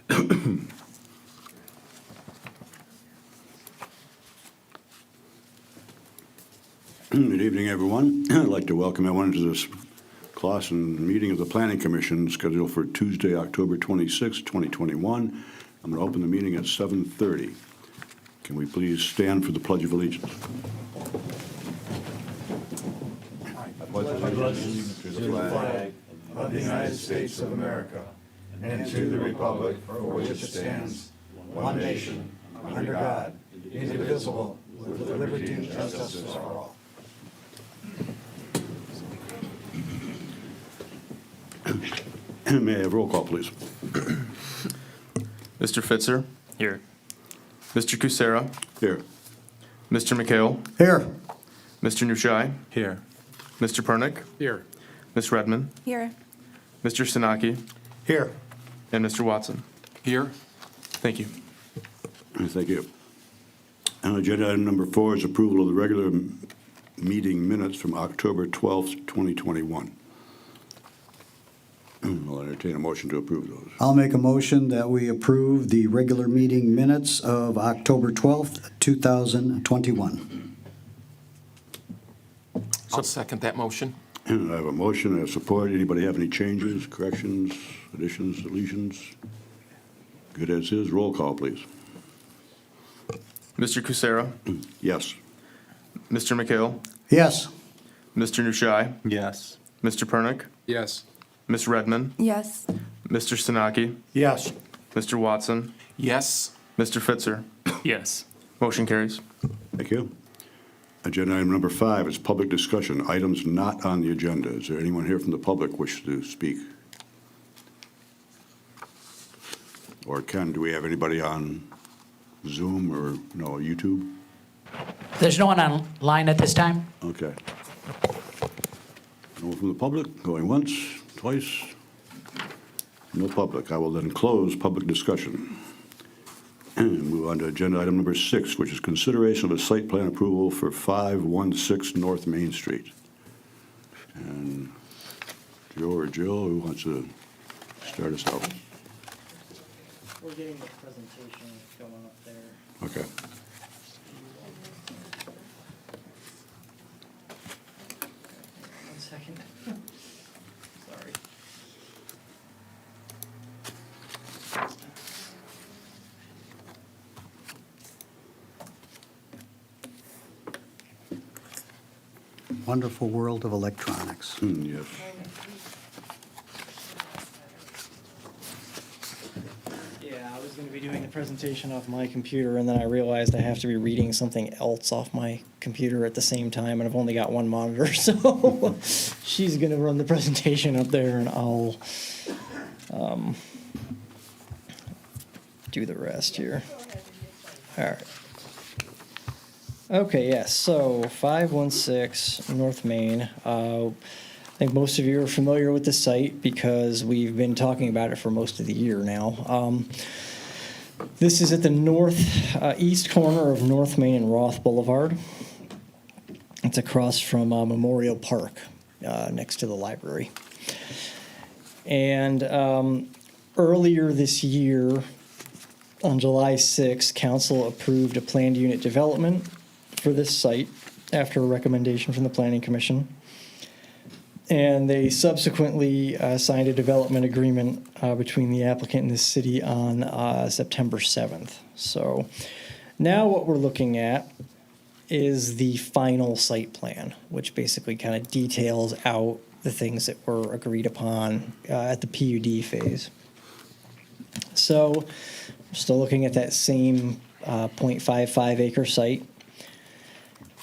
Good evening, everyone. I'd like to welcome everyone to this class and meeting of the Planning Commission scheduled for Tuesday, October 26, 2021. I'm going to open the meeting at 7:30. Can we please stand for the Pledge of Allegiance? I pledge allegiance to the flag of the United States of America and to the republic for which it stands, one nation, under God, indivisible, with liberty and justice for all. May I have roll call, please? Mr. Fitzer? Here. Mr. Kucera? Here. Mr. McHale? Here. Mr. Nushai? Here. Mr. Pernick? Here. Ms. Redmond? Here. Mr. Sinaki? Here. And Mr. Watson? Here. Thank you. Thank you. Agenda item number 4 is approval of the regular meeting minutes from October 12th, 2021. I'll entertain a motion to approve those. I'll make a motion that we approve the regular meeting minutes of October 12th, 2021. I'll second that motion. I have a motion and a support. Anybody have any changes, corrections, additions, deletions? Good as is. Roll call, please. Mr. Kucera? Yes. Mr. McHale? Yes. Mr. Nushai? Yes. Mr. Pernick? Yes. Ms. Redmond? Yes. Mr. Sinaki? Yes. Mr. Watson? Yes. Mr. Fitzer? Yes. Motion carries. Thank you. Agenda item number 5 is public discussion, items not on the agenda. Is there anyone here from the public wish to speak? Or Ken, do we have anybody on Zoom or no, YouTube? There's no one online at this time? Okay. No one from the public? Going once, twice? No public. I will then close public discussion. And move on to agenda item number 6, which is consideration of a site plan approval for 516 North Main Street. And Joe or Jill, who wants to start us out? We're getting the presentation going up there. Okay. One second. Sorry. Wonderful world of electronics. Yes. Yeah, I was going to be doing the presentation off my computer, and then I realized I have to be reading something else off my computer at the same time, and I've only got one monitor, so she's going to run the presentation up there, and I'll do the rest here. All right. Okay, yes, so 516 North Main. I think most of you are familiar with the site because we've been talking about it for most of the year now. This is at the northeast corner of North Main and Roth Boulevard. It's across from Memorial Park, next to the library. And earlier this year, on July 6th, council approved a planned unit development for this site after a recommendation from the Planning Commission. And they subsequently signed a development agreement between the applicant and the city on September 7th. So now what we're looking at is the final site plan, which basically kind of details out the things that were agreed upon at the PUD phase. So we're still looking at that same 0.55 acre site.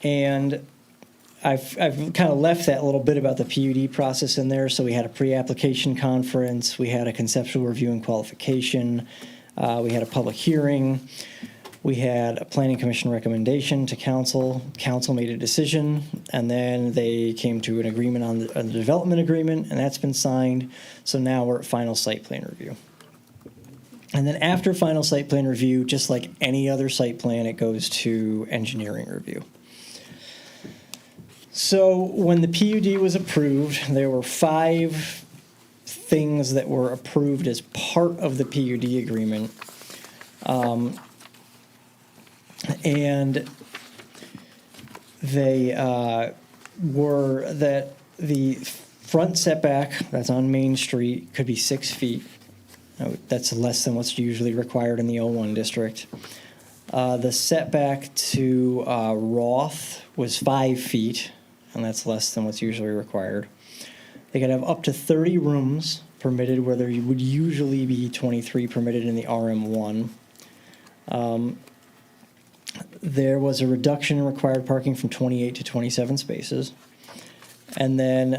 And I've kind of left that little bit about the PUD process in there. So we had a pre-application conference, we had a conceptual review and qualification, we had a public hearing, we had a planning commission recommendation to council. Council made a decision, and then they came to an agreement on the development agreement, and that's been signed. So now we're at final site plan review. And then after final site plan review, just like any other site plan, it goes to engineering review. So when the PUD was approved, there were 5 things that were approved as part of the PUD agreement. And they were that the front setback that's on Main Street could be 6 feet. That's less than what's usually required in the O1 district. The setback to Roth was 5 feet, and that's less than what's usually required. They could have up to 30 rooms permitted where there would usually be 23 permitted in the RM1. There was a reduction in required parking from 28 to 27 spaces. And then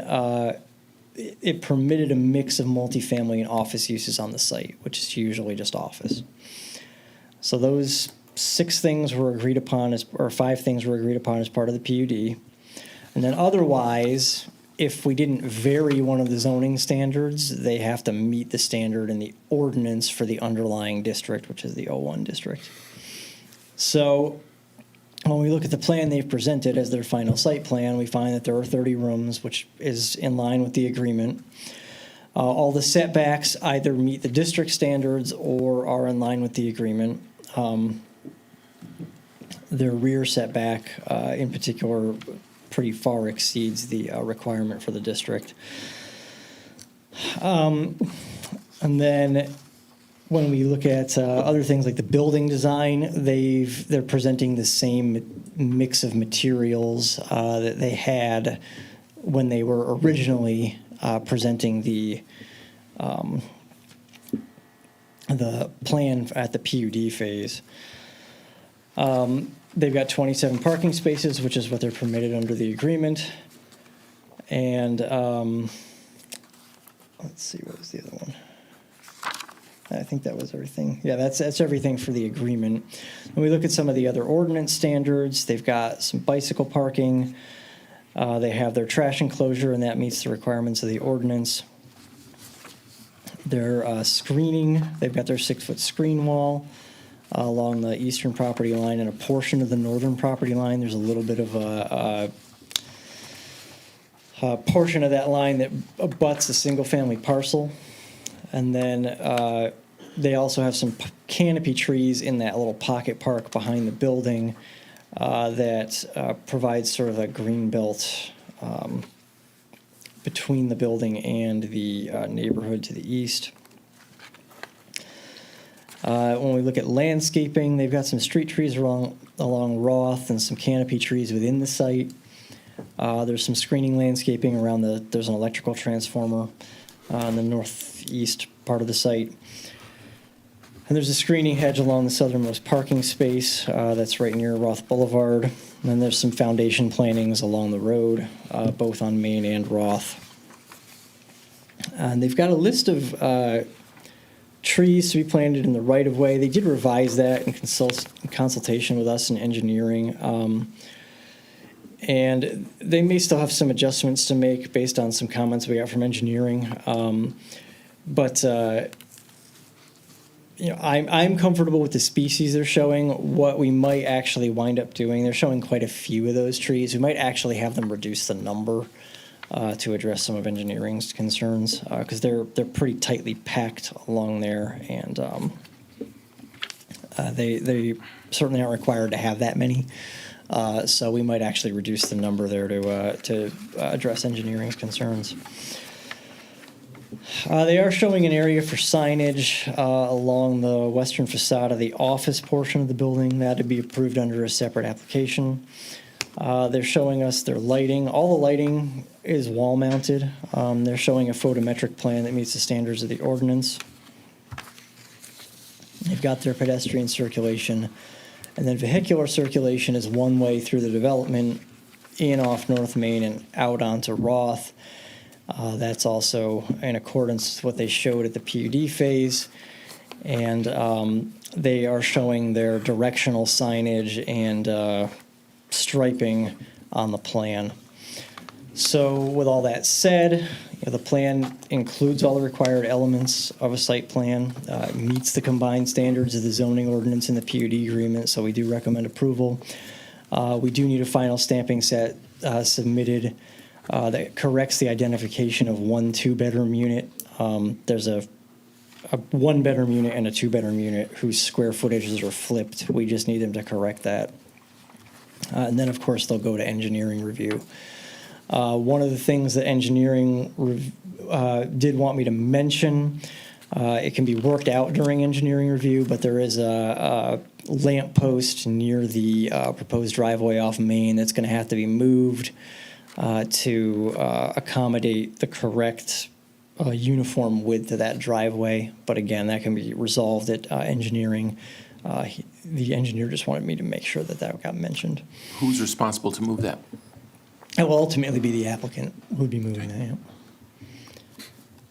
it permitted a mix of multifamily and office uses on the site, which is usually just office. So those 6 things were agreed upon or 5 things were agreed upon as part of the PUD. And then otherwise, if we didn't vary one of the zoning standards, they have to meet the standard in the ordinance for the underlying district, which is the O1 district. So when we look at the plan they've presented as their final site plan, we find that there are 30 rooms, which is in line with the agreement. All the setbacks either meet the district standards or are in line with the agreement. Their rear setback, in particular, pretty far exceeds the requirement for the district. And then when we look at other things like the building design, they're presenting the same mix of materials that they had when they were originally presenting the plan at the PUD phase. They've got 27 parking spaces, which is what they're permitted under the agreement. And let's see, what was the other one? I think that was everything. Yeah, that's everything for the agreement. When we look at some of the other ordinance standards, they've got some bicycle parking. They have their trash enclosure, and that meets the requirements of the ordinance. Their screening, they've got their 6-foot screen wall along the eastern property line, and a portion of the northern property line. There's a little bit of a portion of that line that abuts a single-family parcel. And then they also have some canopy trees in that little pocket park behind the building that provides sort of a green belt between the building and the neighborhood to the east. When we look at landscaping, they've got some street trees along Roth and some canopy trees within the site. There's some screening landscaping around there's an electrical transformer in the northeast part of the site. And there's a screening hedge along the southernmost parking space that's right near Roth Boulevard. And then there's some foundation plantings along the road, both on Main and Roth. And they've got a list of trees to be planted in the right-of-way. They did revise that in consultation with us in engineering. And they may still have some adjustments to make based on some comments we got from engineering. But I'm comfortable with the species they're showing. What we might actually wind up doing, they're showing quite a few of those trees. We might actually have them reduce the number to address some of engineering's concerns, because they're pretty tightly packed along there, and they certainly aren't required to have that many. So we might actually reduce the number there to address engineering's concerns. They are showing an area for signage along the western facade of the office portion of the building. That to be approved under a separate application. They're showing us their lighting. All the lighting is wall mounted. They're showing a photometric plan that meets the standards of the ordinance. They've got their pedestrian circulation. And then vehicular circulation is one way through the development in off North Main and out onto Roth. That's also in accordance with what they showed at the PUD phase. And they are showing their directional signage and striping on the plan. So with all that said, the plan includes all the required elements of a site plan, meets the combined standards of the zoning ordinance and the PUD agreement, so we do recommend approval. We do need a final stamping set submitted that corrects the identification of one two-bedroom unit. There's a one-bedroom unit and a two-bedroom unit whose square footages are flipped. We just need them to correct that. And then, of course, they'll go to engineering review. One of the things that engineering did want me to mention, it can be worked out during engineering review, but there is a lamp post near the proposed driveway off Main that's going to have to be moved to accommodate the correct uniform width of that driveway. But again, that can be resolved at engineering. The engineer just wanted me to make sure that that got mentioned. Who's responsible to move that? It will ultimately be the applicant who would be moving that. Yeah.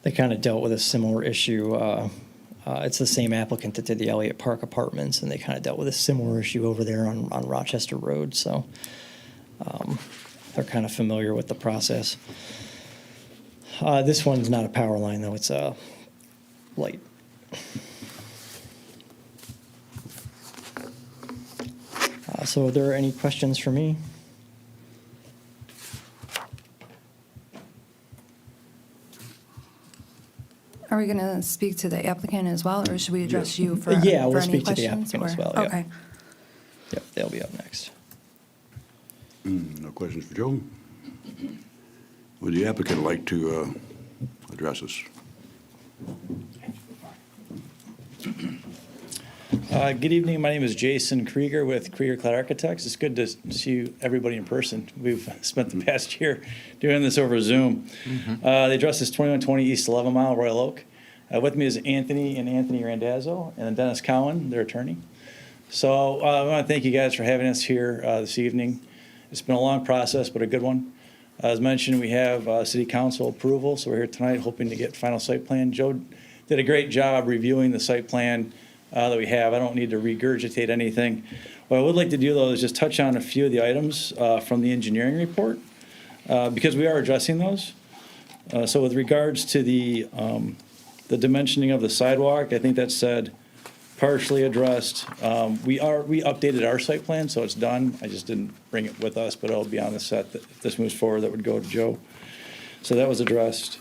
They kind of dealt with a similar issue. It's the same applicant that did the Elliott Park Apartments, and they kind of dealt with a similar issue over there on Rochester Road. So they're kind of familiar with the process. This one's not a power line, though. It's a light. So are there any questions for me? Are we going to speak to the applicant as well, or should we address you for Yeah, we'll for any speak to the questions? applicant as well, yeah. Okay. Yep, they'll be up next. No questions for Joe? Would the applicant like to address us? Good evening. My name is Jason Krieger with Krieger Cloud Architects. It's good to see everybody in person. We've spent the past year doing this over Zoom. The address is 2120 East 11 Mile, Royal Oak. With me is Anthony Randazzo and then Dennis Cowan, their attorney. So I want to thank you guys for having us here this evening. It's been a long process, but a good one. As mentioned, we have city council approval, so we're here tonight hoping to get final site plan. Joe did a great job reviewing the site plan that we have. I don't need to regurgitate anything. What I would like to do, though, is just touch on a few of the items from the engineering report, because we are addressing those. So with regards to the dimensioning of the sidewalk, I think that's said partially addressed. We updated our site plan, so it's done. I just didn't bring it with us, but it'll be on the set that if this moves forward, that would go to Joe. So that was addressed.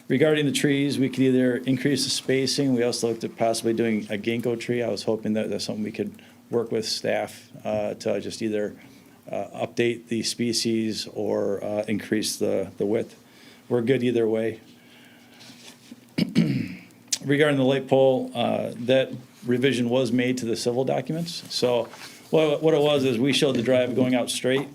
Regarding the trees, we could either increase the spacing. We also looked at possibly doing a ginkgo tree. I was hoping that that's something we could work with staff to just either update the species or increase the width. We're good either way. Regarding the light pole, that revision was made to the civil documents. So what it was is we showed the drive going out straight,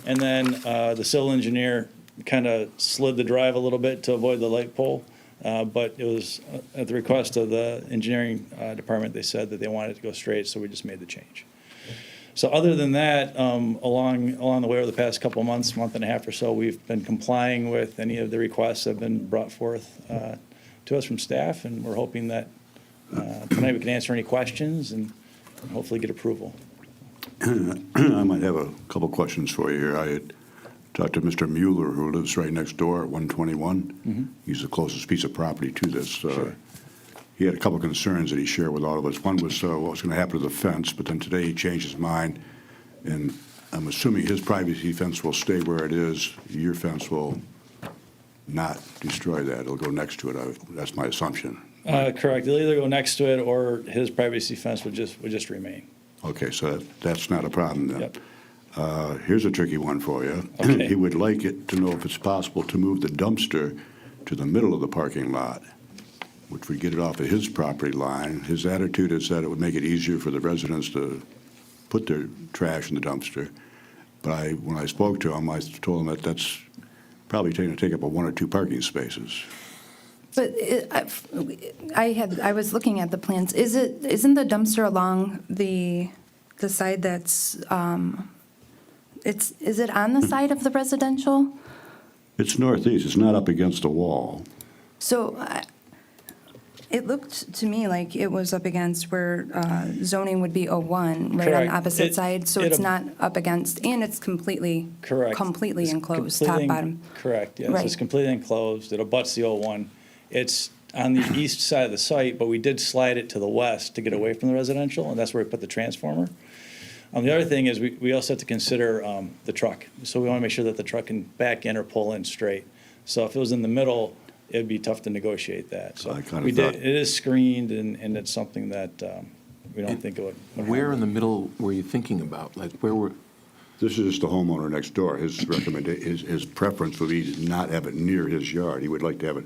and then the civil engineer kind of slid the drive a little bit to avoid the light pole. But it was at the request of the engineering department. They said that they wanted it to go straight, so we just made the change. So other than that, along the way over the past couple of months, month and a half or so, we've been complying with any of the requests that have been brought forth to us from staff, and we're hoping that tonight we can answer any questions and hopefully get approval. I might have a couple questions for you here. I had talked to Mr. Mueller, who lives right next door at 121. He's the closest piece of property to this. He had a couple concerns that he shared with all of us. One was what was going to happen to the fence, but then today he changed his mind, and I'm assuming his privacy fence will stay where it is. Your fence will not destroy that. It'll go next to it. That's my assumption. Correct. They'll either go next to it or his privacy fence would just remain. Okay, so that's not a problem then. Yep. Here's a tricky one for you. Okay. He would like it to know if it's possible to move the dumpster to the middle of the parking lot, which would get it off of his property line. His attitude is that it would make it easier for the residents to put their trash in the dumpster. But when I spoke to him, I told him that that's probably going to take up 1 or 2 parking spaces. But I was looking at the plans. Isn't the dumpster along the side that's is it on the side of the residential? It's northeast. It's not up against a wall. So it looked to me like it was up against where zoning would be 01, right on Correct. the opposite side. So it's it'll- not up against, and it's completely Correct. completely It's enclosed, completely- top, bottom. Correct, yes. Right. It's completely enclosed. It abuts the 01. It's on the east side of the site, but we did slide it to the west to get away from the residential, and that's where we put the transformer. The other thing is we also have to consider the truck. So we want to make sure that the truck can back in or pull in straight. So if it was in the middle, it'd be tough to negotiate that. So I kinda we did, thought- it is screened and it's something that we don't think it would. Where in the middle were you thinking about? Like, where were, This is just the homeowner next door. His his preference would be to not have it near his yard. He would like to have it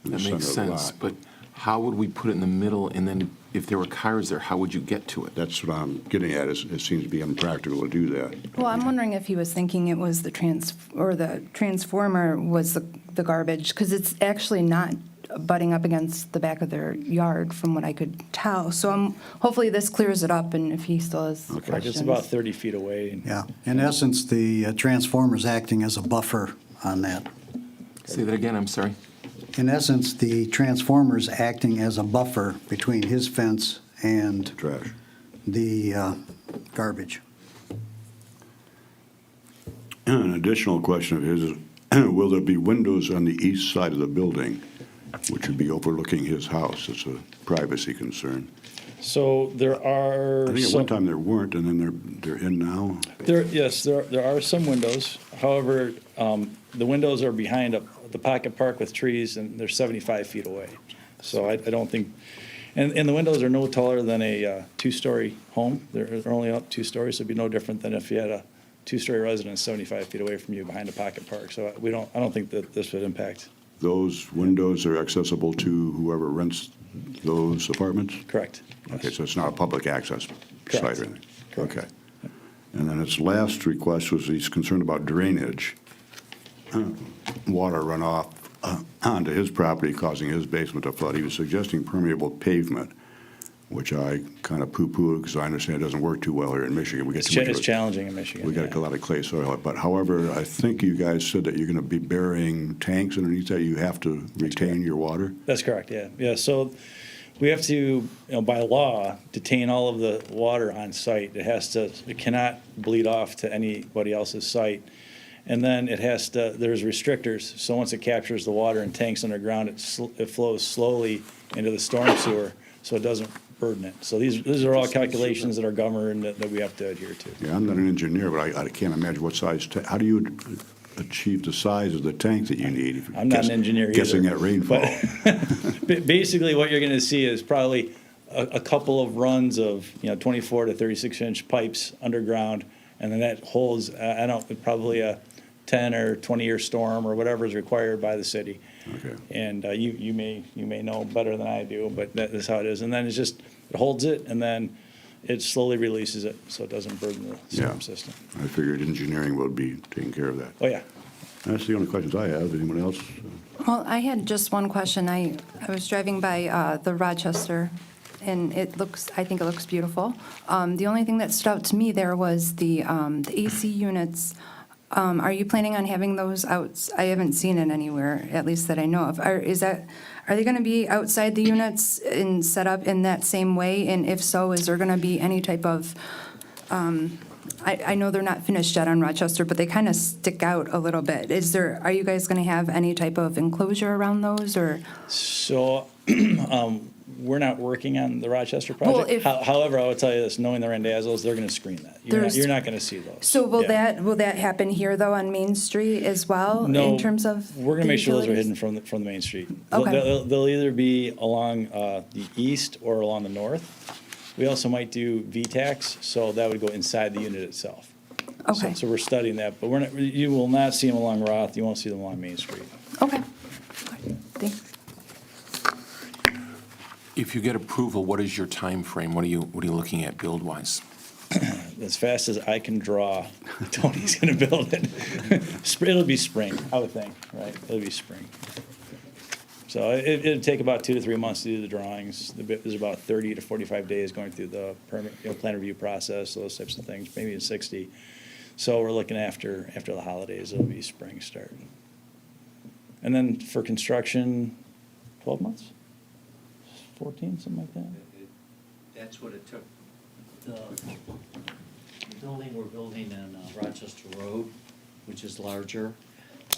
in the that center makes of the sense, lot. but how would we put it in the middle, and then if there were cars there, how would you get to it? That's what I'm getting at, is it seems to be impractical to do that. Well, I'm wondering if he was thinking it was the transformer was the garbage, because it's actually not butting up against the back of their yard, from what I could tell. So hopefully this clears it up, and if he still has Okay. questions. It's about 30 feet away. Yeah, in essence, the transformer's acting as a buffer on that. Say that again, I'm sorry. In essence, the transformer's acting as a buffer between his fence and Trash. the garbage. An additional question of his is, will there be windows on the east side of the building, which would be overlooking his house? It's a privacy concern. So there are. I think at some- one time there weren't, and then they're in now. Yes, there are some windows. However, the windows are behind the pocket park with trees, and they're 75 feet away. So I don't think, and the windows are no taller than a two-story home. They're only up 2 stories, so it'd be no different than if you had a two-story residence 75 feet away from you behind a pocket park. So I don't think that this would impact. Those windows are accessible to whoever rents those apartments? Correct. Okay, so it's not a public access Correct. site or anything? Correct. Okay. And then its last request was he's concerned about drainage. Water runoff onto his property causing his basement to flood. He was suggesting permeable pavement, which I kind of poo-pooed because I understand it doesn't work too well here in Michigan. We get too much It's of it. challenging in Michigan. We got yeah. a lot of clay soil, but however, I think you guys said that you're going to be burying tanks underneath that. You have to retain your water? That's correct, yeah. Yeah, so we have to, by law, detain all of the water on site. It cannot bleed off to anybody else's site. And then there's restrictors, so once it captures the water in tanks underground, it flows slowly into the storm sewer, so it doesn't burden it. So these are all calculations that are governed that we have to adhere to. Yeah, I'm not an engineer, but I can't imagine what size, how do you achieve the size of the tank that you need? I'm not an engineer either. Guessing at rainfall. Basically, what you're gonna see is probably a couple of runs of, 24 to 36-inch pipes underground, and then that holds, probably a 10 or 20-year storm or whatever is required by the city. Okay. And you may know better than I do, but that's how it is. And then it holds it, and then it slowly releases it, so it doesn't burden the Yeah. storm system. I figured engineering would be taking care of that. Oh, yeah. That's the only questions I have. Anyone else? Well, I had just one question. I was driving by the Rochester, and I think it looks beautiful. The only thing that stood out to me there was the AC units. Are you planning on having those out? I haven't seen it anywhere, at least that I know of. Are they going to be outside the units and set up in that same way? And if so, is there going to be any type of, I know they're not finished yet on Rochester, but they kind of stick out a little bit. Are you guys going to have any type of enclosure around those, or? So, we're not working on the Rochester Well, project. However, I will tell you this, knowing the Randazzles, they're gonna screen that. You're not gonna see those. So will Yeah. that happen here, though, on Main Street as well? No, In terms of we're gonna the make sure those are utilities? hidden from the main street. Okay. They'll either be along the east or along the north. We also might do VTACs, so that would go inside the unit itself. Okay. So we're studying that, but you will not see them along Roth, you won't see them along Main Street. Okay. Thanks. If you get approval, what is your time frame? What are you looking at build-wise? As fast as I can draw, Tony's gonna build it. It'll be spring, I would think, right? It'll be spring. So it'd take about 2 to 3 months to do the drawings. There's about 30 to 45 days going through the permit, plan review process, those types of things, maybe 60. So we're looking after the holidays, it'll be spring start. And then for construction, 12 months? 14, something like that? That's what it took. The building we're building in Rochester Road, which is larger,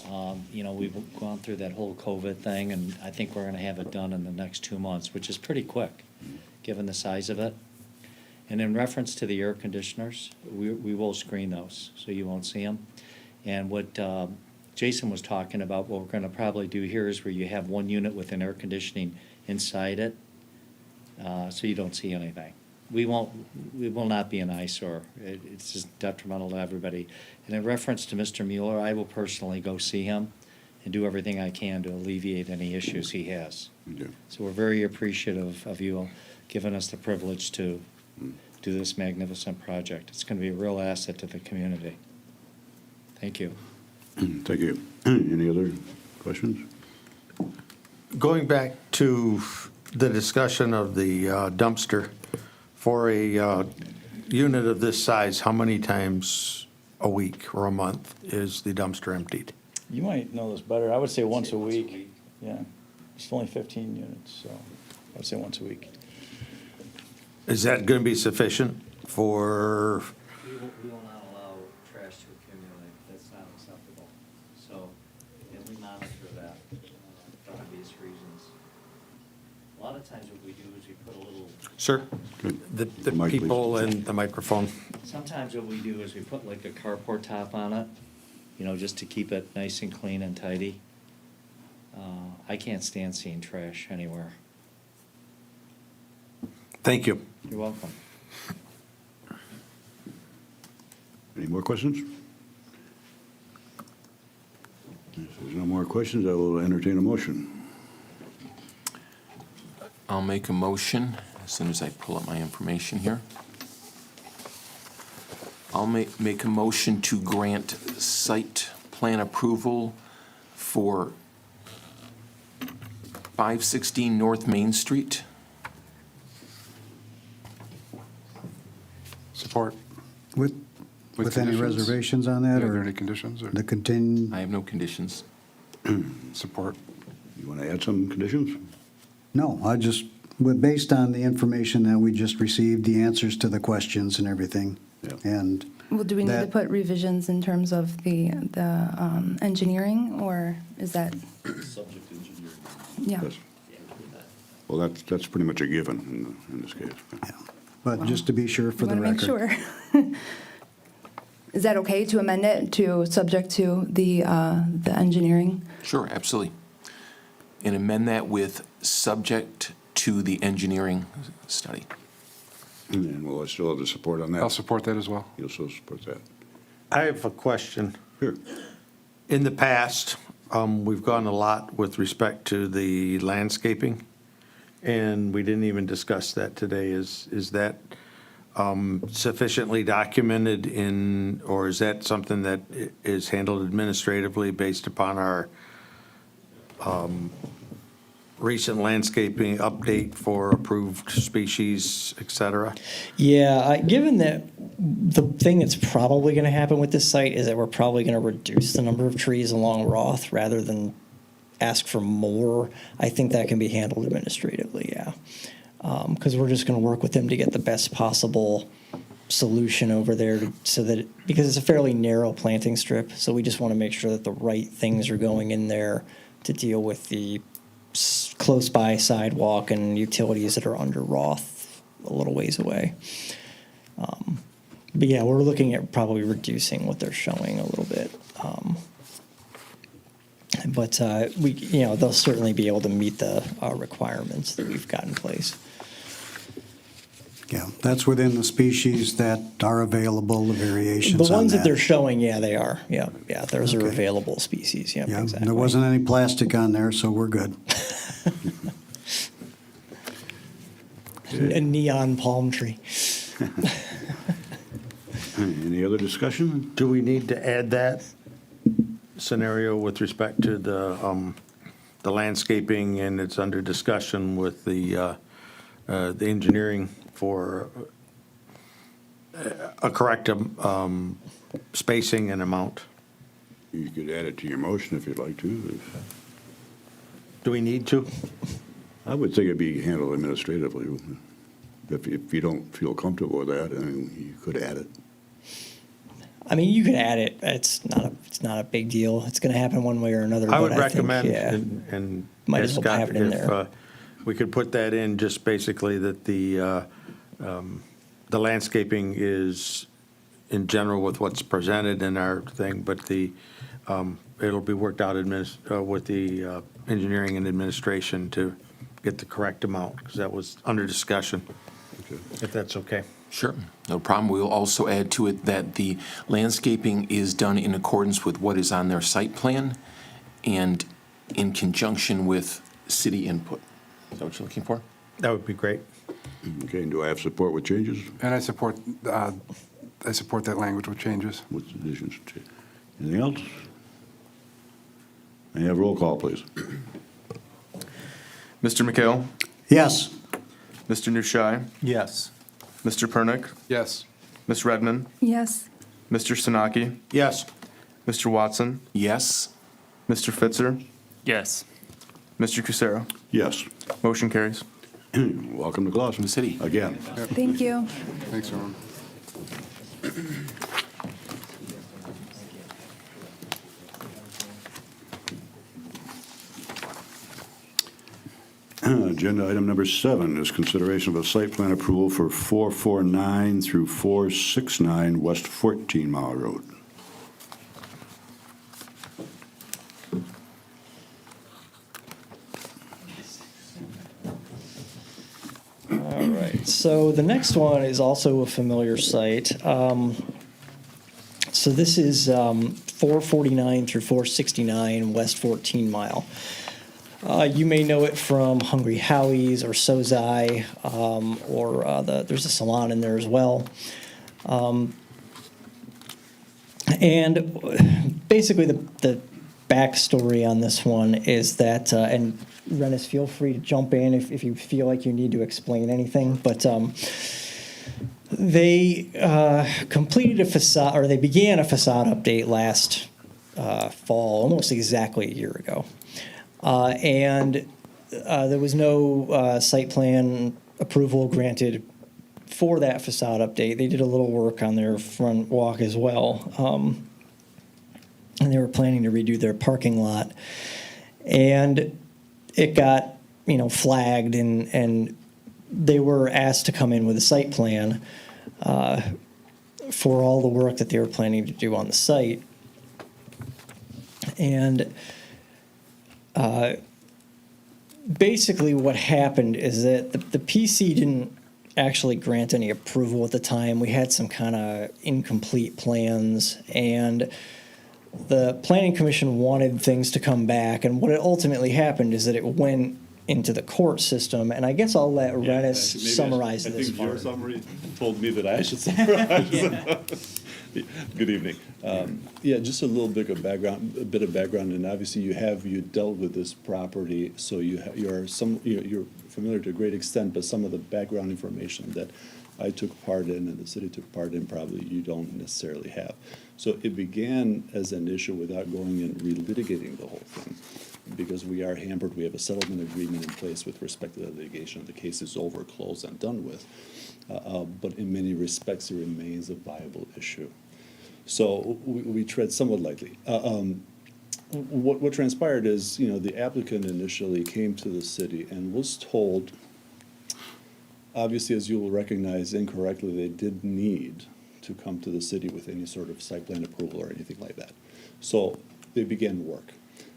we've gone through that whole COVID thing, and I think we're gonna have it done in the next 2 months, which is pretty quick, given the size of it. And in reference to the air conditioners, we will screen those, so you won't see them. And what Jason was talking about, what we're going to probably do here is where you have one unit with an air conditioning inside it, so you don't see anything. We will not be an eyesore. It's just detrimental to everybody. And in reference to Mr. Mueller, I will personally go see him and do everything I can to alleviate any issues he has. Yeah. So we're very appreciative of you giving us the privilege to do this magnificent project. It's going to be a real asset to the community. Thank you. Thank you. Any other questions? Going back to the discussion of the dumpster, for a unit of this size, how many times a week or a month is the dumpster emptied? You might know this better. I would say once a week. Yeah. It's only 15 units, so I would say once a week. Is that going to be sufficient for, We will not allow trash to accumulate. That's not acceptable. So, and we monitor that for obvious reasons. A lot of times what we do is we put a little, sir, the Mic, please. people and the microphone? sometimes what we do is we put like a carport top on it, just to keep it nice and clean and tidy. I can't stand seeing trash anywhere. Thank you. You're welcome. Any more questions? If there's no more questions, I will entertain a motion. I'll make a motion as soon as I pull up my information here. I'll make a motion to grant site plan approval for 516 North Main Street. Support. With any conditions? reservations on that, Are there or any conditions? Or the contin, I have no conditions. support? You want to add some conditions? no, based on the information that we just received, the answers to the questions and everything, Yeah. and Well, do we need to that- put revisions in terms of the engineering, or is that? Subject engineering. Yeah. Yes. Well, that's pretty much a given in this case. yeah. But just to be sure for the Want to make record. sure. Is that okay to amend it to subject to the engineering? Sure, absolutely. And amend that with subject to the engineering study. And will I still have the support on that? I'll support that as well. You'll still support that? I have a question. Sure. In the past, we've gone a lot with respect to the landscaping, and we didn't even discuss that today. Is that sufficiently documented in, or is that something that is handled administratively based upon our recent landscaping update for approved species, et cetera? Yeah, given that the thing that's probably going to happen with this site is that we're probably going to reduce the number of trees along Roth rather than ask for more, I think that can be handled administratively, yeah. Because we're just going to work with them to get the best possible solution over there so that, because it's a fairly narrow planting strip, so we just want to make sure that the right things are going in there to deal with the close by sidewalk and utilities that are under Roth a little ways away. But yeah, we're looking at probably reducing what they're showing a little bit. But they'll certainly be able to meet the requirements that we've got in place. Yeah, that's within the species that are available, the variations The on ones that that. they're showing, yeah, they are. Yeah, those are Okay. available species. Yeah, Yeah, exactly. there wasn't any plastic on there, so we're good. A neon palm tree. Any other discussion? Do we need to add that scenario with respect to the landscaping, and it's under discussion with the engineering for a correct spacing and amount? You could add it to your motion if you'd like to. Do we need to? I would think it'd be handled administratively. If you don't feel comfortable with that, I mean, you could add it. I mean, you can add it. It's not a big deal. It's going to happen one way or another. I would but recommend, yeah. and Might as well Scott, have it in if there. we could put that in, just basically that the the landscaping is in general with what's presented in our thing, but it'll be worked out with the engineering and administration to get the correct amount, because that was under discussion, if that's okay. Sure, no problem. We'll also add to it that the landscaping is done in accordance with what is on their site plan and in conjunction with city input. Is that what you're looking for? That would be great. Okay, and do I have support with changes? And I support that language with changes. With additions? Anything else? May I have roll call, please? Mr. McHale, Yes. Mr. Nushai, Yes. Mr. Pernick, Yes. Ms. Redmond, Yes. Mr. Sanaki, Yes. Mr. Watson, Yes? Mr. Fitzer, Yes. Mr. Cusero. Yes. Motion carries. Welcome to Gloucester. City. Again. Thank you. Thanks, Norm. Agenda item number 7 is consideration of a site plan approval for 449 through 469 West 14 Mile Road. All right, so the next one is also a familiar site. So this is 449 through 469 West 14 Mile. You may know it from Hungry Howie's or Sozai, or there's a salon in there as well. And basically the backstory on this one is that, and Rennis, feel free to jump in if you feel like you need to explain anything, but they completed a facade, or they began a facade update last fall, almost exactly a year ago. And there was no site plan approval granted for that facade update. They did a little work on their front walk as well. And they were planning to redo their parking lot. And it got, flagged, and they were asked to come in with a site plan for all the work that they were planning to do on the site. And basically what happened is that the PC didn't actually grant any approval at the time. We had some kind of incomplete plans, and the Planning Commission wanted things to come back, and what ultimately happened is that it went into the court system, and I guess I'll let Rennis summarize this I think part. your summary told me that I should summarize. Good evening. Yeah, just a little bit of background, and obviously you dealt with this property, so you're familiar to a great extent, but some of the background information that I took part in and the city took part in probably you don't necessarily have. So it began as an issue without going and relitigating the whole thing, because we are hampered. We have a settlement agreement in place with respect to the litigation. The case is over, closed, and done with. But in many respects, it remains a viable issue. So we tread somewhat lightly. What transpired is, the applicant initially came to the city and was told, obviously, as you will recognize incorrectly, they did need to come to the city with any sort of site plan approval or anything like that. So they began work.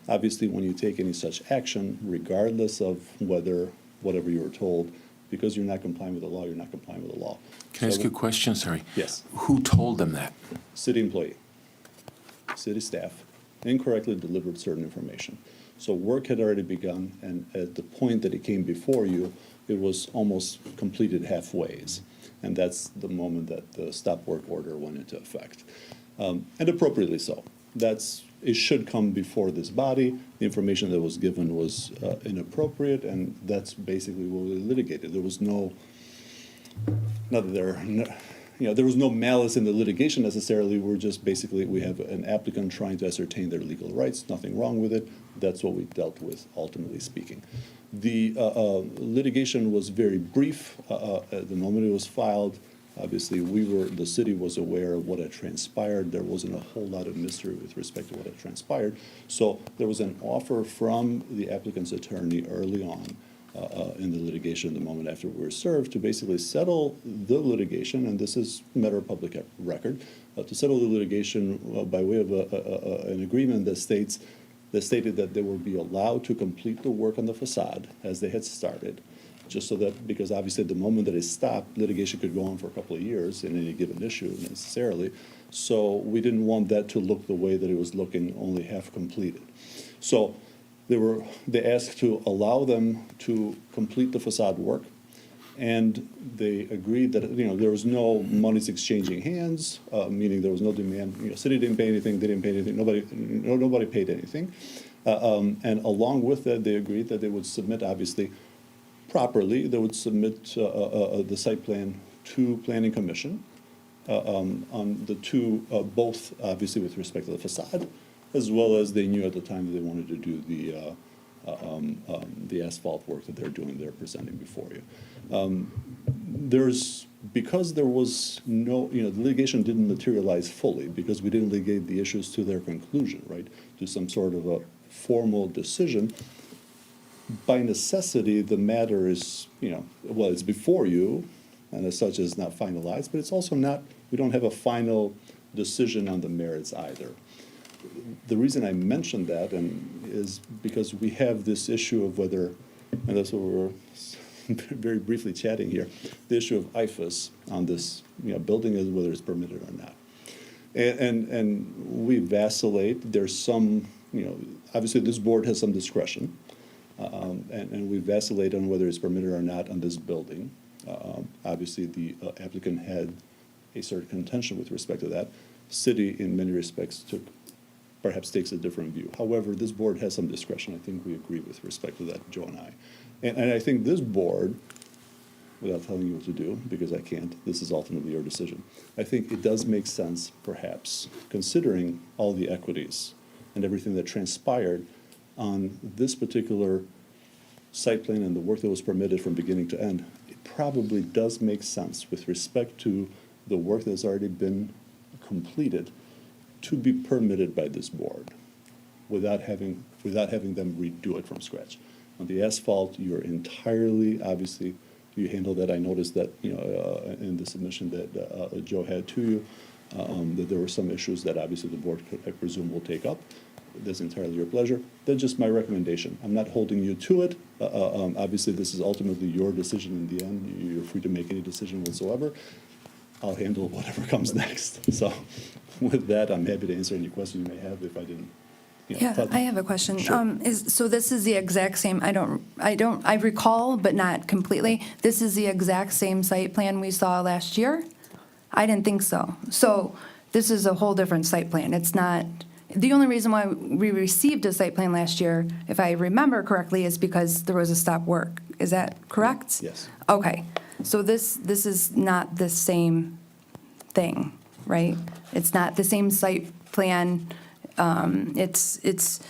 Obviously, when you take any such action, regardless of whatever you were told, because you're not complying with the law, you're not complying with the law. Can I ask you a question? Sorry. Yes. Who told them that? City employee, city staff, incorrectly delivered certain information. So work had already begun, and at the point that it came before you, it was almost completed halfways. And that's the moment that the stop work order went into effect. And appropriately so. It should come before this body. The information that was given was inappropriate, and that's basically what we litigated. There was there was no malice in the litigation necessarily. We're just basically, we have an applicant trying to ascertain their legal rights, nothing wrong with it. That's what we dealt with, ultimately speaking. The litigation was very brief. At the moment it was filed, obviously the city was aware of what had transpired. There wasn't a whole lot of mystery with respect to what had transpired. So there was an offer from the applicant's attorney early on in the litigation the moment after we were served to basically settle the litigation, and this is a matter of public record, to settle the litigation by way of an agreement that stated that they would be allowed to complete the work on the facade as they had started, just so that, because obviously at the moment that it stopped, litigation could go on for a couple of years in any given issue necessarily. So we didn't want that to look the way that it was looking, only half completed. So they asked to allow them to complete the facade work, and they agreed that, there was no monies exchanging hands, meaning there was no demand, city didn't pay anything, they didn't pay anything, nobody paid anything. And along with that, they agreed that they would submit, obviously, properly, they would submit the site plan to Planning Commission on the two, both obviously with respect to the facade, as well as they knew at the time that they wanted to do the asphalt work that they're doing, they're presenting before you. Because there was no, the litigation didn't materialize fully, because we didn't litigate the issues to their conclusion, right, to some sort of a formal decision. By necessity, the matter is, it's before you, and as such is not finalized, but it's also not, we don't have a final decision on the merits either. The reason I mentioned that is because we have this issue of whether, and that's what we're very briefly chatting here, the issue of IFAS on this building, is whether it's permitted or not. And we vacillate. There's some, obviously this board has some discretion, and we vacillate on whether it's permitted or not on this building. Obviously, the applicant had a certain contention with respect to that. City, in many respects, perhaps takes a different view. However, this board has some discretion. I think we agree with respect to that, Joe and I. And I think this board, without telling you what to do, because I can't, this is ultimately your decision, I think it does make sense, perhaps, considering all the equities and everything that transpired on this particular site plan and the work that was permitted from beginning to end, it probably does make sense with respect to the work that's already been completed to be permitted by this board without having them redo it from scratch. On the asphalt, you're entirely, obviously, you handle that. I noticed that, in the submission that Joe had to you, that there were some issues that obviously the board could, I presume, will take up. That's entirely your pleasure. That's just my recommendation. I'm not holding you to it. Obviously, this is ultimately your decision in the end. You're free to make any decision whatsoever. I'll handle whatever comes next. So with that, I'm happy to answer any questions you may have if I didn't. Yeah, I have a question. Sure. So this is the exact same, I recall, but not completely, this is the exact same site plan we saw last year? I didn't think so. So this is a whole different site plan. It's not, the only reason why we received a site plan last year, if I remember correctly, is because there was a stop work. Is that correct? Yes. Okay. So this is not the same thing, right? It's not the same site plan. It's It's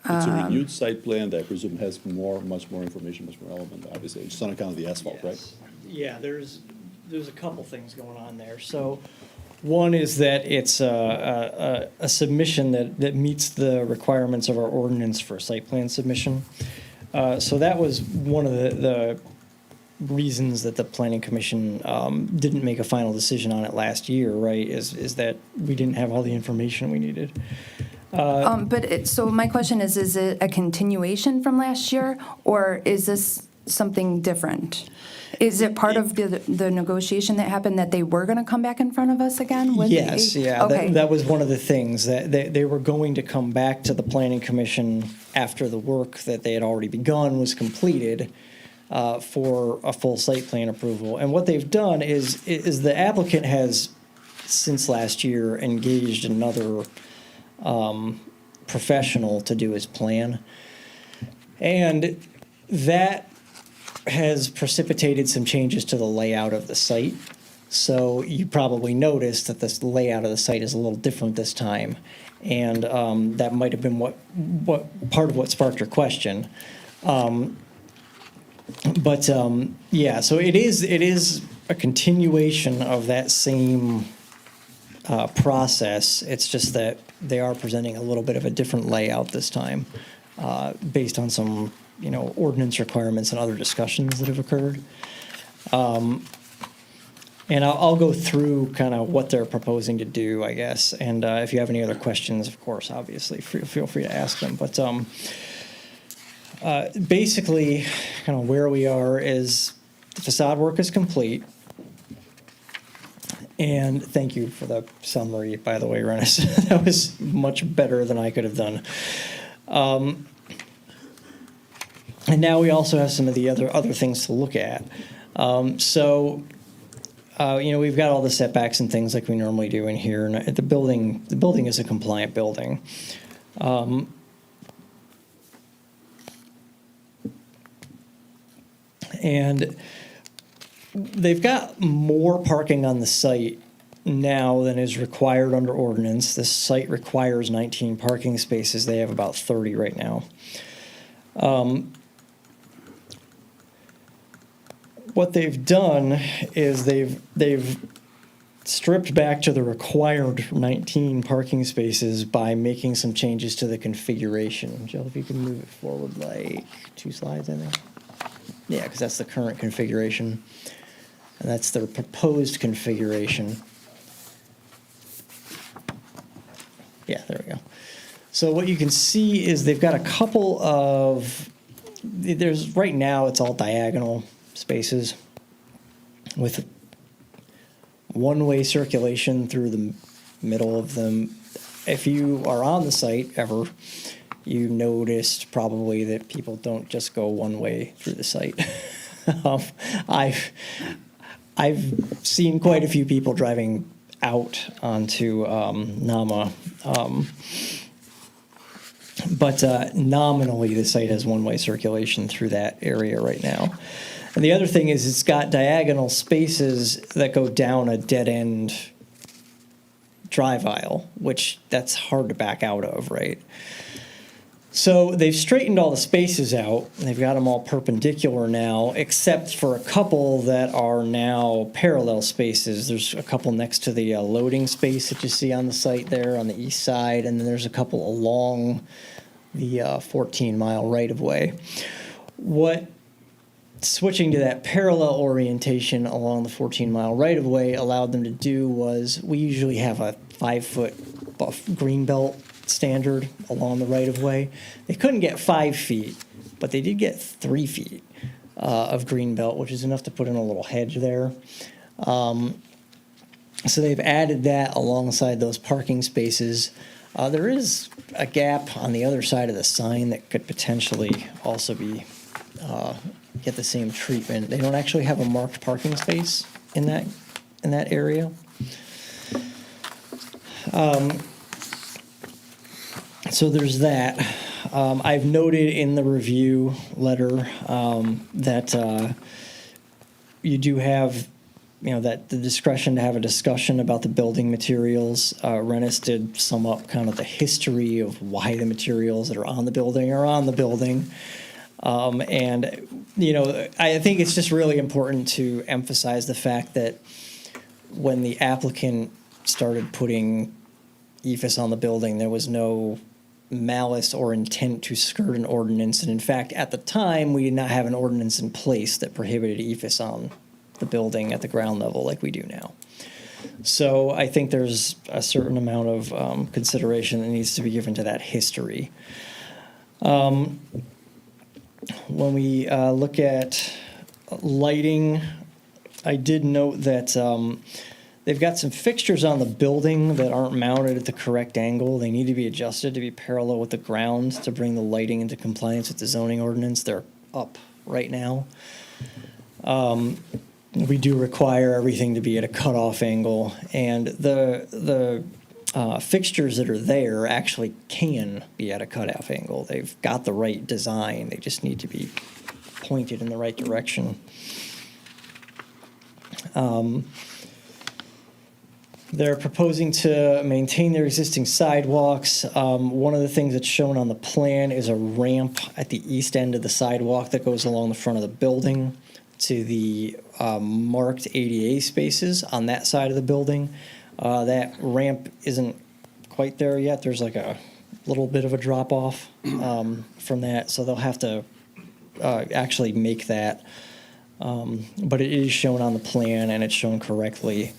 a renewed site plan that I presume has much more information, much more relevant, obviously, just on account of the asphalt, right? Yeah, there's a couple things going on there. So one is that it's a submission that meets the requirements of our ordinance for site plan submission. So that was one of the reasons that the Planning Commission didn't make a final decision on it last year, right, is that we didn't have all the information we needed. So my question is it a continuation from last year, or is this something different? Is it part of the negotiation that happened that they were going to come back in front of us again? Yes, yeah, Okay. that was one of the things, that they were going to come back to the Planning Commission after the work that they had already begun was completed for a full site plan approval. And what they've done is the applicant has, since last year, engaged another professional to do his plan. And that has precipitated some changes to the layout of the site. So you probably noticed that the layout of the site is a little different this time. And that might have been what part of what sparked your question. Yeah, so it is a continuation of that same process. It's just that they are presenting a little bit of a different layout this time, based on some ordinance requirements and other discussions that have occurred. And I'll go through kind of what they're proposing to do, I guess. And if you have any other questions, of course, obviously, feel free to ask them. But basically, kind of where we are is the facade work is complete. And thank you for the summary, by the way, Rennis. That was much better than I could have done. And now we also have some of the other things to look at. We've got all the setbacks and things like we normally do in here. And the building is a compliant building. And they've got more parking on the site now than is required under ordinance. This site requires 19 parking spaces. They have about 30 right now. What they've done is they've stripped back to the required 19 parking spaces by making some changes to the configuration. Jill, if you can move it forward like 2 slides, I think. Yeah, because that's the current configuration. And that's their proposed configuration. Yeah, there we go. So what you can see is they've got a couple of, right now it's all diagonal spaces with one-way circulation through the middle of them. If you are on the site ever, you noticed probably that people don't just go one way through the site. I've seen quite a few people driving out onto Nama, but nominally the site has one-way circulation through that area right now. And the other thing is it's got diagonal spaces that go down a dead-end drive aisle, which that's hard to back out of, right? So they've straightened all the spaces out, and they've got them all perpendicular now, except for a couple that are now parallel spaces. There's a couple next to the loading space that you see on the site there on the east side, and then there's a couple along the 14-mile right-of-way. What switching to that parallel orientation along the 14-mile right-of-way allowed them to do was we usually have a 5-foot green belt standard along the right-of-way. They couldn't get 5 feet, but they did get 3 feet of green belt, which is enough to put in a little hedge there. So they've added that alongside those parking spaces. There is a gap on the other side of the sign that could potentially also be get the same treatment. They don't actually have a marked parking space in that area. So there's that. I've noted in the review letter that you do have, that the discretion to have a discussion about the building materials. Rennis did sum up kind of the history of why the materials that are on the building are on the building. And I think it's just really important to emphasize the fact that when the applicant started putting EFS on the building, there was no malice or intent to skirt an ordinance. And in fact, at the time, we did not have an ordinance in place that prohibited EFS on the building at the ground level like we do now. So I think there's a certain amount of consideration that needs to be given to that history. When we look at lighting, I did note that they've got some fixtures on the building that aren't mounted at the correct angle. They need to be adjusted to be parallel with the ground to bring the lighting into compliance with the zoning ordinance. They're up right now. We do require everything to be at a cutoff angle, and the fixtures that are there actually can be at a cutoff angle. They've got the right design. They just need to be pointed in the right direction. They're proposing to maintain their existing sidewalks. One of the things that's shown on the plan is a ramp at the east end of the sidewalk that goes along the front of the building to the marked ADA spaces on that side of the building. That ramp isn't quite there yet. There's like a little bit of a drop off from that, so they'll have to actually make that. But it is shown on the plan, and it's shown correctly.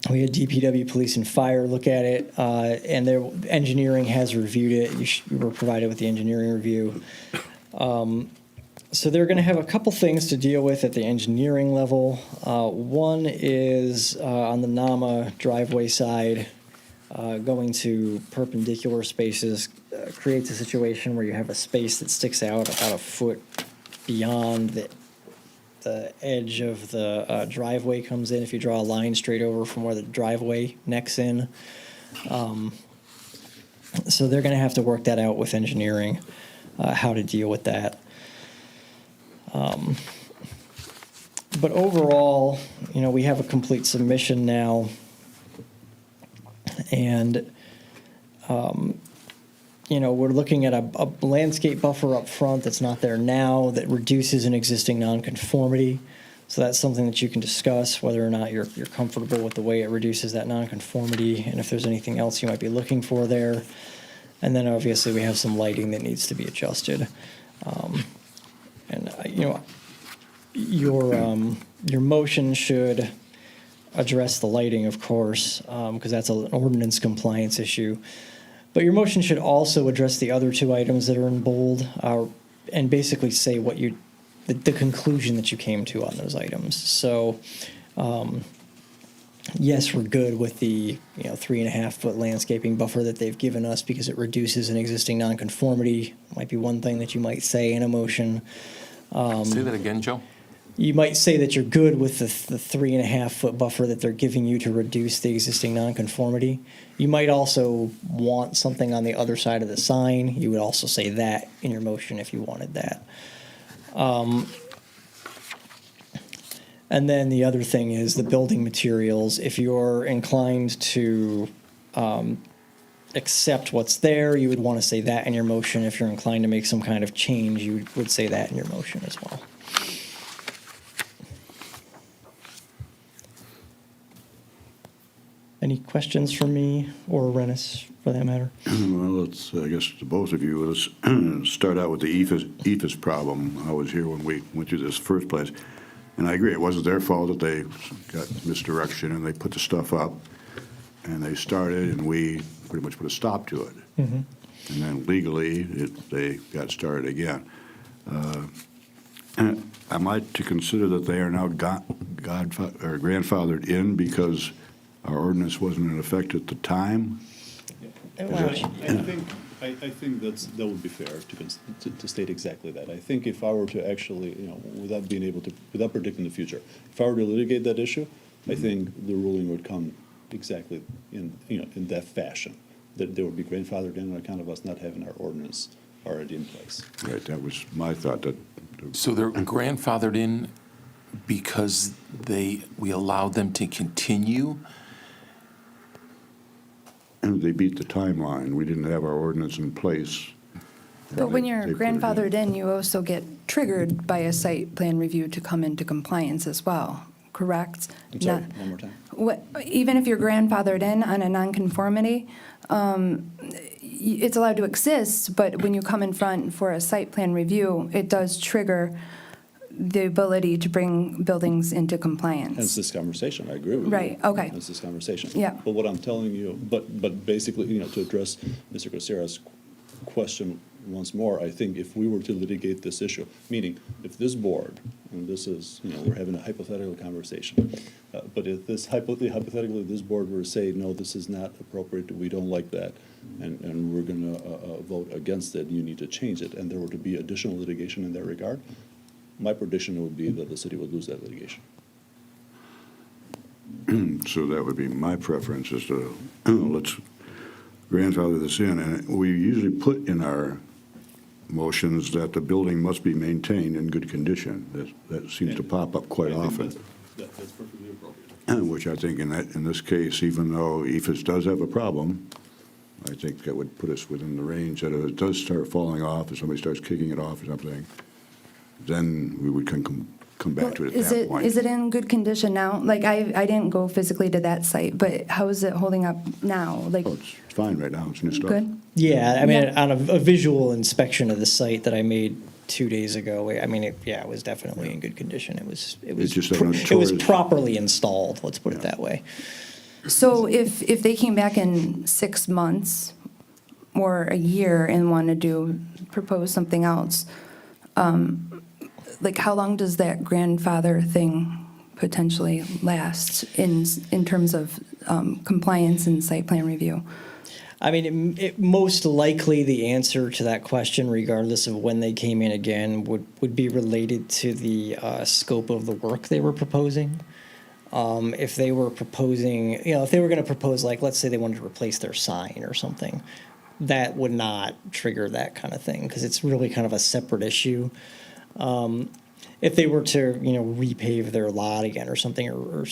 We had DPW, police, and fire look at it, and their engineering has reviewed it. You were provided with the engineering review. So they're going to have a couple things to deal with at the engineering level. One is on the NAMA driveway side, going to perpendicular spaces creates a situation where you have a space that sticks out about a foot beyond the edge of the driveway comes in. If you draw a line straight over from where the driveway necks in. So they're going to have to work that out with engineering, how to deal with that. But overall, we have a complete submission now, and we're looking at a landscape buffer up front that's not there now that reduces an existing nonconformity. So that's something that you can discuss, whether or not you're comfortable with the way it reduces that nonconformity, and if there's anything else you might be looking for there. And then obviously we have some lighting that needs to be adjusted. Your motion should address the lighting, of course, because that's an ordinance compliance issue. But your motion should also address the other two items that are in bold, and basically say what the conclusion that you came to on those items. So, yes, we're good with the 3.5-foot landscaping buffer that they've given us because it reduces an existing nonconformity. Might be one thing that you might say in a motion. Say that again, Joe? You might say that you're good with the 3.5-foot buffer that they're giving you to reduce the existing nonconformity. You might also want something on the other side of the sign. You would also say that in your motion if you wanted that. And then the other thing is the building materials. If you're inclined to accept what's there, you would want to say that in your motion. If you're inclined to make some kind of change, you would say that in your motion as well. Any questions from me or Rennis, for that matter? Well, let's, I guess, to both of you, let's start out with the EFS problem. I was here when we went through this first place. And I agree, it wasn't their fault that they got misdirection and they put the stuff up. And they started, and we pretty much put a stop to it. Mm-hmm. And then legally, they got started again. Am I to consider that they are now grandfathered in because our ordinance wasn't in effect at the time? I think that would be fair to state exactly that. I think if I were to actually, without predicting the future, if I were to litigate that issue, I think the ruling would come exactly in that fashion, that they would be grandfathered in on account of us not having our ordinance already in place. Right, that was my thought. So they're grandfathered in because we allowed them to continue? And they beat the timeline. We didn't have our ordinance in place. But when you're They put it in. grandfathered in, you also get triggered by a site plan review to come into compliance as well, correct? I'm sorry, Not- one more time. Even if you're grandfathered in on a nonconformity, it's allowed to exist, but when you come in front for a site plan review, it does trigger the ability to bring buildings into compliance. Hence this conversation, I agree with you. Right, okay. Hence this conversation. Yeah. But what I'm telling you, but basically, to address Mr. Cosera's question once more, I think if we were to litigate this issue, meaning if this board, and this is, we're having a hypothetical conversation, but if hypothetically this board were to say, no, this is not appropriate, we don't like that, and we're going to vote against it, you need to change it, and there were to be additional litigation in that regard, my prediction would be that the city would lose that litigation. So that would be my preference, is to, let's grandfather this in. And we usually put in our motions that the building must be maintained in good condition. That seems to pop up quite I think often. That's perfectly appropriate. Which I think in this case, even though EFS does have a problem, I think that would put us within the range that if it does start falling off, if somebody starts kicking it off or something, then we would come come back to it at Is that it, point. is it in good condition now? Like, I didn't go physically to that site, but how is it holding up now? Like, Oh, it's fine right now, it's new stuff. good? Yeah, I mean, Yeah. on a visual inspection of the site that I made 2 days ago, I mean, it was definitely in good condition. It was just that no it was tours- properly installed, let's put it that way. So if they came back in 6 months or a year and wanted to propose something else, like, how long does that grandfather thing potentially last in terms of compliance and site plan review? I mean, it most likely the answer to that question, regardless of when they came in again, would be related to the scope of the work they were proposing. If they were proposing, if they were going to propose, like, let's say they wanted to replace their sign or something, that would not trigger that kind of thing because it's really kind of a separate issue. If they were to, repave their lot again or something, or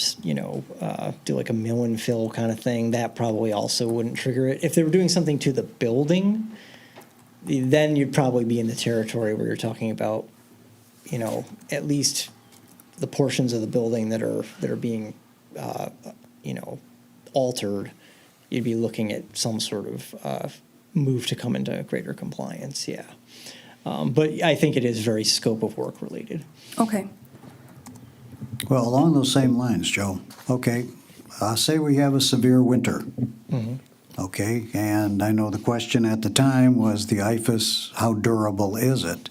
do like a mill and fill kind of thing, that probably also wouldn't trigger it. If they were doing something to the building, then you'd probably be in the territory where you're talking about, at least the portions of the building that are being, altered. You'd be looking at some sort of move to come into greater compliance. Yeah. But I think it is very scope of work related. Okay. Well, along those same lines, Joe, okay, say we have a severe winter. Okay, and I know the question at the time was the IFAS, how durable is it?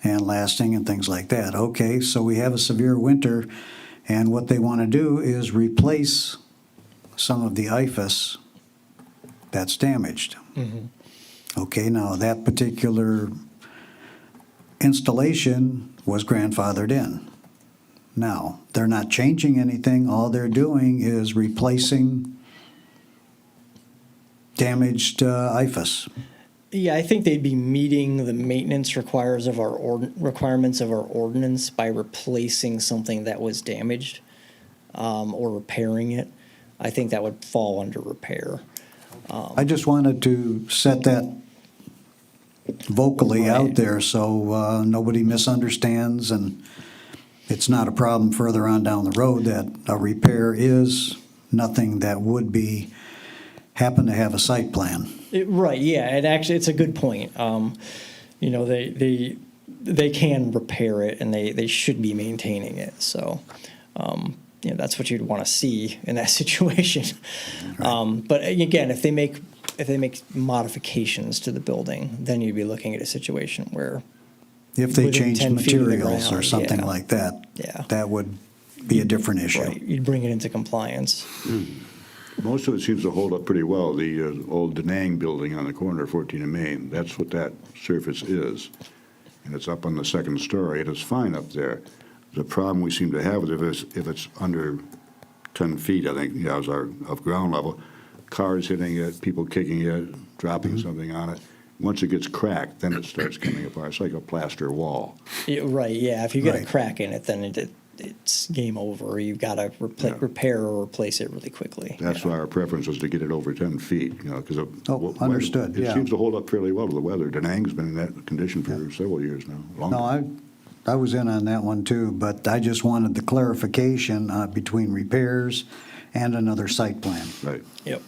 And lasting and things like that. Okay, so we have a severe winter, and what they want to do is replace some of the IFAS that's damaged. Okay, now that particular installation was grandfathered in. Now, they're not changing anything. All they're doing is replacing damaged IFAS. Yeah, I think they'd be meeting the maintenance requirements of our ordinance by replacing something that was damaged or repairing it. I think that would fall under repair. I just wanted to set that vocally out there so nobody misunderstands and it's not a problem further on down the road that a repair is nothing that would happen to have a site plan. Right, yeah, and actually, it's a good point. They can repair it, and they should be maintaining it. So, that's what you'd want to see in that situation. But again, if they make modifications to the building, then you'd be looking at a situation where If they within change 10 feet of the materials or ground, something yeah. like that, Yeah. that would be a different issue. Right, you'd bring it into compliance. Most of it seems to hold up pretty well. The old Da Nang building on the corner of 14 and Main, that's what that surface is. And it's up on the second story. It is fine up there. The problem we seem to have is if it's under 10 feet, I think, of ground level, cars hitting it, people kicking it, dropping something on it. Once it gets cracked, then it starts coming apart. It's like a plaster wall. Right, yeah, if you get a Right. crack in it, then it's game over. You've got to repair or replace it really quickly. That's why our preference was to get it over 10 feet, because understood, it yeah. seems to hold up fairly well to the weather. Da Nang's been in that condition for several years now. Longer. No, I was in on that one too, but I just wanted the clarification between repairs and another site plan. Right. Yep.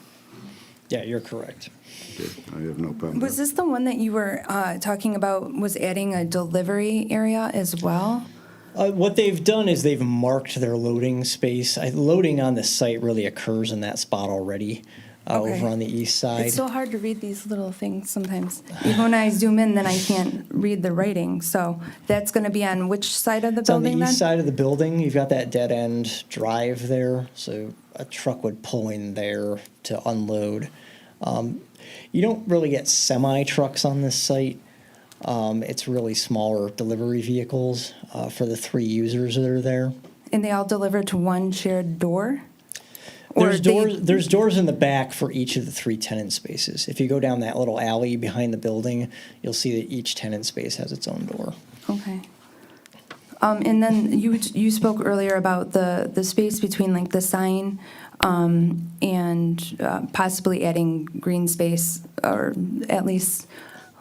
Yeah, you're correct. Okay. I have no problem. Was this the one that you were talking about was adding a delivery area as well? What they've done is they've marked their loading space. Loading on the site really occurs in that spot already Okay. over on the east side. It's so hard to read these little things sometimes. Even when I zoom in, then I can't read the writing. So that's going to be on which side of the It's on the building then? east side of the building. You've got that dead end drive there, so a truck would pull in there to unload. You don't really get semi trucks on this site. It's really smaller delivery vehicles for the 3 users that are there. And they all deliver to one shared door? Or There's they- doors. There's doors in the back for each of the 3 tenant spaces. If you go down that little alley behind the building, you'll see that each tenant space has its own door. Okay. And then you spoke earlier about the space between like the sign and possibly adding green space or at least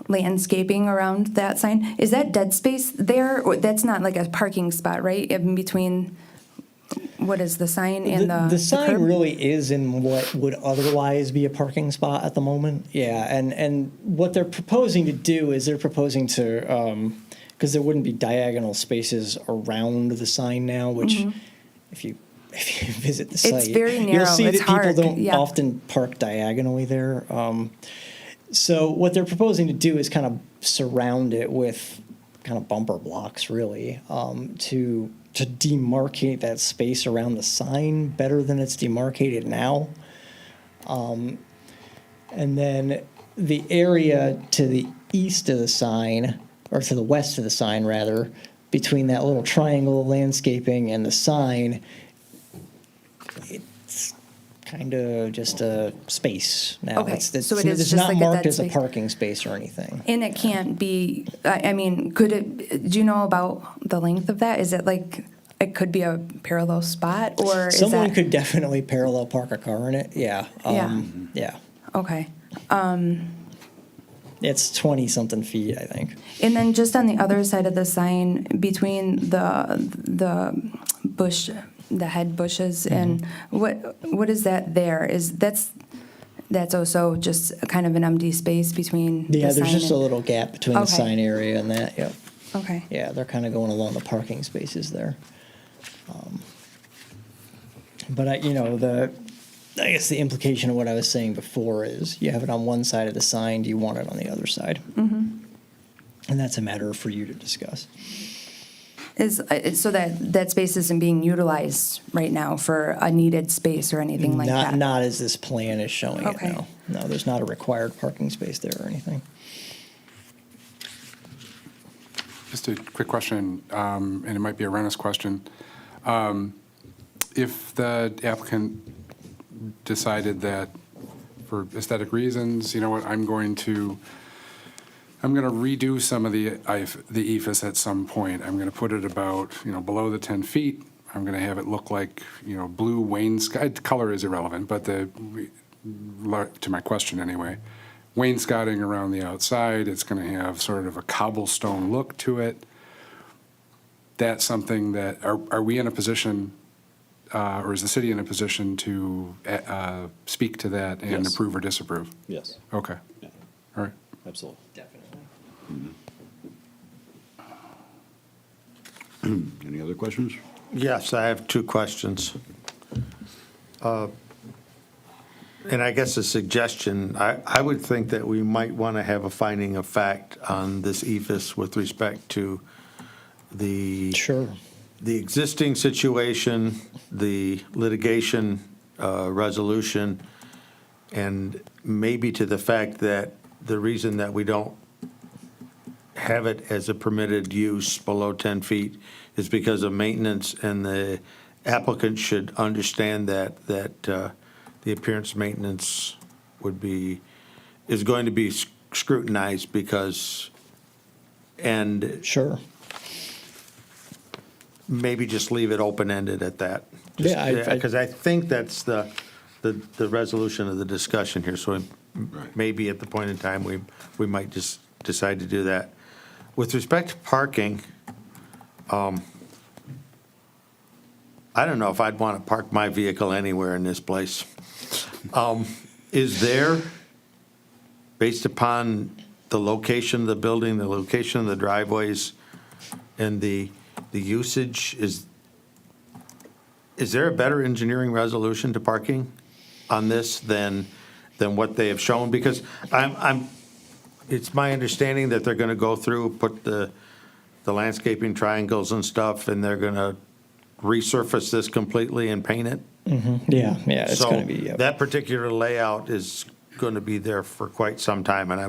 landscaping around that sign. Is that dead space there? Or that's not like a parking spot, right? In between, what is the sign and The sign curb? really is in what would otherwise be a parking spot at the moment. Yeah, and what they're proposing to do is they're proposing to, because there wouldn't be diagonal spaces around the sign now, which if you visit the site, very you'll narrow. see It's that people hard, don't yeah. often park diagonally there. So what they're proposing to do is kind of surround it with kind of bumper blocks, really, to demarcate that space around the sign better than it's demarcated now. And then the area to the east of the sign, or to the west of the sign, rather, between that little triangle of landscaping and the sign, it's kind of just a space now. Okay, so it is it's just not like a marked dead as a space. parking space or anything. And it can't be, I mean, could it, do you know about the length of that? Is it like, it could be a parallel spot, or is Someone that? could definitely parallel park a car in it, yeah. Yeah. Okay. It's 20-something feet, I think. And then just on the other side of the sign, between the bush, the head bushes, and what is that there? That's also just kind of an empty space between the Yeah, sign there's just a and- little gap between the Okay. sign area and that, yep. Okay. Yeah, they're kind of going along the parking spaces there. But I guess the implication of what I was saying before is you have it on one side of the sign, do you want it on the other side? And that's a matter for you to discuss. So that space isn't being utilized right now for a needed space or anything like that? Not as this plan is showing it, Okay. no. No, there's not a required parking space there or anything. Just a quick question, and it might be a Rennis question. If the applicant decided that for aesthetic reasons, you know what, I'm going to redo some of the ephes at some point. I'm going to put it about, below the 10 feet. I'm going to have it look like, blue wainscot. Color is irrelevant, but to my question anyway, wainscoting around the outside. It's going to have sort of a cobblestone look to it. That's something that, are we in a position, or is the city in a position to speak to that and Yes. approve or disapprove? Yes, Okay, yeah, all right. absolutely. Definitely. Any other questions? Yes, I have two questions. And I guess a suggestion, I would think that we might want to have a finding of fact on this ephes with respect to the Sure. the existing situation, the litigation resolution, and maybe to the fact that the reason that we don't have it as a permitted use below 10 feet is because of maintenance, and the applicant should understand that the appearance maintenance is going to be scrutinized because, and Sure. maybe just leave it open-ended at that. Yeah, Because I think that's the resolution of the discussion here, so maybe at the point in time, we might just decide to do that. With respect to parking, I don't know if I'd want to park my vehicle anywhere in this place. Is there, based upon the location of the building, the location of the driveways, and the usage, is there a better engineering resolution to parking on this than what they have shown? Because it's my understanding that they're going to go through, put the landscaping triangles and stuff, and they're going to resurface this completely and paint it. Yeah, it's going to be, So yep. that particular layout is going to be there for quite some time, and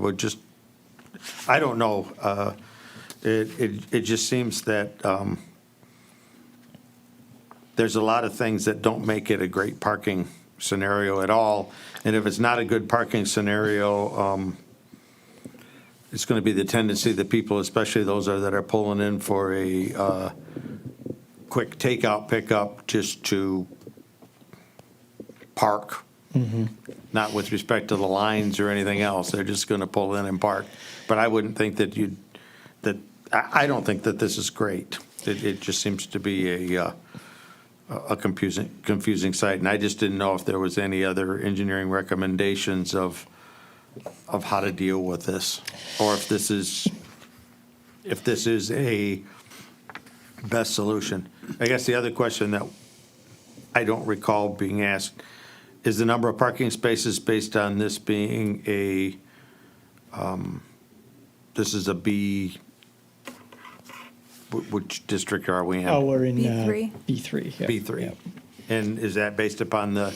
I don't know. It just seems that there's a lot of things that don't make it a great parking scenario at all. And if it's not a good parking scenario, it's going to be the tendency that people, especially those that are pulling in for a quick takeout pickup, just to park Not with respect to the lines or anything else. They're just going to pull in and park. But I wouldn't think that I don't think that this is great. It just seems to be a confusing site. And I just didn't know if there was any other engineering recommendations of how to deal with this, or if this is a best solution. I guess the other question that I don't recall being asked is the number of parking spaces based on this being this is a B, which district are we in? Oh, we're in B3. B3. Yep. B3. Yep. And is that based upon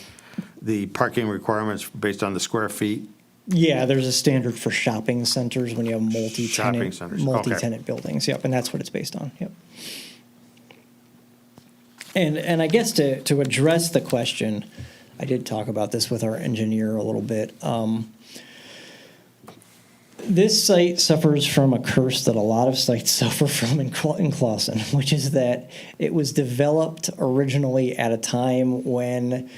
the parking requirements based on the square feet? Yeah, there's a standard for shopping centers when you have Shopping centers, okay. multi-tenant buildings. Yep, and that's what it's based on. Yep. And I guess to address the question, I did talk about this with our engineer a little bit. This site suffers from a curse that a lot of sites suffer from in Clawson, which is that it was developed originally at a time when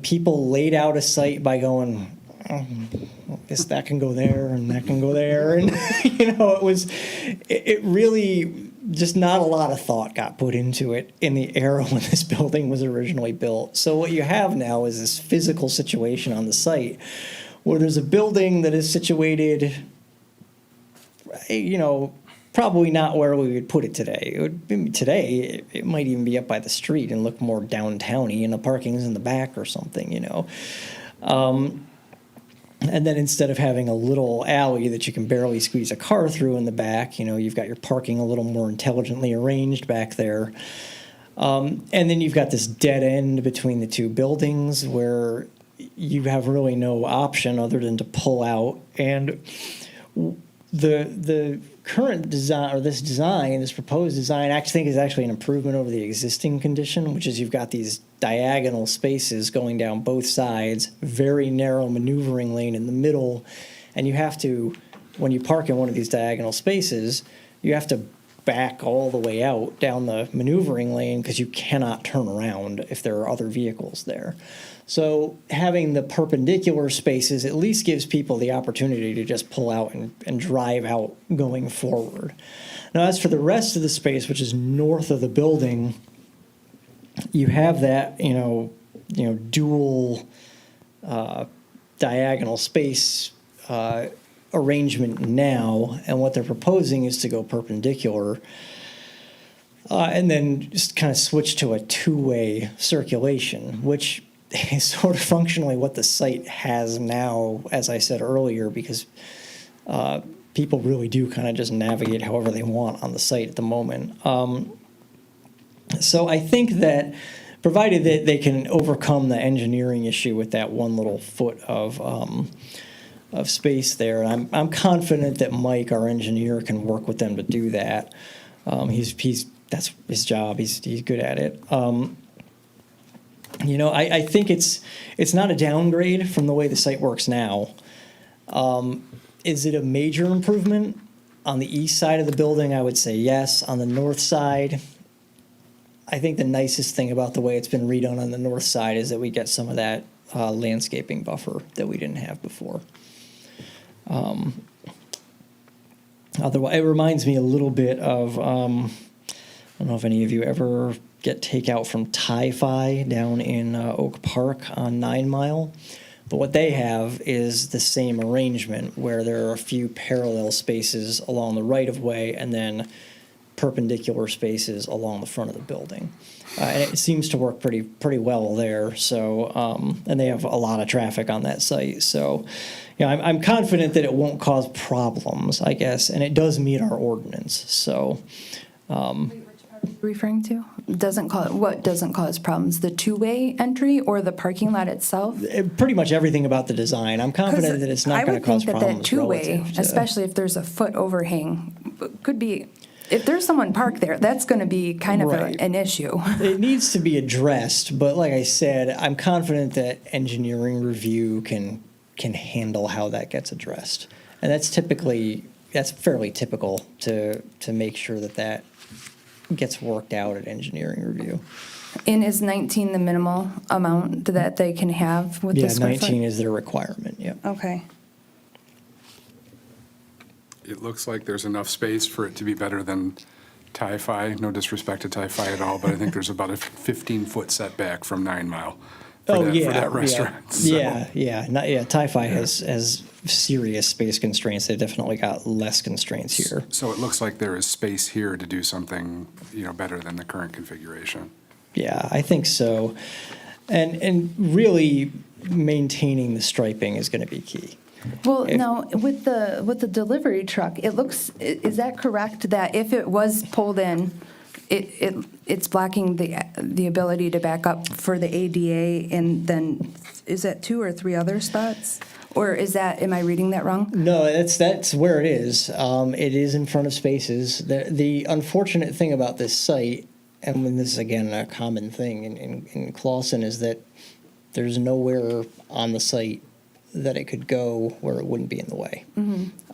people laid out a site by going, oh, that can go there and that can go there, and it really just not a lot of thought got put into it in the era when this building was originally built. So what you have now is this physical situation on the site where there's a building that is situated, probably not where we would put it today. It might even be up by the street and look more downtown-y, and the parking's in the back or something, And then instead of having a little alley that you can barely squeeze a car through in the back, you've got your parking a little more intelligently arranged back there. And then you've got this dead end between the two buildings where you have really no option other than to pull out. And the current design, or this proposed design, I think is actually an improvement over the existing condition, which is you've got these diagonal spaces going down both sides, very narrow maneuvering lane in the middle, and you have to, when you park in one of these diagonal spaces, you have to back all the way out down the maneuvering lane because you cannot turn around if there are other vehicles there. So having the perpendicular spaces at least gives people the opportunity to just pull out and drive out going forward. Now, as for the rest of the space, which is north of the building, you have that, dual diagonal space arrangement now, and what they're proposing is to go perpendicular and then just kind of switch to a two-way circulation, which is sort of functionally what the site has now, as I said earlier, because people really do kind of just navigate however they want on the site at the moment. So I think that provided that they can overcome the engineering issue with that one little foot of space there, and I'm confident that Mike, our engineer, can work with them to do that. That's his job. He's good at it. I think it's not a downgrade from the way the site works now. Is it a major improvement? On the east side of the building, I would say yes. On the north side, I think the nicest thing about the way it's been redone on the north side is that we get some of that landscaping buffer that we didn't have before. Otherwise, it reminds me a little bit of, I don't know if any of you ever get takeout from Ti-Fi down in Oak Park on 9 Mile. But what they have is the same arrangement where there are a few parallel spaces along the right-of-way and then perpendicular spaces along the front of the building. And it seems to work pretty well there. So, and they have a lot of traffic on that site. So, I'm confident that it won't cause problems, I guess, and it does meet our ordinance. So, Referring to? What doesn't cause problems? The two-way entry or the parking lot itself? Pretty much everything about the design. I'm confident that it's not going to cause problems. I would think that two-way, especially if there's a foot overhang, could be, if there's someone parked there, that's going to be kind of an issue. It needs to be addressed, but like I said, I'm confident that engineering review can handle how that gets addressed. And that's fairly typical to make sure that gets worked out at engineering review. And is 19 the minimal amount that they can have with Yeah, the square 19 foot? is their requirement, yeah. Okay. It looks like there's enough space for it to be better than Tie-Fi. No disrespect to Tie-Fi at all, but I think there's about a 15-foot setback from 9 Mile for that restaurant. So- Yeah. Tie-Fi has serious space constraints. They definitely got less constraints here. So it looks like there is space here to do something, better than the current configuration. Yeah, I think so. And really maintaining the striping is going to be key. Well, now, with the delivery truck, it looks, is that correct, that if it was pulled in, it's blocking the ability to back up for the ADA, and then, is that 2 or 3 other spots? Or am I reading that wrong? No, that's where it is. It is in front of spaces. The unfortunate thing about this site, and when this is again a common thing in Clawson, is that there's nowhere on the site that it could go where it wouldn't be in the way.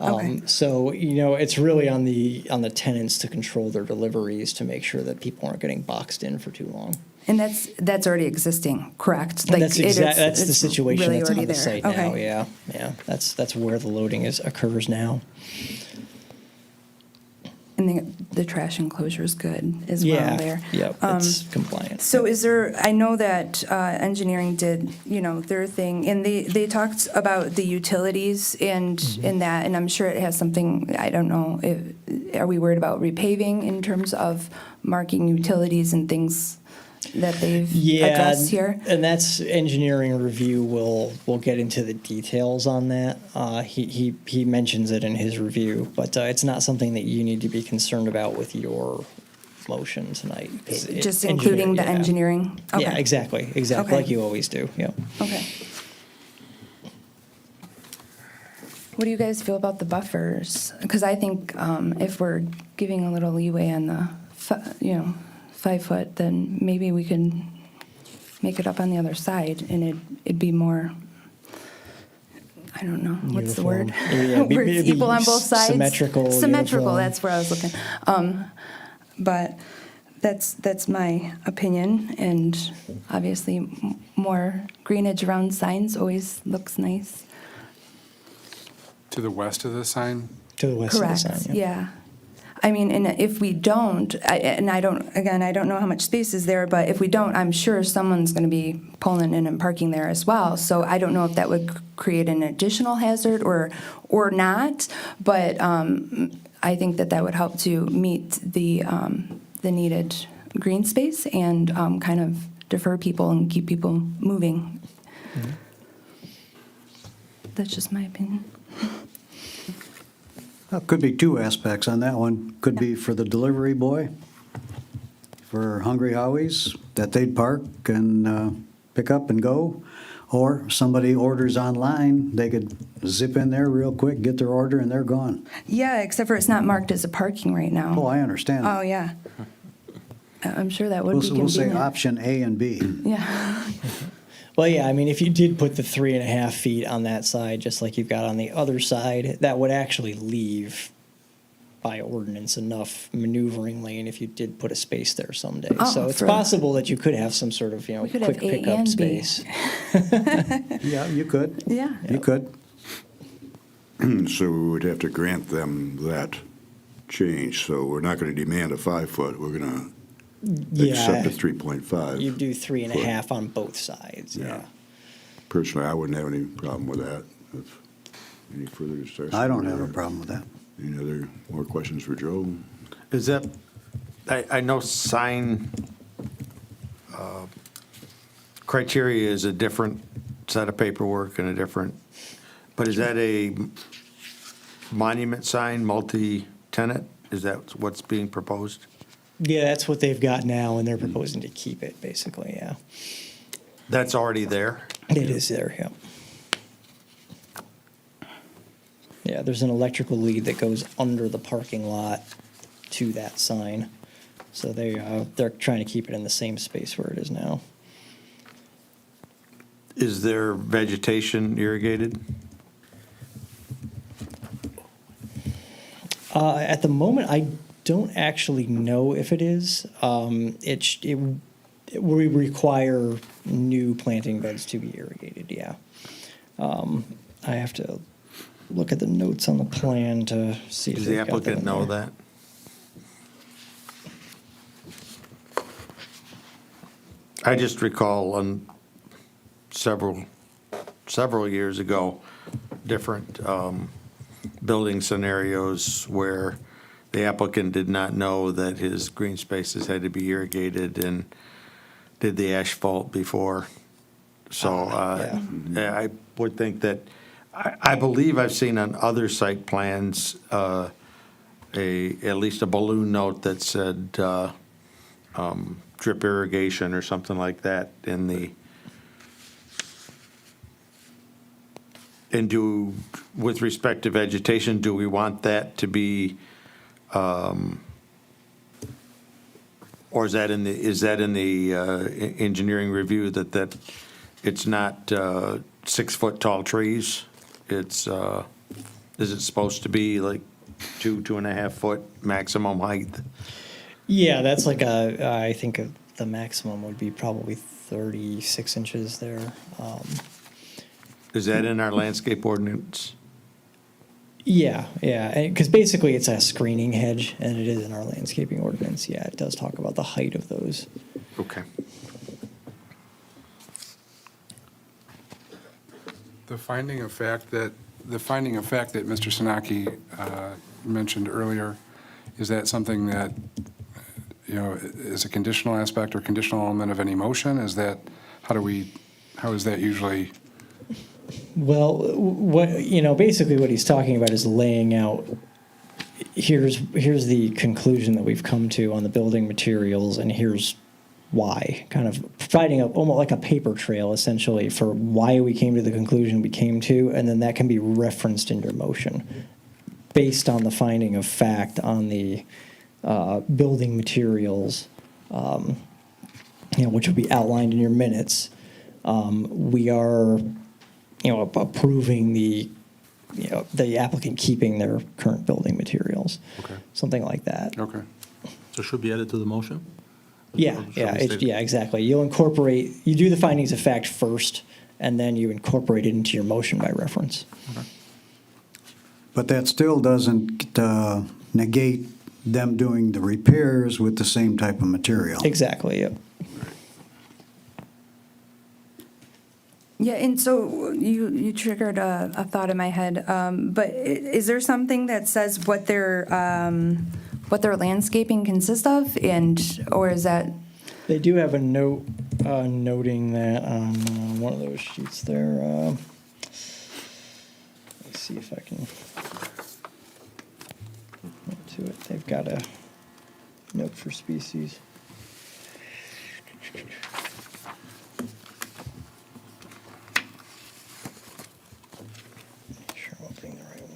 Okay. So it's really on the tenants to control their deliveries to make sure that people aren't getting boxed in for too long. And that's already existing, correct? And that's the it's situation really that's already on the there. site Okay. now. Yeah. That's where the loading occurs now. And the trash enclosure is good as well there. Yep, it's compliant. So I know that engineering did, their thing, and they talked about the utilities and that, and I'm sure it has something, I don't know, are we worried about repaving in terms of marking utilities and things that they've addressed here? And that's engineering review will get into the details on that. He mentions it in his review, but it's not something that you need to be concerned about with your motion tonight. Just including the engineering? Yeah, Okay. exactly, Okay. like you always do, yeah. Okay. What do you guys feel about the buffers? Because I think if we're giving a little leeway on the, 5 foot, then maybe we can make it up on the other side, and it'd be more, I don't know, what's the word? Uniform. Yeah, Where it's it'd be equal on both sides? symmetrical, Symmetrical, uniform. that's where I was looking. But that's my opinion, and obviously more greenage around signs always looks nice. To the west of the sign? To the west Correct, of the sign, yeah. I mean, and if we don't, I don't know how much space is there, but if we don't, I'm sure someone's going to be pulling in and parking there as well. So I don't know if that would create an additional hazard or not, but I think that would help to meet the needed green space and kind of defer people and keep people moving. Mm-hmm. That's just my opinion. Could be 2 aspects on that one. Could be for the delivery boy, for Hungry Howie's, that they'd park and pick up and go. Or somebody orders online, they could zip in there real quick, get their order, and they're gone. Yeah, except for it's not marked as a parking right now. Oh, I understand. Oh, yeah. I'm sure that would be We'll say convenient. option A and B. Yeah. Well, yeah, I mean, if you did put the 3.5 feet on that side, just like you've got on the other side, that would actually leave by ordinance enough maneuvering lane if you did put a space there someday. Oh, So it's for- possible that you could have some sort of, We could quick have A pickup and B. space. Yeah, you could. Yeah. You could. So we would have to grant them that change, so we're not going to demand a 5 foot, we're going to accept a 3.5. You do 3.5 on both sides, yeah. Personally, I wouldn't have any problem with that. If any further discussion? I don't have a problem with that. Any other, more questions for Joe? Is that, I know sign criteria is a different set of paperwork and a different, but is that a monument sign, multi-tenant? Is that what's being proposed? Yeah, that's what they've got now, and they're proposing to keep it, basically, yeah. That's already there? It is there, yeah. Yeah, there's an electrical lead that goes under the parking lot to that sign. So they're trying to keep it in the same space where it is now. Is there vegetation irrigated? At the moment, I don't actually know if it is. We require new planting beds to be irrigated, yeah. I have to look at the notes on the plan to see if Does the they've got that applicant in know there. that? I just recall on several years ago, different building scenarios where the applicant did not know that his green spaces had to be irrigated and did the asphalt before. So I would think that, I believe I've seen on other site plans, at least a balloon note that said drip irrigation or something like that in the, with respect to vegetation, do we want that to be, or is that in the engineering review that it's not 6 foot tall trees? It's, is it supposed to be like 2.5 foot maximum height? Yeah, that's like I think the maximum would be probably 36 inches there. Is that in our landscape ordinance? Yeah, because basically it's a screening hedge, and it is in our landscaping ordinance. Yeah, it does talk about the height of those. Okay. The finding of fact that Mr. Sinaki mentioned earlier, is that something that, is a conditional aspect or conditional element of any motion? Is that, how is that usually? Well, basically what he's talking about is laying out, here's the conclusion that we've come to on the building materials, and here's why, kind of providing almost like a paper trail, essentially, for why we came to the conclusion we came to, and then that can be referenced in your motion based on the finding of fact on the building materials, which will be outlined in your minutes. We are, approving the applicant keeping their current building materials. Okay. Something like that. Okay. So should be added to the motion? Yeah, exactly. You do the findings of fact first, and then you incorporate it into your motion by reference. But that still doesn't negate them doing the repairs with the same type of material. Exactly, yep. Yeah, and so you triggered a thought in my head, but is there something that says what their landscaping consists of, or is that? They do have a note noting that on one of those sheets there. Let's see if I can get to it. They've got a note for species. Make sure I'm opening the right one.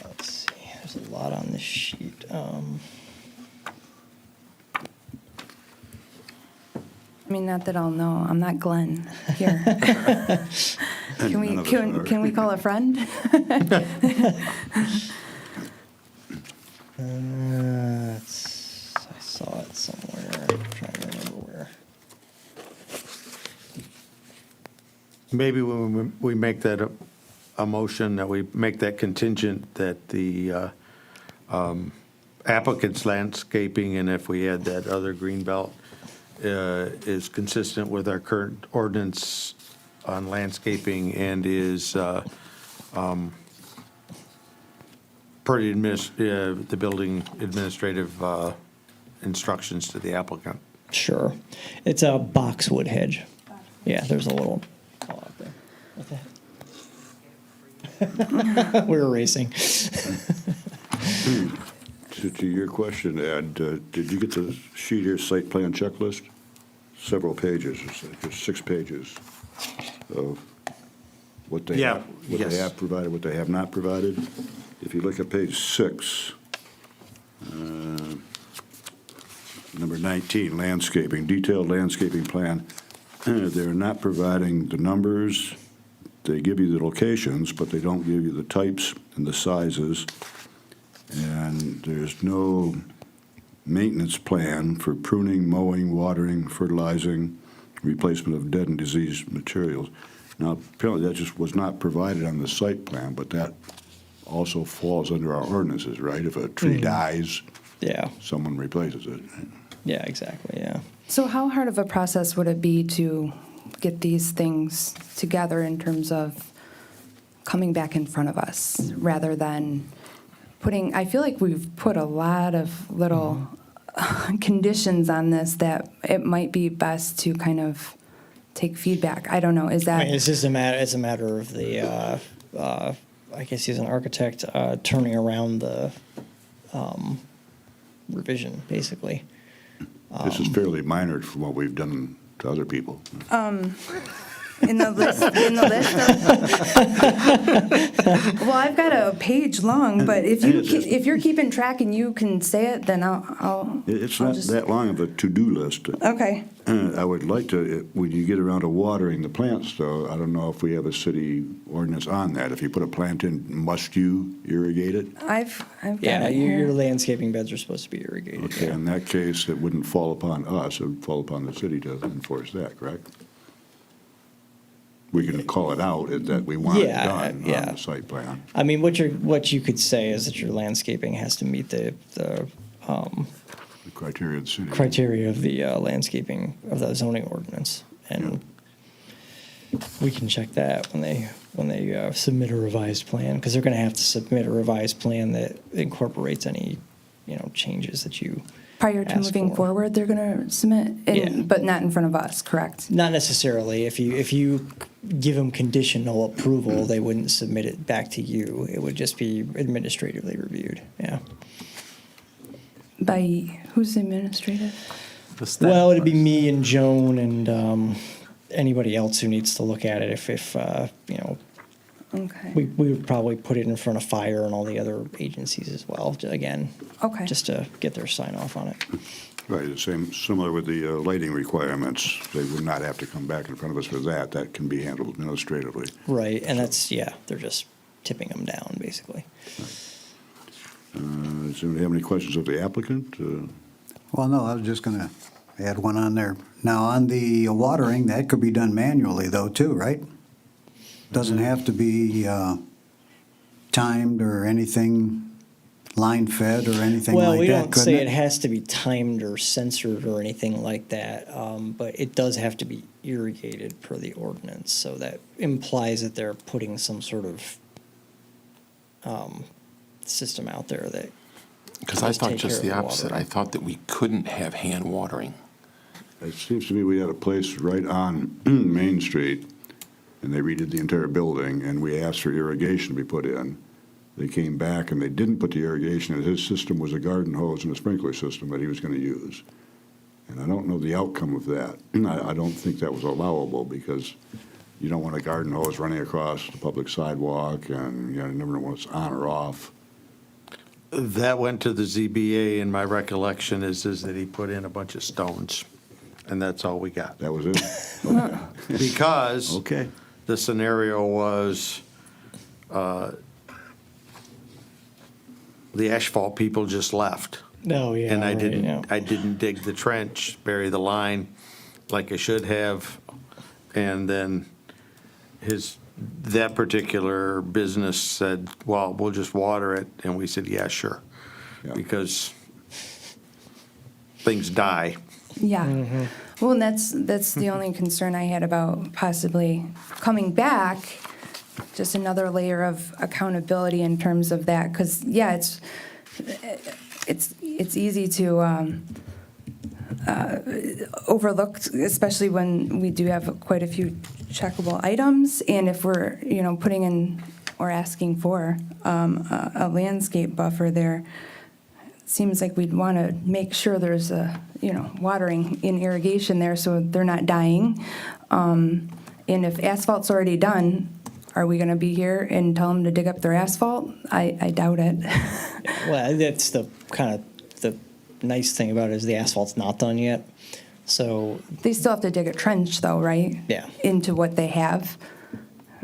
Let's see, there's a lot on this sheet. I mean, not that I'll know. I'm not Glenn here. Can None of us are. can we call a friend? I saw it somewhere. I'm trying to remember where. Maybe when we make that a motion, that we make that contingent that the applicant's landscaping, and if we add that other green belt, is consistent with our current ordinance on landscaping and is per the building administrative instructions to the applicant. Sure. It's a boxwood hedge. Yeah, there's a little call out there. What the? We're racing. To your question, Ed, did you get the sheet here, site plan checklist? Several pages, there's 6 pages of what they Yeah, what yes. they have provided, what they have not provided. If you look at page 6, number 19, landscaping, detailed landscaping plan. They're not providing the numbers, they give you the locations, but they don't give you the types and the sizes. And there's no maintenance plan for pruning, mowing, watering, fertilizing, replacement of dead and diseased materials. Now, apparently that just was not provided on the site plan, but that also falls under our ordinances, right? If a tree dies, Yeah, someone replaces it. yeah, exactly, yeah. So how hard of a process would it be to get these things together in terms of coming back in front of us rather than putting, I feel like we've put a lot of little conditions on this that it might be best to kind of take feedback. I don't know, is I that? mean, it's just it's a matter of the, I guess he's an architect, turning around the revision, basically. This is fairly minor from what we've done to other people. In the list, well, I've got a page long, but if you're keeping track and you can say it, then I'll It's I'll not just- that long of a to-do list. Okay. I would like to, when you get around to watering the plants, though, I don't know if we have a city ordinance on that. If you put a plant in, must you irrigate it? I've got Yeah, it your here. landscaping beds are supposed to be irrigated. Okay, yeah. in that case, it wouldn't fall upon us, it would fall upon the city to enforce that, correct? We can call it out that we want it Yeah, done yeah. on the site plan. I mean, what you could say is that your landscaping has to meet the The criteria of the city. criteria of the landscaping of the zoning ordinance, and we can check that when they submit a revised plan, because they're going to have to submit a revised plan that incorporates any changes that you Prior to ask moving for. forward, they're going to submit, Yeah. but not in front of us, correct? Not necessarily. If you give them conditional approval, they wouldn't submit it back to you. It would just be administratively reviewed. Yeah. By who's administrative? Well, it'd be me and Joan and anybody else who needs to look at it. If Okay. we would probably put it in front of fire and all the other agencies as well. Again, Okay. just to get their sign off on it. Right, the same, similar with the lighting requirements. They would not have to come back in front of us for that. That can be handled administratively. Right, and they're just tipping them down basically. Does anybody have any questions of the applicant? Well, no, I was just going to add one on there. Now, on the watering, that could be done manually though, too, right? Doesn't have to be timed or anything, line fed or anything like that, Well, we don't say couldn't it has to be timed or censored or anything like that, but it does have to be irrigated per the ordinance. So that implies that they're putting some sort of system out there that. Because I does thought take just the care of opposite. I watering. thought that we couldn't have hand watering. It seems to me we had a place right on Main Street, and they redid the entire building, and we asked for irrigation to be put in. They came back and they didn't put the irrigation in. His system was a garden hose and a sprinkler system that he was going to use. And I don't know the outcome of that. I don't think that was allowable because you don't want a garden hose running across the public sidewalk and you never know what's on or off. That went to the ZBA, and my recollection is that he put in a bunch of stones, and that's all we got. That was it? Okay. Because Okay. the scenario was the asphalt people just left. Oh, yeah. And I right, yeah. didn't dig the trench, bury the line like I should have. And then that particular business said, well, we'll just water it. And we said, yeah, sure. Yeah. Because things die. Yeah. Well, and that's the only concern I had about possibly coming back, just another layer of accountability in terms of that, because, yeah, it's easy to overlook, especially when we do have quite a few checkable items, and if we're, putting in or asking for a landscape buffer there, seems like we'd want to make sure there's watering in irrigation there so they're not dying. And if asphalt's already done, are we going to be here and tell them to dig up their asphalt? I doubt it. Well, that's the kind of the nice thing about it is the asphalt's not done yet. So They still have to dig a trench though, right? Yeah. Into what they have.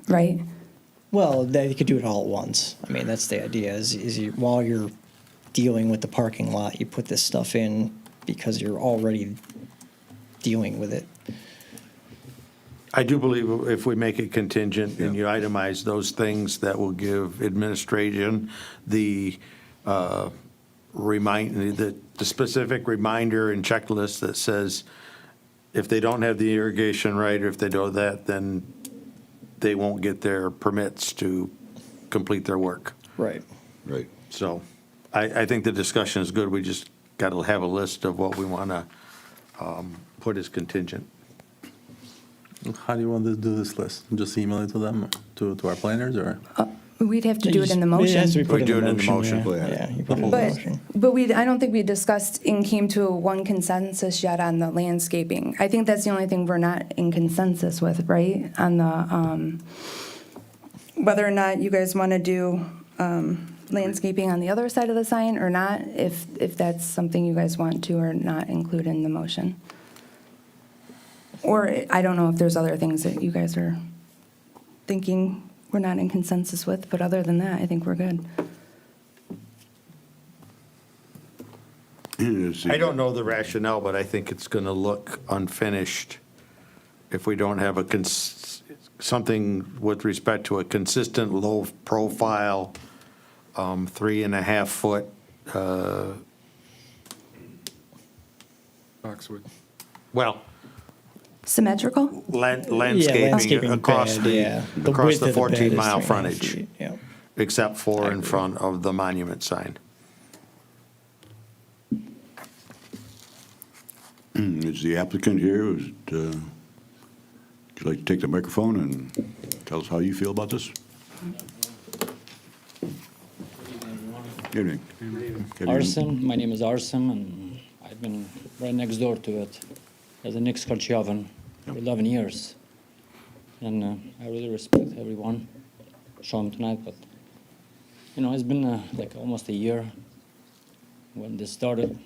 right? Well, they could do it all at once. I mean, that's the idea, is you, while you're dealing with the parking lot, you put this stuff in because you're already dealing with it. I do believe if we make it contingent and you itemize those things, that will give administration the the specific reminder and checklist that says if they don't have the irrigation right, or if they do that, then they won't get their permits to complete their work. Right. Right. So I think the discussion is good. We just got to have a list of what we want to put as contingent. How do you want to do this list? Just email it to them, to our planners, or? We'd have to do it in the It has to motion. be put We do it in the yeah. motion. Yeah, you put it in the motion. But I don't think we discussed and came to one consensus yet on the landscaping. I think that's the only thing we're not in consensus with, right? On the, whether or not you guys want to do landscaping on the other side of the sign or not, if that's something you guys want to or not include in the motion. Or I don't know if there's other things that you guys are thinking we're not in consensus with, but other than that, I think we're good. I don't know the rationale, but I think it's going to look unfinished if we don't have something with respect to a consistent low profile, 3.5 foot, Boxwood. well, Symmetrical? landscaping across bed, yeah. the width of the bed is 14-mile 3.5 frontage, feet, yeah. except for in front of the monument sign. Is the applicant here? Would you like to take the microphone and tell us how you feel about this? Good evening. Arsen, my name is Arsen, and I've been right next door to it as a Nick's Culture Oven for 11 years. And I really respect everyone. Show them tonight, but you know, it's been like almost a year when this started.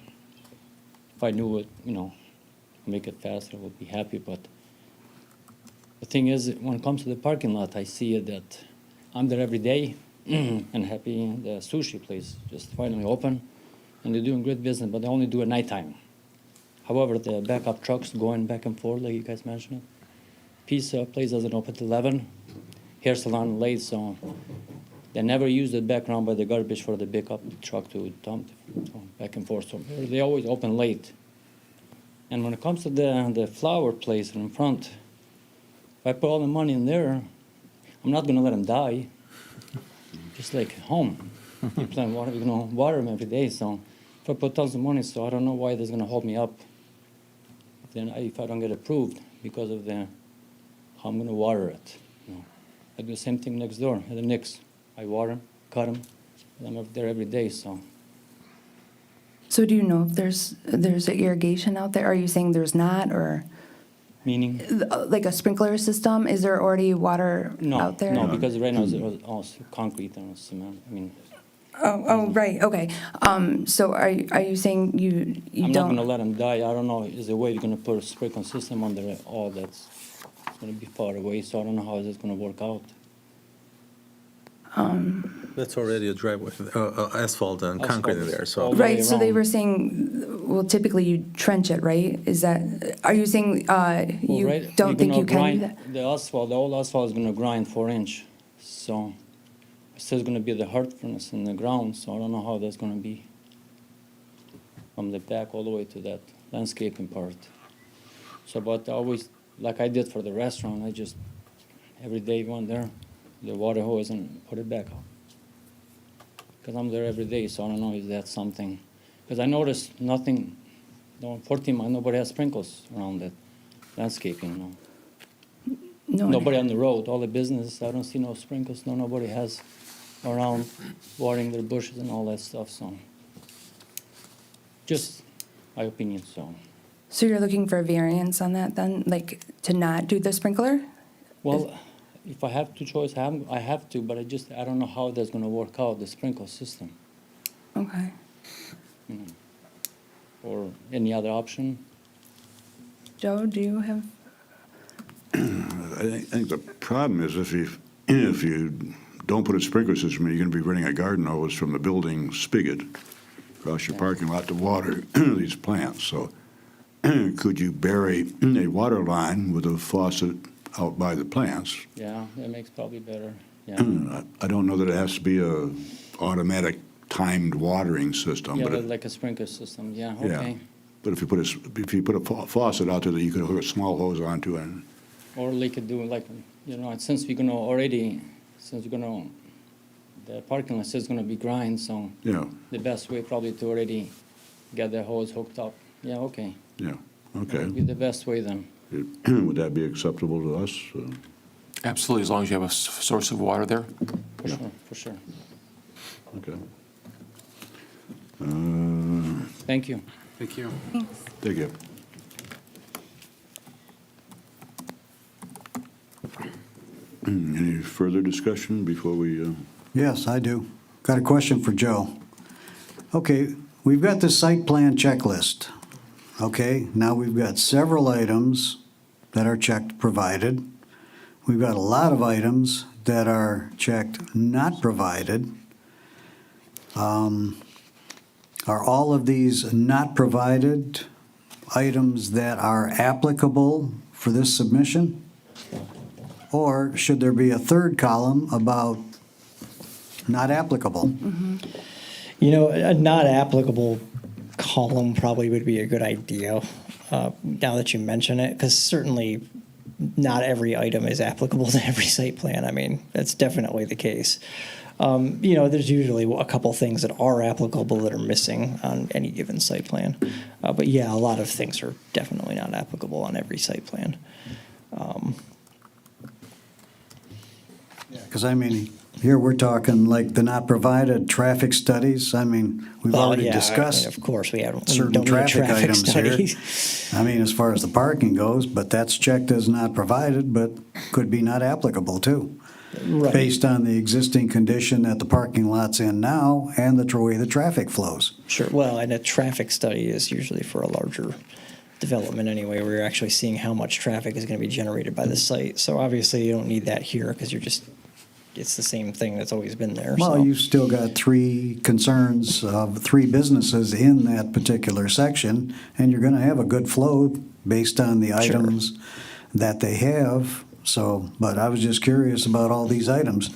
If I knew it, you know, make it faster, I would be happy. But the thing is, when it comes to the parking lot, I see that I'm there every day and happy. The sushi place just finally open, and they're doing great business, but they only do at nighttime. However, the backup trucks going back and forth, like you guys mentioned, pizza place doesn't open till 11, hair salon late, so they never use the background by the garbage for the pickup truck to dump back and forth. So they always open late. And when it comes to the flower place in front, if I put all the money in there, I'm not gonna let them die. Just like home, you plant water, you're gonna water them every day. So if I put tons of money, so I don't know why that's gonna hold me up. Then if I don't get approved because of how I'm gonna water it. You know, I do the same thing next door at the Knicks. I water them, cut them, and I'm there every day. So So do you know if there's irrigation out there? Are you saying there's not, or meaning like a sprinkler system? Is there already water out there? No, because right now it's all concrete and cement. I mean, Oh, right, okay. So are you saying you I'm not don't? gonna let them die. I don't know. Is there a way you're gonna put a sprinkler system under it? All that's gonna be far away. So I don't know how it's gonna work out. That's already a driveway, asphalt and concrete in there, so. All the Right, way so they around. were saying, well, typically you trench it, right? Is that, are you saying Well, you right, don't you're think gonna you can do grind that? the asphalt. The old asphalt is gonna grind 4-inch. So it's still gonna be the hard furnace in the ground. So I don't know how that's gonna be from the back all the way to that landscaping part. So, but I always, like I did for the restaurant, I just every day went there, the water hose and put it back up. Because I'm there every day, so I don't know if that's something. Because I noticed nothing, no, 14 mile, nobody has sprinkles around that landscaping, no. No one- Nobody on the road, all the business, I don't see no sprinkles, nobody has around watering their bushes and all that stuff, so. Just my opinion, so. So you're looking for a variance on that then, like to not do the sprinkler? Well, if I have to choice, I have to, but I don't know how that's gonna work out, the sprinkler system, Okay. or any other option. Joe, do you have? I think the problem is if you don't put a sprinkler system in, you're going to be running a garden hose from the building spigot across your parking lot to water these plants. So could you bury a water line with a faucet out by the plants? Yeah, that makes probably better. Yeah. I don't know that it has to be a automatic timed watering system, Yeah, but like a sprinkler system. Yeah. yeah. Okay. But if you put a faucet out there that you could hook a small hose onto, and Or they could do like, since we're gonna the parking lot is gonna be grind, so the best way probably to already get the hose hooked up. Yeah. Okay. yeah, That would be okay. the best way then. Would that be acceptable to us? Absolutely, as long as you have a source of water there. For sure. For sure. Okay. Thank you. Thank you. Thank you. Any further discussion before we? Yes, I do. Got a question for Joe. Okay, we've got the site plan checklist. Okay, now we've got several items that are checked provided. We've got a lot of items that are checked not provided. Are all of these not provided items that are applicable for this submission? Or should there be a third column about not applicable? A not applicable column probably would be a good idea, now that you mention it, because certainly not every item is applicable to every site plan. I mean, that's definitely the case. There's usually a couple things that are applicable that are missing on any given site plan. But yeah, a lot of things are definitely not applicable on every site plan. Because I mean, here we're talking like the not provided traffic studies. I mean, we've already discussed of course, we have certain don't need a traffic items study. here. I mean, as far as the parking goes, but that's checked as not provided, but could be not applicable too. Right. Based on the existing condition that the parking lot's in now and the way the traffic flows. Sure. Well, and a traffic study is usually for a larger development anyway, where you're actually seeing how much traffic is going to be generated by the site. So obviously you don't need that here because it's the same thing that's always been there. Well, so. you've still got three concerns of three businesses in that particular section, and you're going to have a good flow based on the items that they have. So, but I was just curious about all these items.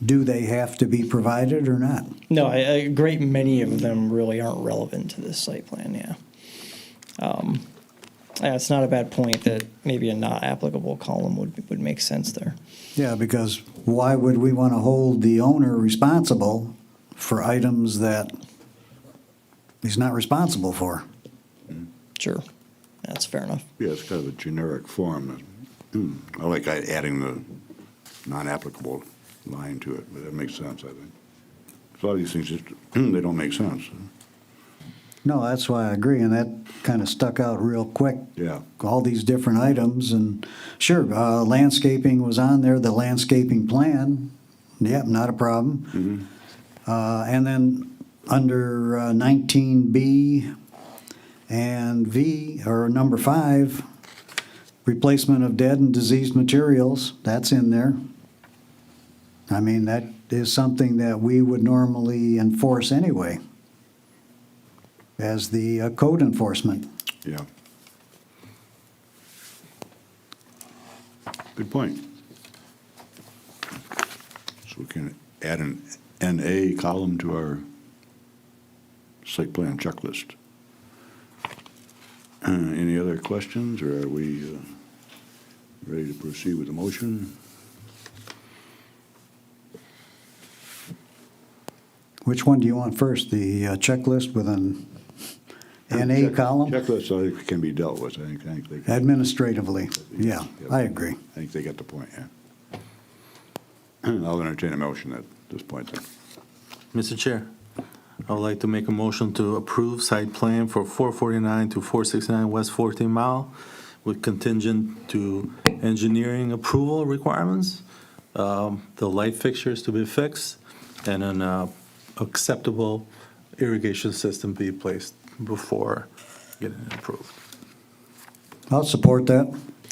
Do they have to be provided or not? No, a great many of them really aren't relevant to this site plan, yeah. It's not a bad point that maybe a not applicable column would make sense there. Yeah, because why would we want to hold the owner responsible for items that he's not responsible for? Sure, that's fair enough. Yeah, it's kind of a generic form. I like adding the non-applicable line to it, but that makes sense, I think. A lot of these things just, they don't make sense. No, that's why I agree, and that kind of stuck out real quick. Yeah. All these different items, and sure, landscaping was on there, the landscaping plan, yep, not a problem. And then under 19B and V, or number 5, replacement of dead and diseased materials, that's in there. I mean, that is something that we would normally enforce anyway, as the code enforcement. Yeah. Good point. So we can add an NA column to our site plan checklist. Any other questions, or are we ready to proceed with the motion? Which one do you want first, the checklist with an NA column? Checklist, I think, can be dealt with. I think they can. Administratively, yeah, I agree. I think they get the point, yeah. I'll entertain a motion at this point then. Mr. Chair, I would like to make a motion to approve site plan for 449 to 469 West 14 Mile with contingent to engineering approval requirements, the light fixtures to be fixed, and an acceptable irrigation system be placed before getting it approved. I'll support that.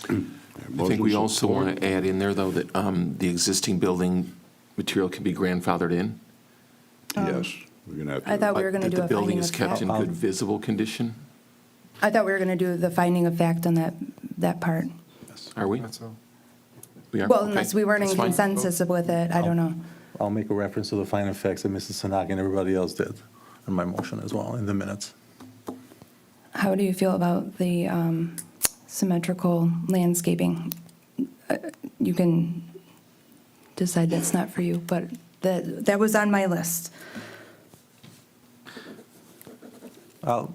All I think we Motion also support. want to add in there, though, that the existing building material can be grandfathered in. Yes, we're going to have to. I thought we were going to That do the a building finding is of kept in fact. good visible condition. I thought we were going to do the finding of fact on that part. Are we? That's all. We are? Well, Okay. unless we weren't in That's fine. consensus with it, I don't know. I'll make a reference to the finding of facts that Mrs. Sanaki and everybody else did in my motion as well, in the minutes. How do you feel about the symmetrical landscaping? You can decide that's not for you, but that was on my list. I'll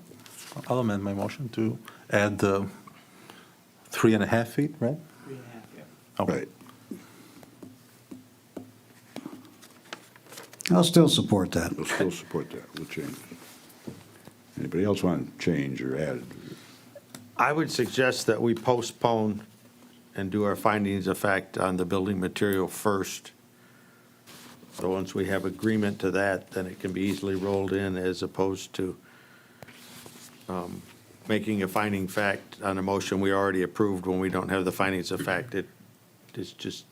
amend my motion to add the 3.5 feet, right? 3.5, yeah. Okay. Right. I'll still support that. We'll still support that. We'll change. Anybody else want to change or add? I would suggest that we postpone and do our findings of fact on the building material first. So once we have agreement to that, then it can be easily rolled in as opposed to making a finding fact on a motion we already approved when we don't have the findings of fact. It is just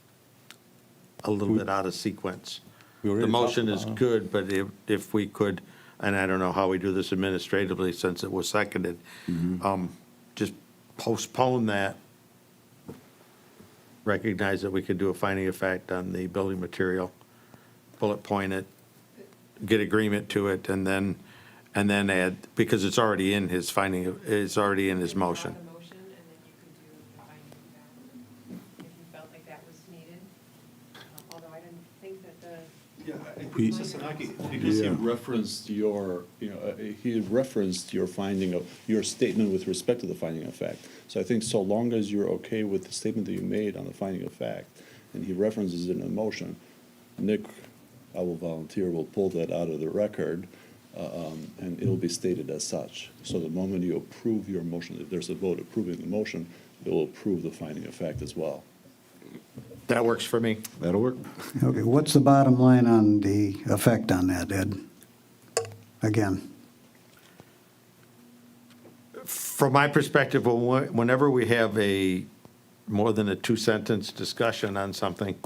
a little bit out of sequence. We The already motion talked is about it. good, but if we could, and I don't know how we do this administratively since it was seconded, just postpone that. Recognize that we could do a finding of fact on the building material, bullet point it, get agreement to it, and then add, because it's already in his it's already in his motion. The motion, and then you could do the finding of fact if you felt like that was needed. Although I didn't think that the. Yeah, I think We- Mrs. Sanaki, because he Yeah. referenced he referenced your finding of, your statement with respect to the finding of fact. So I think so long as you're okay with the statement that you made on the finding of fact, and he references it in a motion, Nick, I will volunteer, will pull that out of the record, and it'll be stated as such. So the moment you approve your motion, if there's a vote approving the motion, it will approve the finding of fact as well. That works for me. That'll work? Okay, what's the bottom line on the effect on that, Ed? Again, From my perspective, whenever we have more than a two-sentence discussion on something,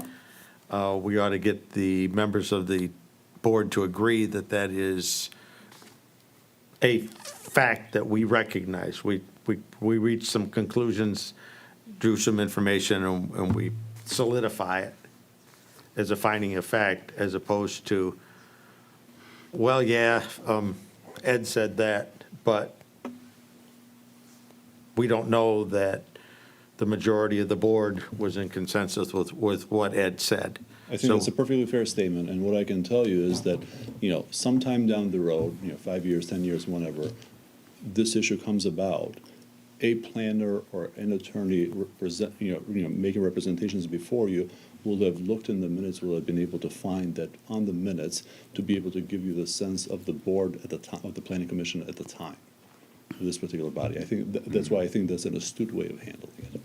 we ought to get the members of the board to agree that that is a fact that we recognize. We reached some conclusions, drew some information, and we solidify it as a finding of fact, as opposed to, well, yeah, Ed said that, but we don't know that the majority of the board was in consensus with what Ed said. I think that's a perfectly fair statement, and what I can tell you is that, sometime down the road, 5 years, 10 years, whenever, this issue comes about, a planner or an attorney making representations before you will have looked in the minutes, will have been able to find that on the minutes, to be able to give you the sense of the board at the time, of the planning commission at the time, of this particular body. I think that's why I think that's an astute way of handling it.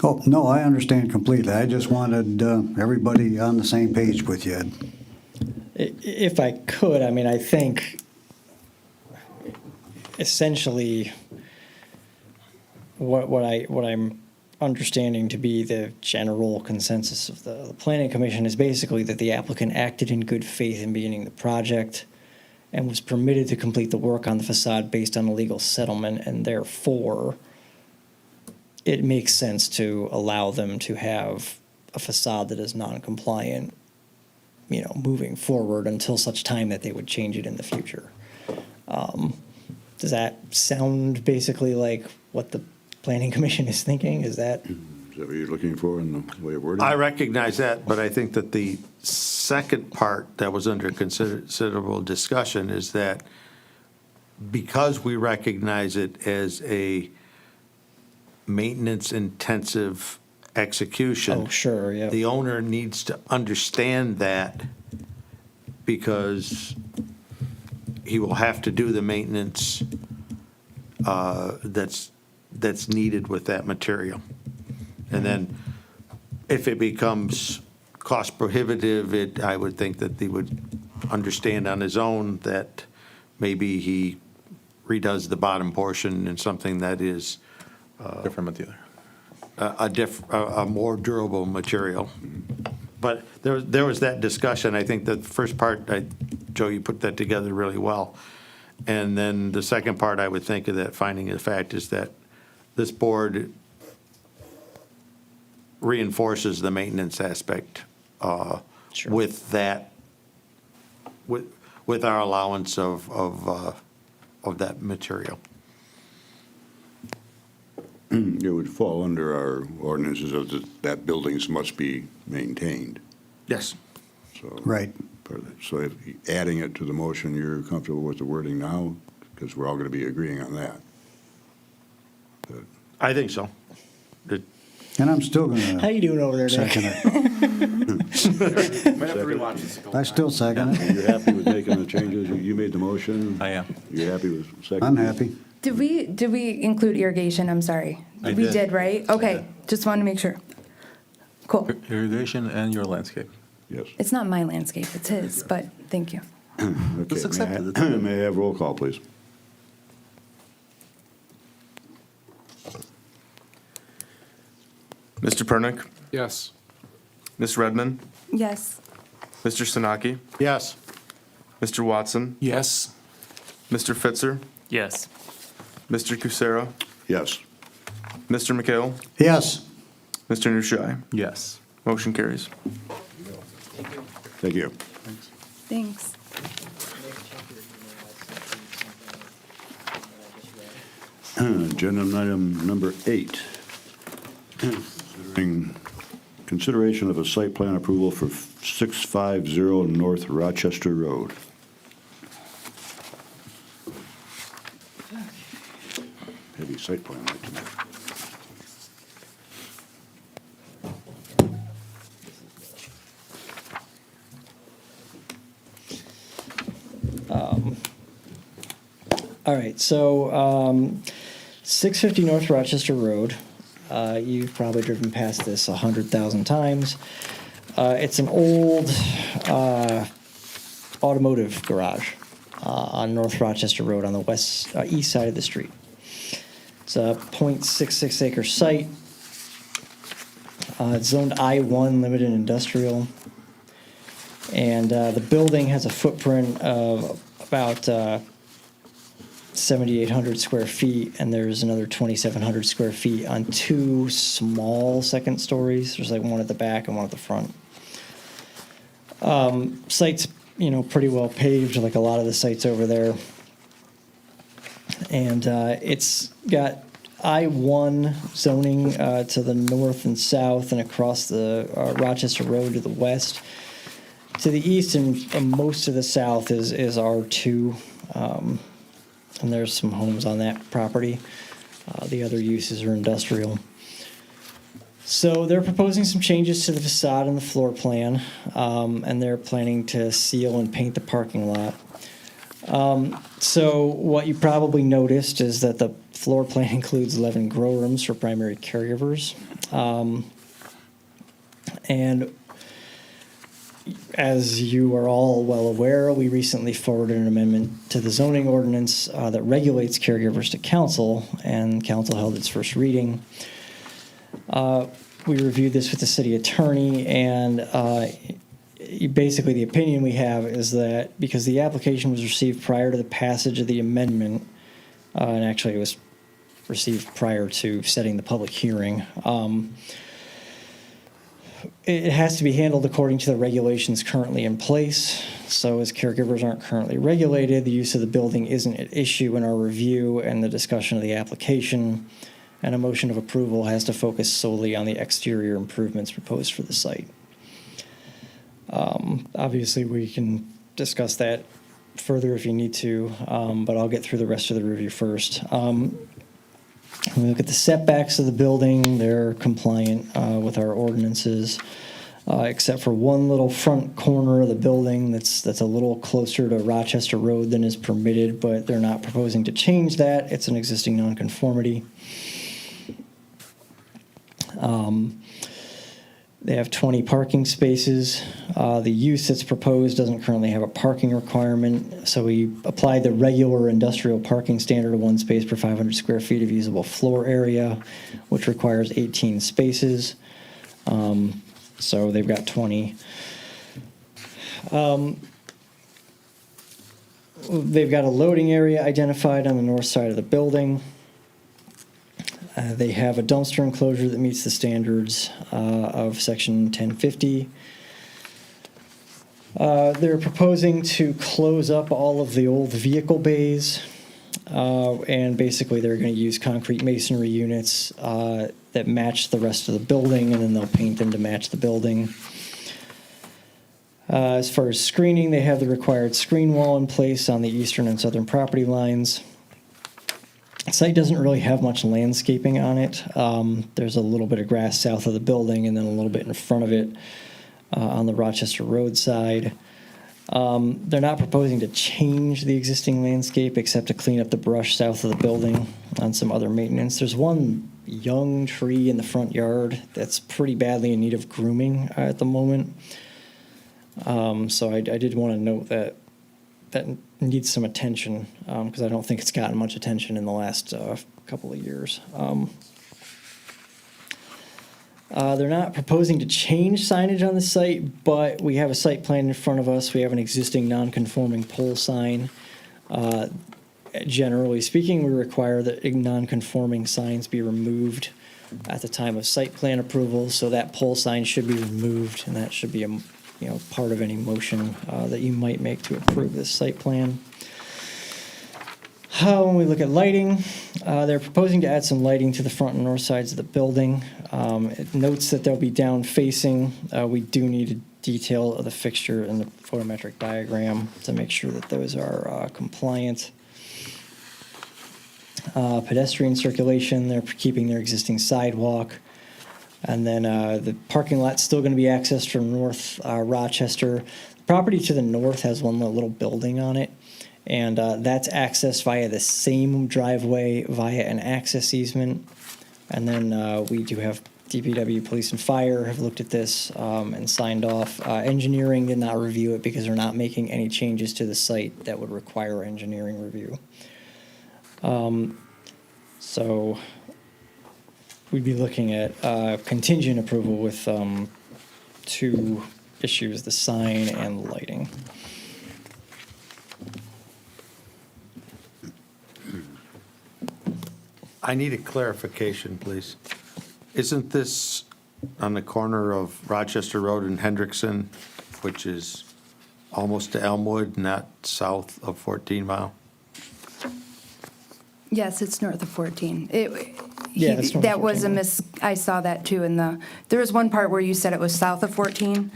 oh, no, I understand completely. I just wanted everybody on the same page with you, Ed. If I could, I think essentially what I'm understanding to be the general consensus of the planning commission is basically that the applicant acted in good faith in beginning the project and was permitted to complete the work on the facade based on a legal settlement, and therefore it makes sense to allow them to have a facade that is non-compliant, moving forward until such time that they would change it in the future. Does that sound basically like what the planning commission is thinking? Is that? Is that what you're looking for in the way of wording? I recognize that, but I think that the second part that was under considerable discussion is that because we recognize it as a maintenance-intensive execution. Oh, sure, yeah. The owner needs to understand that because he will have to do the maintenance that's needed with that material. And then if it becomes cost prohibitive, I would think that he would understand on his own that maybe he redoes the bottom portion in something that is Different material. a more durable material. But there was that discussion. I think the first part, Joe, you put that together really well. And then the second part, I would think of that finding of fact is that this board reinforces the maintenance aspect Sure. with that, with our allowance of that material. It would fall under our ordinances of that buildings must be maintained. Yes. So Right. So if adding it to the motion, you're comfortable with the wording now? Because we're all going to be agreeing on that. I think so. And I'm still going How to you doing over there, Nick? second it. Might have to rewatch this. I still second it. You're happy with making the changes? You made the motion? I am. You're happy with second? I'm happy. Did we include irrigation? I'm sorry. I We did. did, right? Okay, just wanted to make sure. Cool. Irrigation and your landscape. Yes. It's not my landscape, it's his, but thank you. Okay, It's accepted. May I have roll call, please? Mr. Pernick, Yes. Ms. Redmond, Yes. Mr. Sinaki, Yes. Mr. Watson, yes, Mr. Fitzer, Yes. Mr. Cusero, Yes. Mr. McHale, Yes. Mr. Nushai. Yes. Motion carries. Thank you. Thanks. Agenda item number 8. Consideration of a site plan approval for 650 North Rochester Road. Heavy site plan like tonight. All right, so 650 North Rochester Road. You've probably driven past this 100,000 times. It's an old automotive garage on North Rochester Road on the east side of the street. It's a .66 acre site. It's zoned I-1 limited industrial. And the building has a footprint of about 7,800 square feet, and there's another 2,700 square feet on two small second stories. There's like one at the back and one at the front. Site's, pretty well paved, like a lot of the sites over there. And it's got I-1 zoning to the north and south and across the Rochester Road to the west. To the east and most of the south is R2. And there's some homes on that property. The other uses are industrial. So they're proposing some changes to the facade and the floor plan, and they're planning to seal and paint the parking lot. So what you probably noticed is that the floor plan includes 11 grow rooms for primary caregivers. And as you are all well aware, we recently forwarded an amendment to the zoning ordinance that regulates caregivers to council, and council held its first reading. We reviewed this with the city attorney, and basically the opinion we have is that because the application was received prior to the passage of the amendment, and actually it was received prior to setting the public hearing, it has to be handled according to the regulations currently in place. So as caregivers aren't currently regulated, the use of the building isn't at issue in our review and the discussion of the application. And a motion of approval has to focus solely on the exterior improvements proposed for the site. Obviously, we can discuss that further if you need to, but I'll get through the rest of the review first. When we look at the setbacks of the building, they're compliant with our ordinances, except for one little front corner of the building that's a little closer to Rochester Road than is permitted, but they're not proposing to change that. It's an existing nonconformity. They have 20 parking spaces. The use that's proposed doesn't currently have a parking requirement, so we applied the regular industrial parking standard of 1 space per 500 square feet of usable floor area, which requires 18 spaces. So they've got 20. They've got a loading area identified on the north side of the building. They have a dumpster enclosure that meets the standards of section 1050. They're proposing to close up all of the old vehicle bays, and basically they're going to use concrete masonry units that match the rest of the building, and then they'll paint them to match the building. As far as screening, they have the required screen wall in place on the eastern and southern property lines. The site doesn't really have much landscaping on it. There's a little bit of grass south of the building and then a little bit in front of it on the Rochester Road side. They're not proposing to change the existing landscape except to clean up the brush south of the building on some other maintenance. There's one young tree in the front yard that's pretty badly in need of grooming at the moment. So I did want to note that needs some attention because I don't think it's gotten much attention in the last couple of years. They're not proposing to change signage on the site, but we have a site plan in front of us. We have an existing non-conforming pole sign. Generally speaking, we require that non-conforming signs be removed at the time of site plan approval, so that pole sign should be removed, and that should be part of any motion that you might make to approve this site plan. When we look at lighting, they're proposing to add some lighting to the front and north sides of the building. It notes that they'll be down facing. We do need a detail of the fixture in the photometric diagram to make sure that those are compliant. Pedestrian circulation, they're keeping their existing sidewalk. And then the parking lot's still going to be accessed from North Rochester. The property to the north has one little building on it, and that's accessed via the same driveway via an access easement. And then we do have DPW, police, and fire have looked at this and signed off. Engineering did not review it because they're not making any changes to the site that would require engineering review. So we'd be looking at contingent approval with 2 issues, the sign and the lighting. I need a clarification, please. Isn't this on the corner of Rochester Road and Hendrickson, which is almost to Elmwood, not south of 14 Mile? Yes, it's north of 14. Yeah, it's north of That was 14. I saw that too there was one part where you said it was south of 14,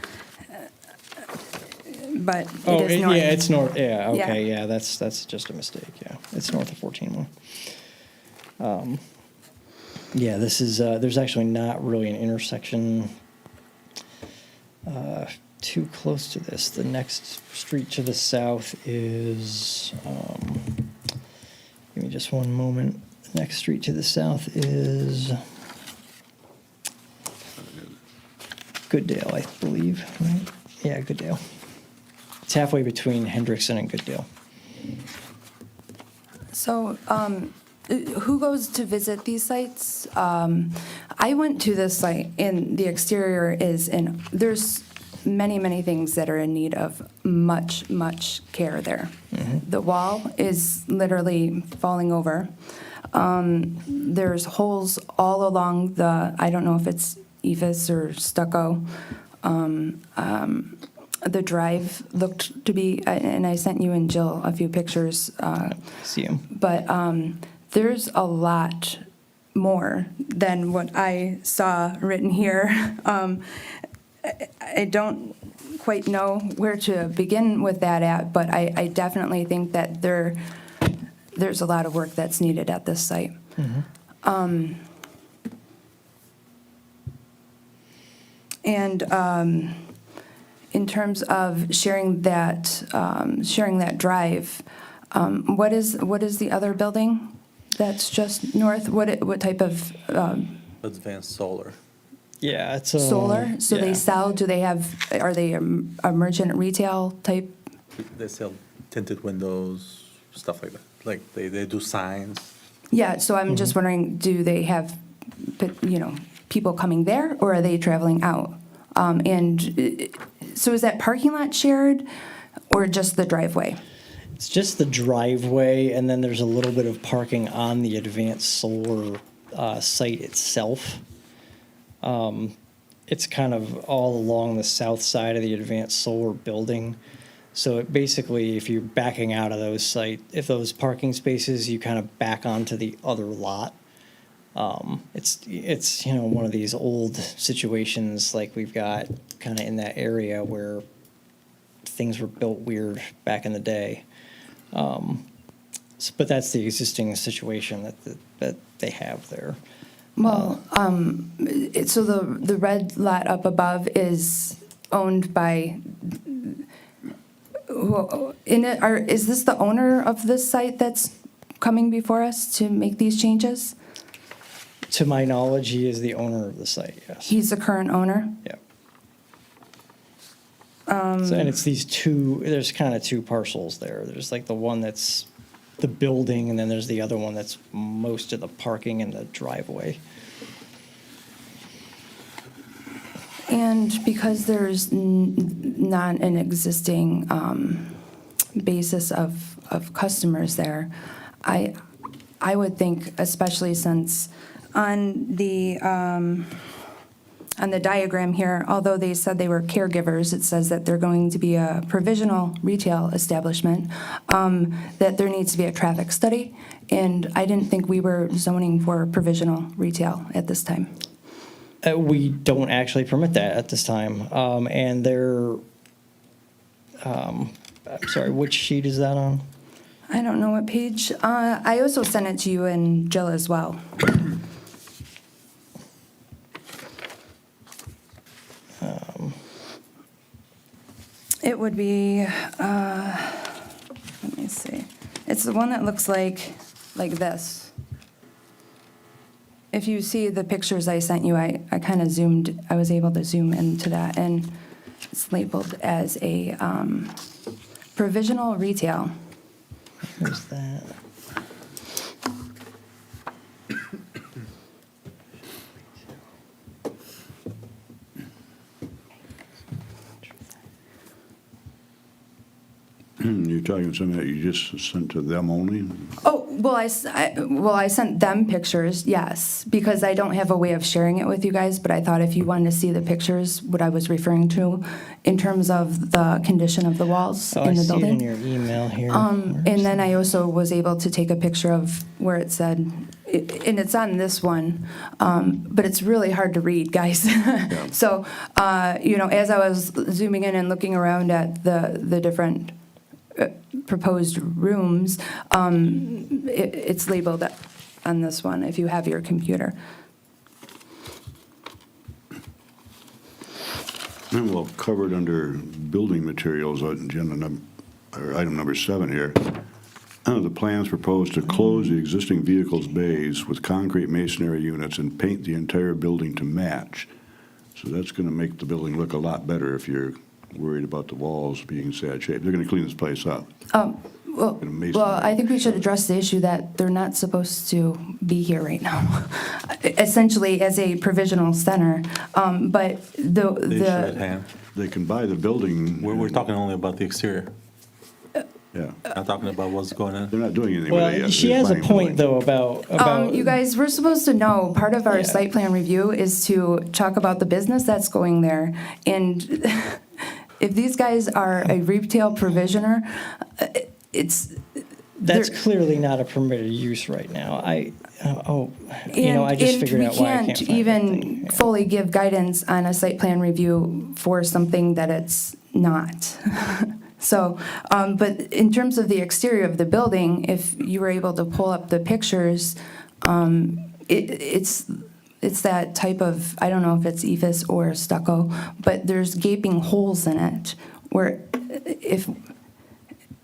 but it is north. Yeah, it's north. Yeah, okay, Yeah. yeah, that's just a mistake. Yeah, it's north of 14. Yeah, this is. There's actually not really an intersection too close to this. The next street to the south is. Give me just one moment. The next street to the south is Gooddale, I believe, right? Yeah, Gooddale. It's halfway between Hendrickson and Gooddale. So, who goes to visit these sites? I went to this site, and the exterior there's many things that are in need of much care there. Mm-hmm. The wall is literally falling over. There's holes all along I don't know if it's ephes or stucco. The drive looked to be, and I sent you and Jill a few pictures. See him. But there's a lot more than what I saw written here. I don't quite know where to begin with that at, but I definitely think that there's a lot of work that's needed at this site. Mm-hmm. And in terms of sharing that drive, what is the other building that's just north? What type of? Advanced solar. Yeah, it's solar? So they yeah. sell, are they a merchant retail type? They sell tinted windows, stuff like that. Like they do signs. Yeah, so I'm just wondering, do they have, people coming there, or are they traveling out? So is that parking lot shared, or just the driveway? It's just the driveway, and then there's a little bit of parking on the Advanced Solar site itself. It's kind of all along the south side of the Advanced Solar building. So it basically, if you're backing out of if those parking spaces, you kind of back onto the other lot. It's one of these old situations like we've got kind of in that area where things were built weird back in the day. But that's the existing situation that they have there. Well, so the red lot up above is owned by, is this the owner of this site that's coming before us to make these changes? To my knowledge, he is the owner of the site, yes. He's the current owner? Yeah. And it's there's kind of two parcels there. There's like the one that's the building, and then there's the other one that's most of the parking and the driveway. And because there's not an existing basis of customers there, I would think, especially since on the diagram here, although they said they were caregivers, it says that they're going to be a provisional retail establishment, that there needs to be a traffic study, and I didn't think we were zoning for provisional retail at this time. We don't actually permit that at this time. And I'm sorry, which sheet is that on? I don't know what page. I also sent it to you and Jill as well. It would be, let me see. It's the one that looks like this. If you see the pictures I sent you, I kind of I was able to zoom into that, and it's labeled as a provisional retail. Where's that? You're talking something that you just sent to them only? Oh, well, I sent them pictures, yes, because I don't have a way of sharing it with you guys, but I thought if you wanted to see the pictures, what I was referring to in terms of the condition of the walls in the building. I see it in your email here. And then I also was able to take a picture of where it said, and it's on this one, but it's really hard to read, guys. So, as I was zooming in and looking around at the different proposed rooms, it's labeled on this one if you have your computer. And well, covered under building materials, item number 7 here. The plans propose to close the existing vehicles bays with concrete masonry units and paint the entire building to match. So that's going to make the building look a lot better if you're worried about the walls being in sad shape. They're going to clean this place up. Well, I think we should address the issue that they're not supposed to be here right now, essentially as a provisional center. But They can buy the building. We're talking only about the exterior. Yeah. Not talking about what's going on. They're not doing anything with it Well, yet. she They're has a buying the point, building. though, about you guys, we're supposed to know, part of our Yeah. site plan review is to talk about the business that's going there. And if these guys are a retail provisioner, that's they're- clearly not a permitted use right now. I just And figured out why I can't we find can't anything. even Yeah. fully give guidance on a site plan review for something that it's not. So, but in terms of the exterior of the building, if you were able to pull up the pictures, it's that type of, I don't know if it's ephes or stucco, but there's gaping holes in it where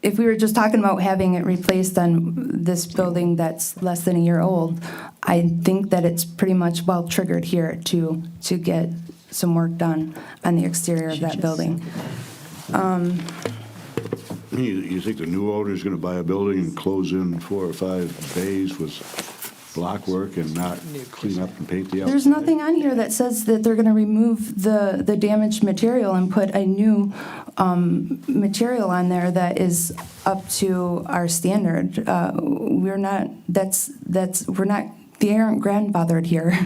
if we were just talking about having it replaced on this building that's less than a year old, I think that it's pretty much well triggered here to get some work done on the exterior of that building. You think the new owner is going to buy a building and close in 4 or 5 bays with block work and not clean up and paint the outside? There's nothing on here that says that they're going to remove the damaged material and put a new material on there that is up to our standard. We're not, we're not, they aren't grandfathered here.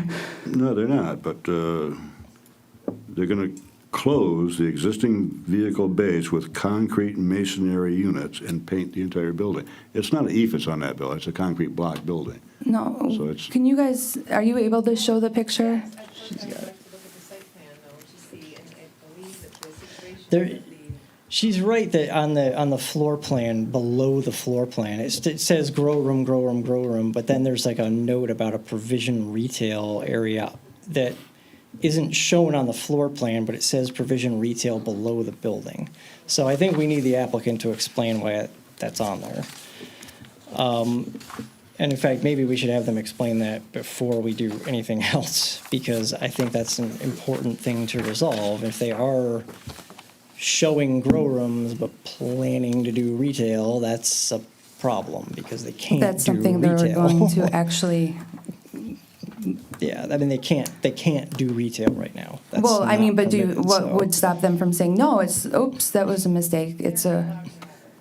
No, they're not, but they're going to close the existing vehicle base with concrete masonry units and paint the entire building. It's not an EIFS on that building, it's a concrete block building. No, So it's- can you guys, are you able to show the picture? I'd like to look at the site plan though, to see, and I believe that the situation There, with the. she's right that on the floor plan, below the floor plan, it says grow room, but then there's like a note about a provision retail area that isn't shown on the floor plan, but it says provision retail below the building. So I think we need the applicant to explain why that's on there. And in fact, maybe we should have them explain that before we do anything else, because I think that's an important thing to resolve. If they are showing grow rooms but planning to do retail, that's a problem, because they can't do retail. That's something they're going to actually, Yeah, I mean, they can't do retail right now. That's well, I mean, not but permitted, what so- would stop them from saying, no, oops, that was a mistake, it's a,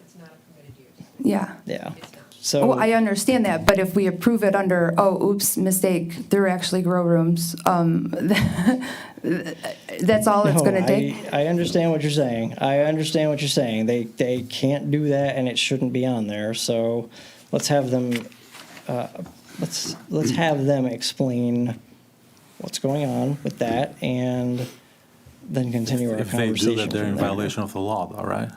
It's not a permitted use. yeah. Yeah, Oh, so, I understand that, but if we approve it under, oh, oops, mistake, they're actually grow rooms, that's all it's no, gonna take? I understand what you're saying. They can't do that, and it shouldn't be on there, so let's have them, let's have them explain what's going on with that, and then continue our If they conversation. do that, they're in from there. violation of the law, though, right?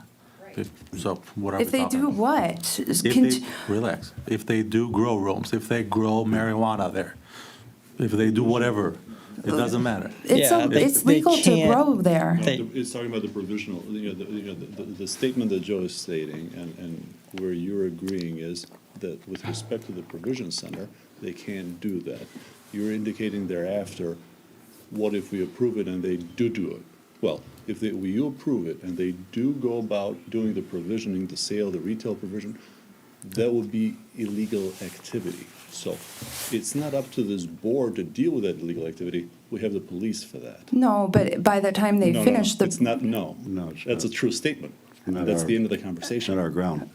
So what are we If they talking do about? what? If they, relax, if they do grow rooms, if they grow marijuana there, if they do whatever, it doesn't matter. Yeah, It's they legal to can't- grow there. They- It's talking about the provisional, the statement that Joe is stating, and where you're agreeing is that with respect to the provision center, they can't do that. You're indicating thereafter, what if we approve it and they do it? Well, if we approve it and they do go about doing the provisioning, the sale, the retail provision, that would be illegal activity. So it's not up to this board to deal with that illegal activity. We have the police for that. No, but by the time they No, finish the. It's not, no. No, it's That's a not. true statement. Not That's our- the end of the It's conversation. not our ground.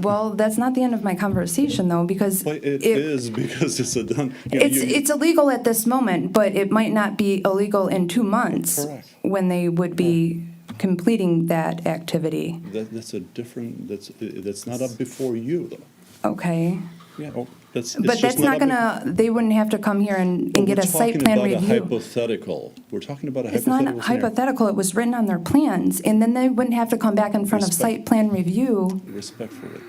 Well, that's not the end of my conversation, though, because. Well, it is because it's a done. It's illegal at this moment, but it might not be illegal in 2 months. Correct. When they would be completing that activity. That's a different, that's not up before you, though. Okay. Yeah. It's But just that's not up gonna, they wouldn't have to come here and get a site plan We're talking about a review. hypothetical. We're talking about a It's not hypothetical scenario. hypothetical, it was written on their plans, and then they wouldn't have to come back in front of Respect- site plan review. Respectfully,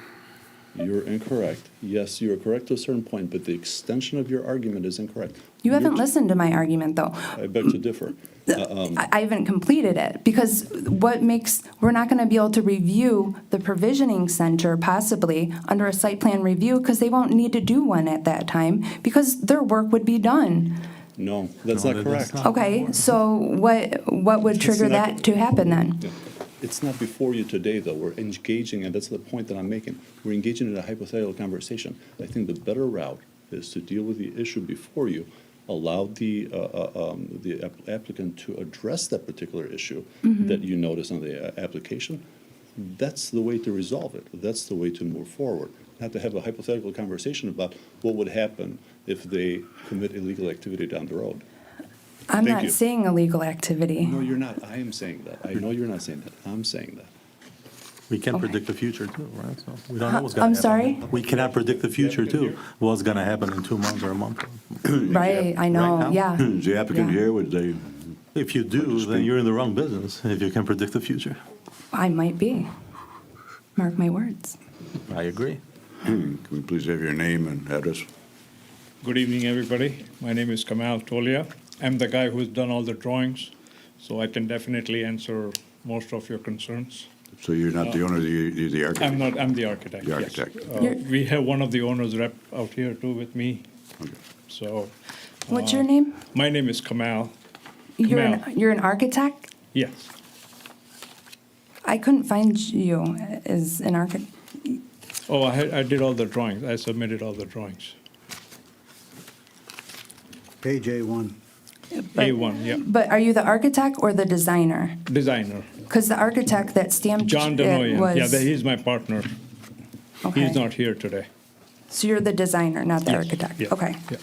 you're incorrect. Yes, you're correct to a certain point, but the extension of your argument is incorrect. You haven't You're- listened to my argument, though. I beg to differ. I haven't completed it, because we're not gonna be able to review the provisioning center possibly under a site plan review, because they won't need to do one at that time, because their work would be done. No, that's No, not that's correct. not. Okay, so what would trigger not- that to happen then? Yeah. It's not before you today, though. We're engaging, and that's the point that I'm making. We're engaging in a hypothetical conversation. I think the better route is to deal with the issue before you, allow the applicant to address that particular issue that you notice on the application. That's the way to resolve it. That's the way to move forward. Not to have a hypothetical conversation about what would happen if they commit illegal activity down the road. I'm Thank not you. saying illegal activity. No, you're not. I am saying that. I know you're not saying that. I'm saying that. We can't Okay. predict the future too, right? So we don't know what's gonna I'm happen. sorry? We cannot predict the future too, what's gonna happen in 2 months or a month. Right, I Right know, now? yeah. Is the applicant Yeah. here? Would they, If you do, then you're in the wrong business, if you can predict the future. I might be. Mark my words. I agree. can we please have your name and address? Good evening, everybody. My name is Kamal Tolia. I'm the guy who's done all the drawings, so I can definitely answer most of your concerns. So you're not the owner, you're the architect? I'm not, I'm the architect. The yes. architect. We have one of the owners rep out here too with me. So. What's your name? My name is Kamal. You're an architect? Yes. I couldn't find you as an architect. Oh, I did all the drawings. I submitted all the drawings. Page A1. A1, yeah. But are you the architect or the designer? Designer. Because the architect that stamped John it Denoyan. was. Yeah, he's my partner. Okay. He's not here today. So you're the designer, not the Yes, architect? yeah, Okay. yeah.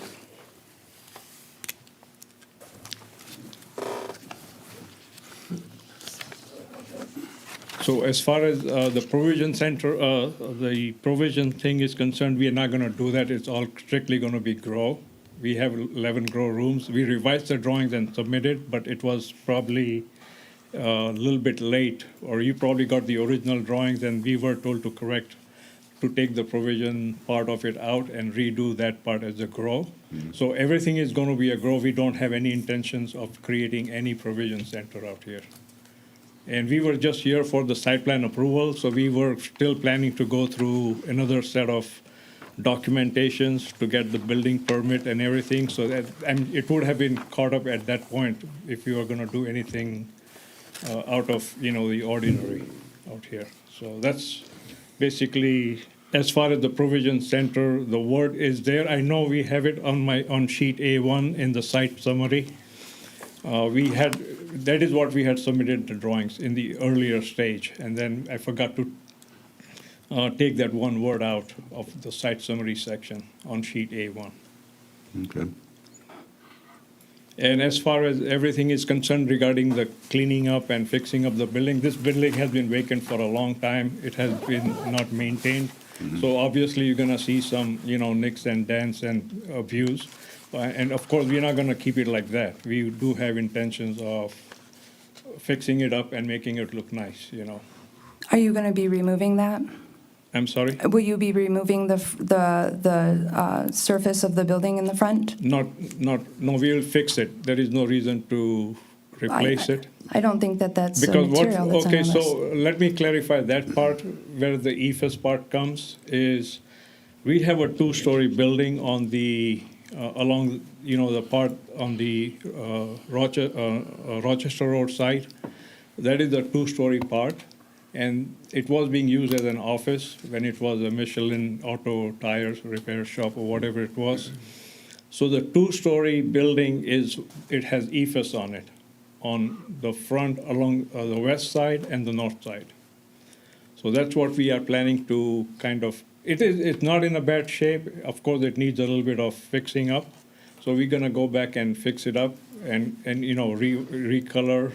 So as far as the provision center, the provision thing is concerned, we are not going to do that. It's all strictly going to be grow. We have 11 grow rooms. We revised the drawings and submitted, but it was probably a little bit late, or you probably got the original drawings and we were told to correct, to take the provision part of it out and redo that part as a grow. So everything is going to be a grow. We don't have any intentions of creating any provision center out here. And we were just here for the site plan approval, so we were still planning to go through another set of documentations to get the building permit and everything, so that, and it would have been caught up at that point if we were gonna do anything out of, the ordinary out here. So that's basically, as far as the provision center, the word is there. I know we have it on sheet A1 in the site summary. That is what we had submitted the drawings in the earlier stage, and then I forgot to take that one word out of the site summary section on sheet A1. Okay. And as far as everything is concerned regarding the cleaning up and fixing up the building, this building has been vacant for a long time. It has been not maintained. So obviously, you're gonna see some, nicks and dents and views. And of course, we're not gonna keep it like that. We do have intentions of fixing it up and making it look nice, Are you going to be removing that? I'm sorry? Will you be removing the surface of the building in the front? No, we'll fix it. There is no reason to replace it. I don't think that that's a Because material that's on okay, our so list. let me clarify that part, where the EFS part comes, is we have a two-story building on the, along, the part on the Rochester Road site. That is a two-story part, and it was being used as an office when it was a Michelin auto tires repair shop or whatever it was. So the two-story building it has EFS on it, on the front along the west side and the north side. So that's what we are planning to kind of, it's not in a bad shape. Of course, it needs a little bit of fixing up. So we're gonna go back and fix it up and recolor,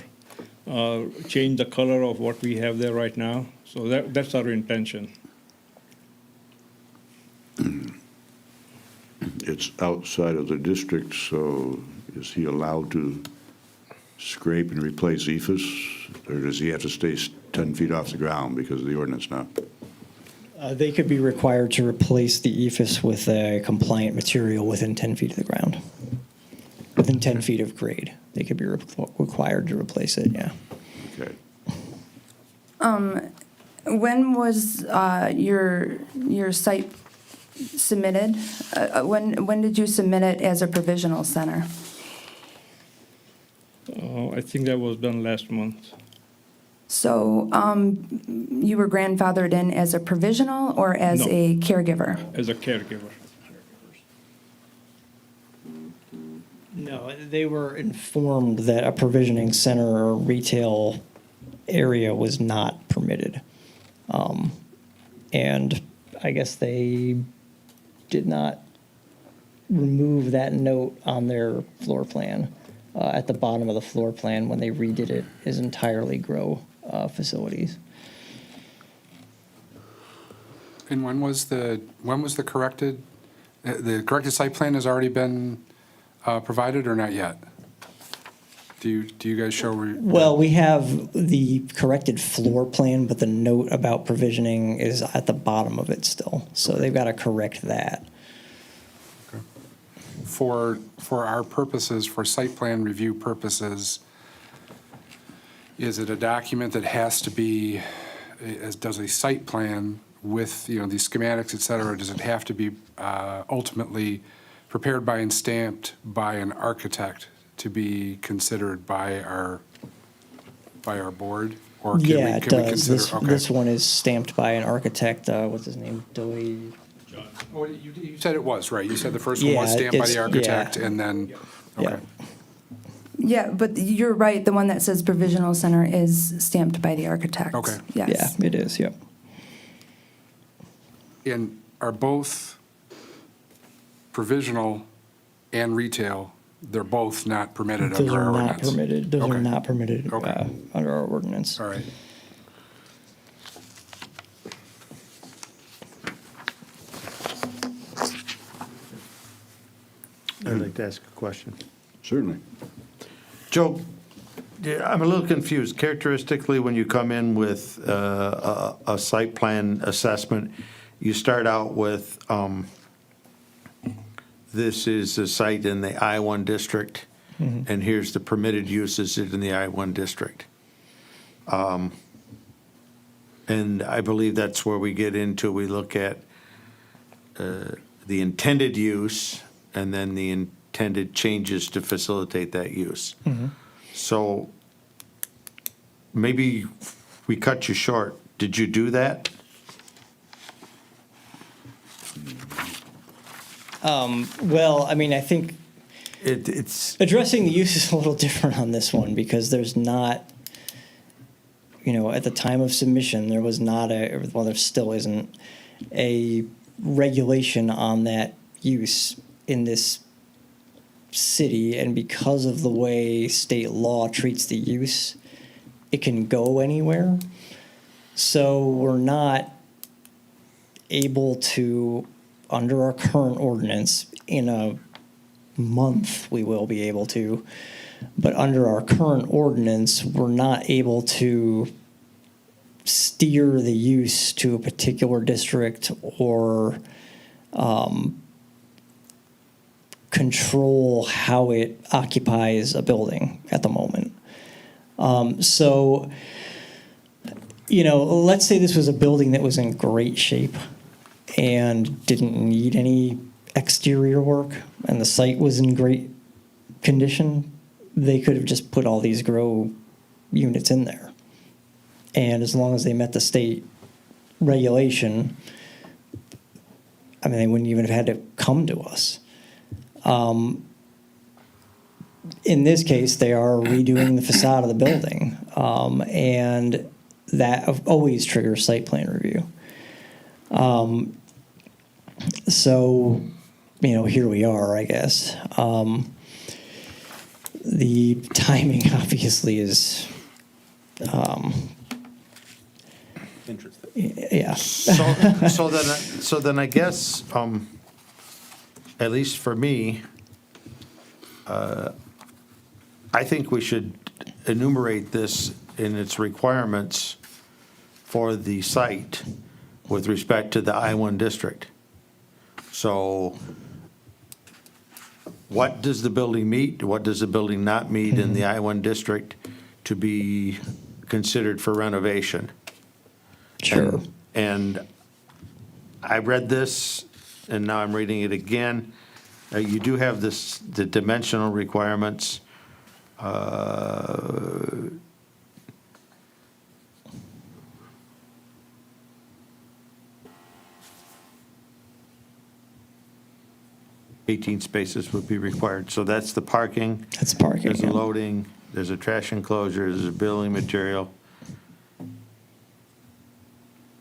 change the color of what we have there right now. So that's our intention. It's outside of the district, so is he allowed to scrape and replace EFS? Or does he have to stay 10 feet off the ground because of the ordinance now? They could be required to replace the EFS with a compliant material within 10 feet of the ground. Within 10 feet of grade, they could be required to replace it, yeah. Okay. When was your site submitted? When did you submit it as a provisional center? I think that was done last month. So you were grandfathered in as a provisional or as No. a caregiver? As a caregiver. No, they were informed that a provisioning center or retail area was not permitted. And I guess they did not remove that note on their floor plan. At the bottom of the floor plan, when they redid it, is entirely grow facilities. And when was the corrected site plan has already been provided or not yet? Do you guys show? Well, we have the corrected floor plan, but the note about provisioning is at the bottom of it still. So they've got to correct that. For our purposes, for site plan review purposes, is it a document that has to be does a site plan with, these schematics, et cetera, does it have to be ultimately prepared by and stamped by an architect to be considered by our board? Or can we Yeah, it does. consider? Okay. This one is stamped by an architect, what's his name, Doy? Well, you said it was, right? You said the first one was Yeah, stamped by the it's- architect, yeah. and then, Yeah. okay. Yeah, but you're right, the one that says provisional center is stamped by the architect. Okay. Yeah, Yes. it is, yep. And are both provisional and retail, they're both not permitted Those under are our not ordinance? permitted, those are Okay. not permitted Okay. under our ordinance. All right. I'd like to ask a question. Certainly. Joe, yeah, I'm a little confused. Characteristically, when you come in with a site plan assessment, you start out with, this is a site in the I-1 district, and here's the permitted uses in the I-1 district. And I believe that's where we get into, we look at the intended use and then the intended changes to facilitate that use. So maybe we cut you short. Did you do that? Well, I mean, I think It's, addressing the use is a little different on this one because there's not, at the time of submission, there was not well, there still isn't a regulation on that use in this city. And because of the way state law treats the use, it can go anywhere. So we're not able to, under our current ordinance, in a month we will be able to, but under our current ordinance, we're not able to steer the use to a particular district or control how it occupies a building at the moment. So, let's say this was a building that was in great shape and didn't need any exterior work, and the site was in great condition, they could have just put all these grow units in there. And as long as they met the state regulation, I mean, they wouldn't even have had to come to us. In this case, they are redoing the facade of the building, and that always triggers site plan review. So, here we are, I guess. The timing obviously is, Interesting. yeah. so then I guess, at least for me, I think we should enumerate this in its requirements for the site with respect to the I-1 district. So what does the building meet? What does the building not meet in the I-1 district to be considered for renovation? Sure. And I read this, and now I'm reading it again. You do have the dimensional requirements. 18 spaces would be required. So that's the parking. That's parking. There's a yeah. loading, there's a trash enclosure, there's a building material.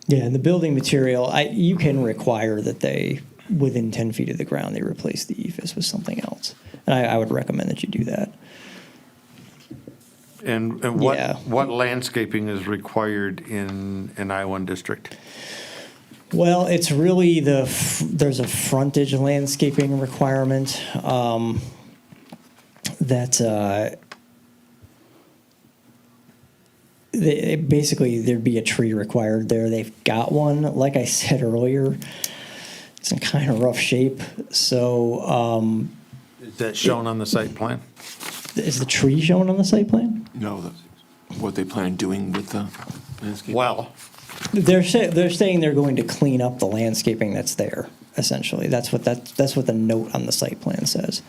Yeah, and the building material, you can require that they, within 10 feet of the ground, they replace the ephes with something else. And I would recommend that you do that. And Yeah. what landscaping is required in an I-1 district? Well, it's really there's a frontage landscaping requirement that basically there'd be a tree required there. They've got one. Like I said earlier, it's in kind of rough shape. So Is that shown on the site plan? is the tree shown on the site plan? No, what they plan on doing with the landscape? Well, They're saying they're going to clean up the landscaping that's there, essentially. That's what the note on the site plan says.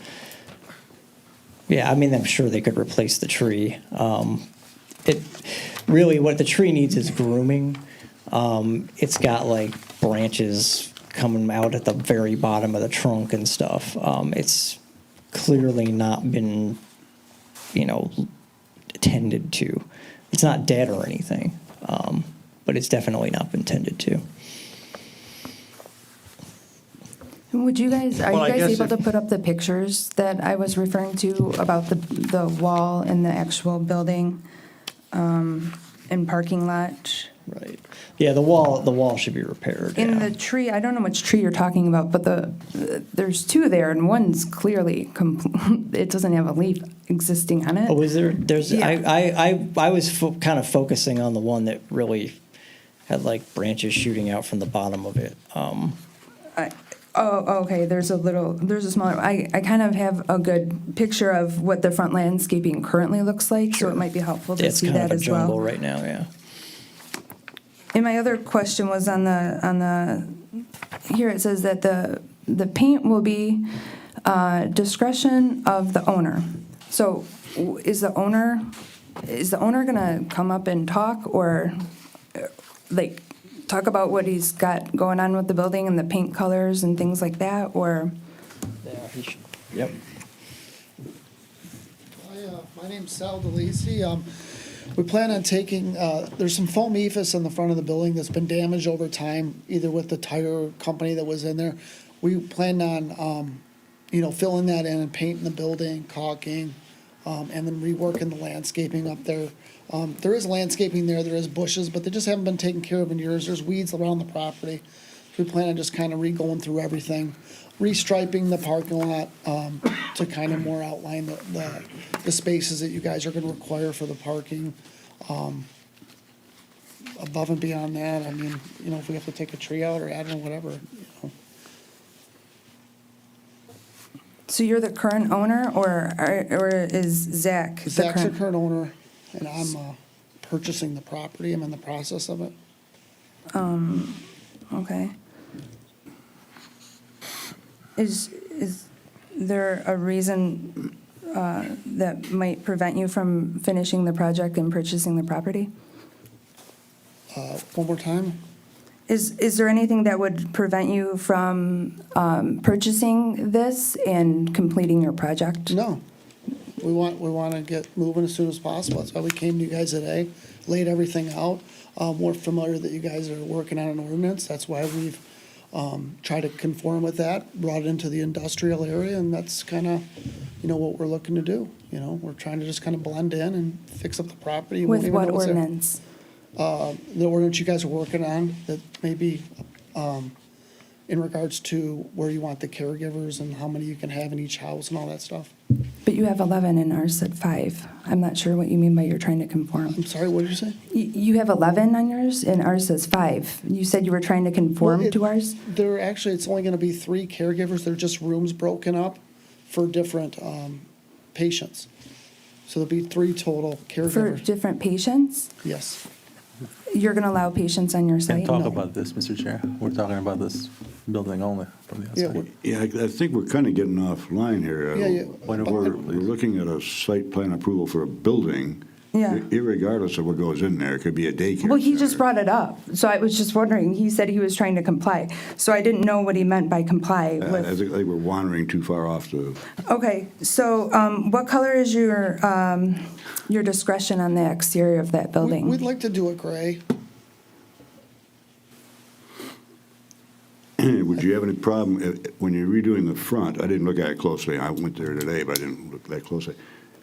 Yeah, I mean, I'm sure they could replace the tree. It really, what the tree needs is grooming. It's got like branches coming out at the very bottom of the trunk and stuff. It's clearly not been, tended to. It's not dead or anything, but it's definitely not been tended to. Would you guys, are Well, I you guys guess able if- to put up the pictures that I was referring to about the wall and the actual building and parking lot? Right. Yeah, the wall should be repaired. In yeah. the tree, I don't know which tree you're talking about, but there's two there, and one's clearly, it doesn't have a leaf existing on it. Oh, is there? There's. Yeah. I was kind of focusing on the one that really had like branches shooting out from the bottom of it. Okay, there's a smaller, I kind of have a good picture of what the front landscaping currently looks like, so it might be helpful to It's see kind that of a as well. jungle right now. Yeah. And my other question was on the, here it says that the paint will be discretion of the owner. So is the owner gonna come up and talk or like talk about what he's got going on with the building and the paint colors and things like that, or? Yeah. Yep. My name's Sal DeLisi. We plan on taking, there's some foam ephes in the front of the building that's been damaged over time, either with the tire company that was in there. We plan on, filling that in and painting the building, caulking, and then reworking the landscaping up there. There is landscaping there is bushes, but they just haven't been taken care of in years. There's weeds around the property. We plan on just kind of re-going through everything, restriping the parking lot to kind of more outline the spaces that you guys are going to require for the parking. Above and beyond that, I mean, if we have to take a tree out or add in whatever. So you're the current owner, or is Zach the Zach's the current? current owner, and I'm purchasing the property. I'm in the process of it. Okay. Is there a reason that might prevent you from finishing the project and purchasing the property? One more time? Is there anything that would prevent you from purchasing this and completing your project? No. We want to get moving as soon as possible. That's why we came to you guys today, laid everything out. We're familiar that you guys are working on an ordinance. That's why we've tried to conform with that, brought it into the industrial area, and that's kind of, what we're looking to do. We're trying to just kind of blend in and fix up the property. You won't With even what know it's there. ordinance? The ordinance you guys are working on that may be in regards to where you want the caregivers and how many you can have in each house and all that stuff. But you have 11 and ours said 5. I'm not sure what you mean by you're trying to conform. I'm sorry, what did you say? You have 11 on yours and ours says 5. You said you were trying to conform Well, to ours? It's only gonna be 3 caregivers. They're just rooms broken up for different patients. So there'll be 3 total For caregivers. different patients? Yes. You're going to allow patients on your Can't site? talk No. about this, Mr. Chair. We're talking about this building only from the Yeah, outside. Yeah, I think we're kind of getting offline here. Yeah, yeah. Point of We're order, we're please. looking at a site plan approval for a building. Yeah. Irregardless of what goes in there, it could be a daycare. Well, he just center. brought it up, so I was just wondering, he said he was trying to comply. So I didn't know what he meant by comply I with. think we're wandering too far off the, Okay, so what color is your discretion on the exterior of that building? We'd like to do it gray. would you have any problem, when you're redoing the front, I didn't look at it closely, I went there today, but I didn't look that closely.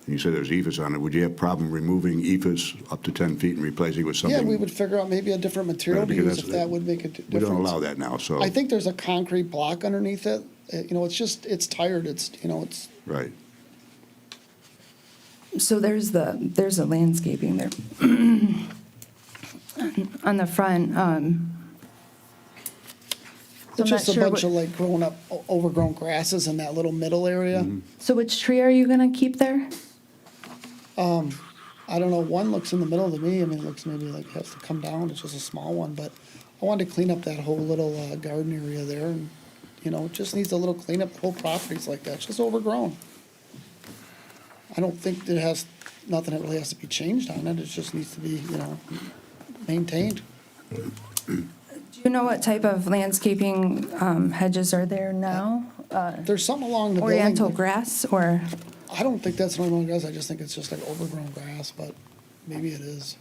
And you said there's ephes on it, would you have problem removing ephes up to 10 feet and replacing with something? Yeah, we would figure out maybe a different material to Because use if that's- that would make a difference. We don't allow that now, so. I think there's a concrete block underneath it. It's tired. It's. Right. So there's a landscaping there. On the front, so I'm It's not just a sure bunch what- of grown up, overgrown grasses in that little middle area. So which tree are you gonna keep there? I don't know, one looks in the middle to me, I mean, it looks maybe like it has to come down, it's just a small one, but I wanted to clean up that whole little garden area there, and, you know, it just needs a little cleanup, the whole property's like that, it's just overgrown. I don't think it has, nothing that really has to be changed on it, it just needs to be, you know, maintained. Do you know what type of landscaping hedges are there now? There's something along the building. Oriental grass, or? I don't think that's normal grass, I just think it's just like overgrown grass, but maybe it is.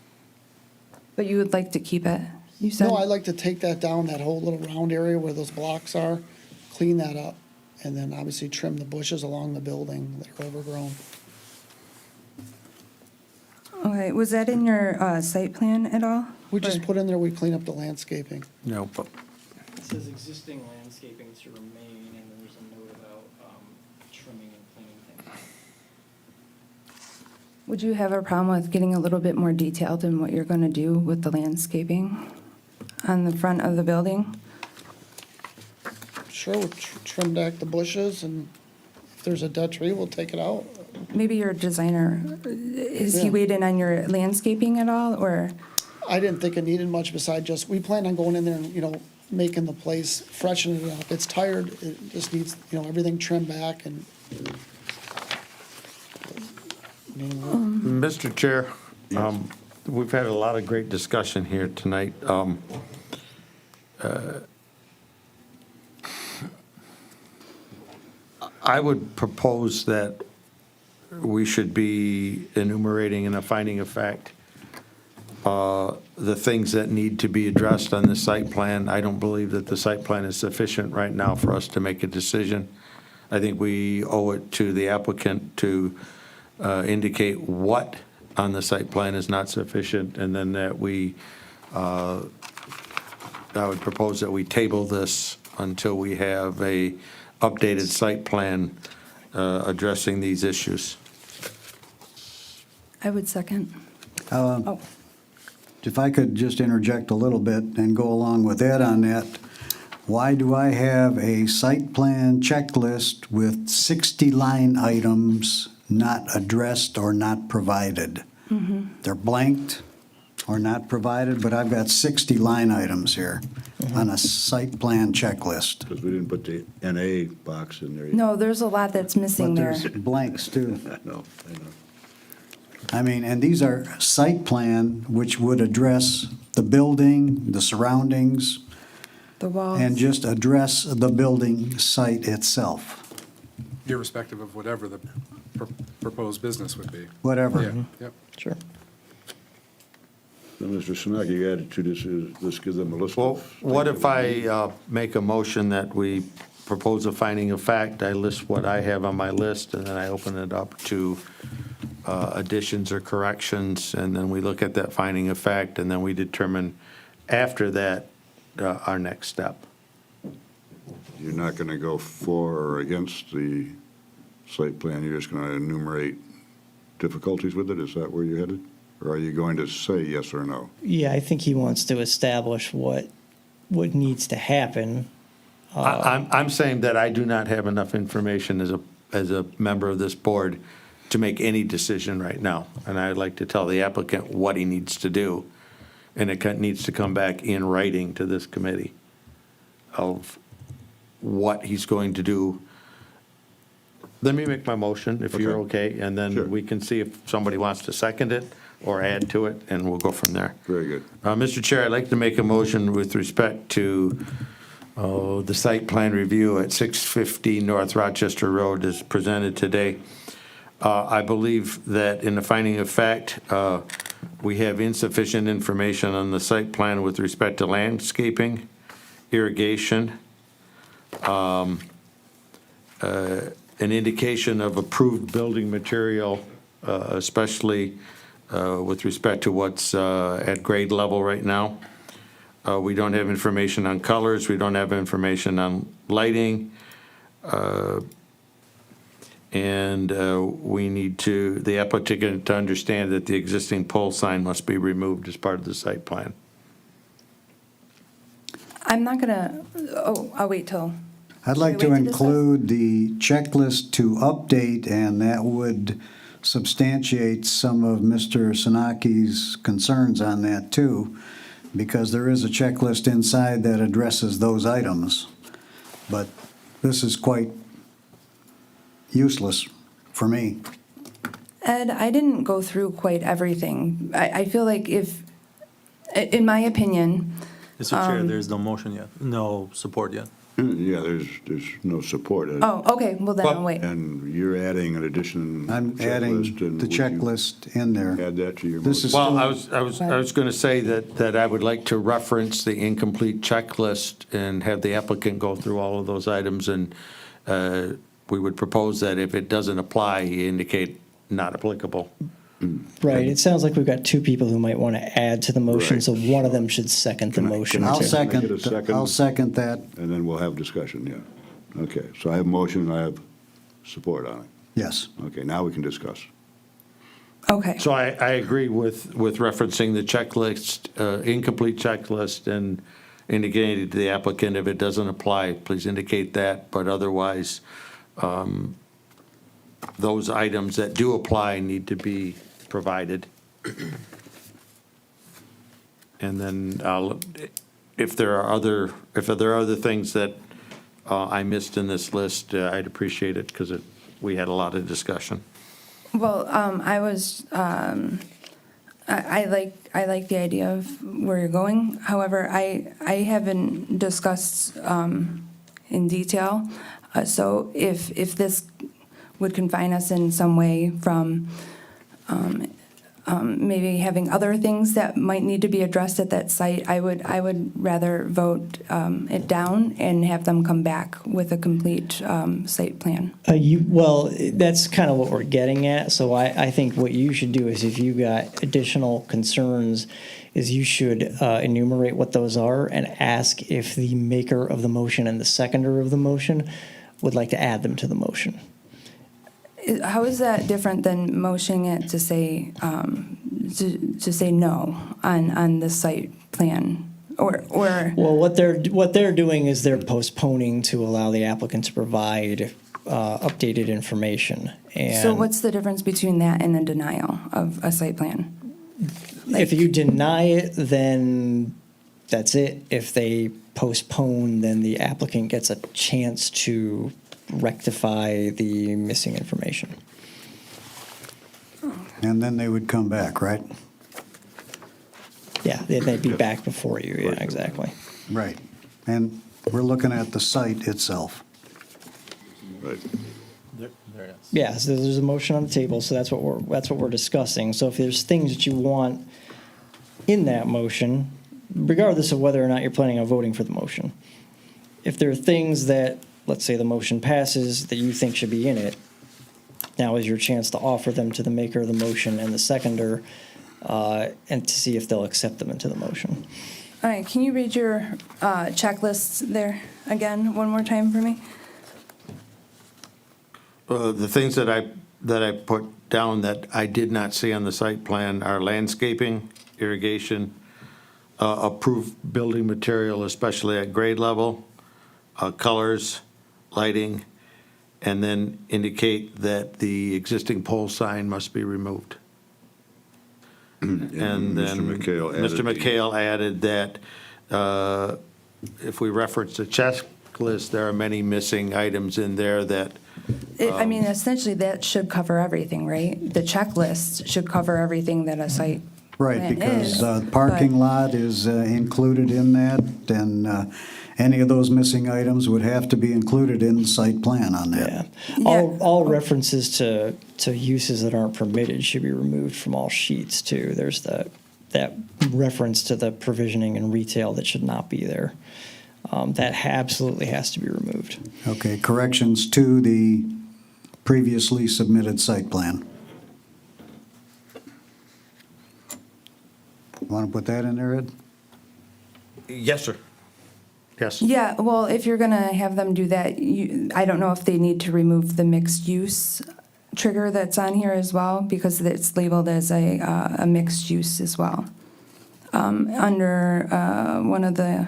But you would like to keep it, you said? No, I'd like to take that down, that whole little round area where those blocks are, clean that up, and then obviously trim the bushes along the building that are overgrown. Okay, was that in your site plan at all? We just put in there, we clean up the landscaping. No, but It says existing landscaping to remain, and there's a note about trimming and cleaning things. Would you have a problem with getting a little bit more detailed in what you're going to do with the landscaping on the front of the building? Sure, we'll trim back the bushes, and if there's a dead tree, we'll take it out. Maybe your designer, is he Yeah. weighed in on your landscaping at all, or? I didn't think it needed much beside just, we plan on going in there and, you know, making the place, freshening it up. It's tired, it just needs, you know, everything trimmed back and. Mr. Chair, we've had a lot of great discussion here tonight. I would propose that we should be enumerating in a finding of fact the things that need to be addressed on the site plan. I don't believe that the site plan is sufficient right now for us to make a decision. I think we owe it to the applicant to indicate what on the site plan is not sufficient, and then that I would propose that we table this until we have a updated site plan addressing these issues. I would second. Oh. If I could just interject a little bit and go along with Ed on that, why do I have a site plan checklist with 60 line items not addressed or not provided? They're blanked or not provided, but I've got 60 line items here on a site plan checklist. Because we didn't put the NA box in there. No, there's a lot that's missing But there. there's blanks too. I know. I mean, and these are site plan which would address the building, the surroundings, The walls. and just address the building site itself, Irrespective of whatever the proposed business would be. whatever. Yeah, yep. Sure. Now, Mr. Sinaki, your attitude is, this gives them a list Well, of. what if I make a motion that we propose a finding of fact? I list what I have on my list, and then I open it up to additions or corrections, and then we look at that finding of fact, and then we determine after that our next step. You're not going to go for or against the site plan, you're just going to enumerate difficulties with it? Is that where you're headed? Or are you going to say yes or no? Yeah, I think he wants to establish what needs to happen. I'm saying that I do not have enough information as a member of this board to make any decision right now. And I'd like to tell the applicant what he needs to do. And it needs to come back in writing to this committee of what he's going to do. Let me make my motion, if you're okay, and Sure. then we can see if somebody wants to second it or add to it, and we'll go from there. Very good. Mr. Chair, I'd like to make a motion with respect to the site plan review at 650 North Rochester Road as presented today. I believe that in the finding of fact, we have insufficient information on the site plan with respect to landscaping, irrigation, an indication of approved building material, especially with respect to what's at grade level right now. We don't have information on colors. We don't have information on lighting. And we need the applicant to understand that the existing pole sign must be removed as part of the site plan. I'm not gonna, I'll wait till. I'd like Should to we wait to discuss? include the checklist to update, and that would substantiates some of Mr. Sinaki's concerns on that too, because there is a checklist inside that addresses those items. But this is quite useless for me. Ed, I didn't go through quite everything. I feel like if, in my opinion, Mr. Chair, there's no motion yet, no support yet. Yeah, there's no support. oh, okay, well then I'll wait. And you're adding an addition. I'm adding checklist, and the would you checklist in there. Add that to your This is motion. Well, still- I was going to say that I would like to reference the incomplete checklist and have the applicant go through all of those items, and we would propose that if it doesn't apply, you indicate not applicable. Right, it sounds like we've got two people who might want to add to the motion, Right. so one of them should second the motion. can I I'll too. second- second, get a second? I'll second that, And then we'll have discussion, yeah. Okay, so I have motion and I have support on it. yes. Okay, now we can discuss. Okay, So I agree with referencing the checklist, incomplete checklist, and indicating to the applicant if it doesn't apply, please indicate that, but otherwise, those items that do apply need to be provided. And then if there are other things that I missed in this list, I'd appreciate it, because we had a lot of discussion. well, I was, I like the idea of where you're going. However, I haven't discussed in detail. So if this would confine us in some way from maybe having other things that might need to be addressed at that site, I would rather vote it down and have them come back with a complete site plan. Well, that's kind of what we're getting at, so I think what you should do is if you got additional concerns, is you should enumerate what those are and ask if the maker of the motion and the seconder of the motion would like to add them to the motion. How is that different than motioning it to say no on the site plan? Or Well, what they're doing is they're postponing to allow the applicant to provide updated information. And so what's the difference between that and a denial of a site plan? if you deny it, then that's it. If they postpone, then the applicant gets a chance to rectify the missing information. And then they would come back, right? Yeah, they'd be back before you, yeah, exactly. Right. And we're looking at the site itself. Right. Yeah, so there's a motion on the table, so that's what we're discussing. So if there's things that you want in that motion, regardless of whether or not you're planning on voting for the motion, if there are things that, let's say the motion passes, that you think should be in it, now is your chance to offer them to the maker of the motion and the seconder, and to see if they'll accept them into the motion. All right, can you read your checklists there again, one more time for me? The things that I put down that I did not see on the site plan are landscaping, irrigation, approved building material, especially at grade level, colors, lighting, and then indicate that the existing pole sign must be removed. And then Mr. McHale added that if we reference the checklist, there are many missing items in there that I mean, essentially, that should cover everything, right? The checklist should cover everything that a site Right, plan because is, the parking but- lot is included in that, and any of those missing items would have to be included in the site plan on that. Yeah. All references to uses that aren't permitted should be removed from all sheets too. There's that reference to the provisioning and retail that should not be there. That absolutely has to be removed. Okay, corrections to the previously submitted site plan. Want to put that in there, Ed? Yes, sir. Yes. Yeah, well, if you're gonna have them do that, I don't know if they need to remove the mixed use trigger that's on here as well, because it's labeled as a mixed use as well. Under one of the,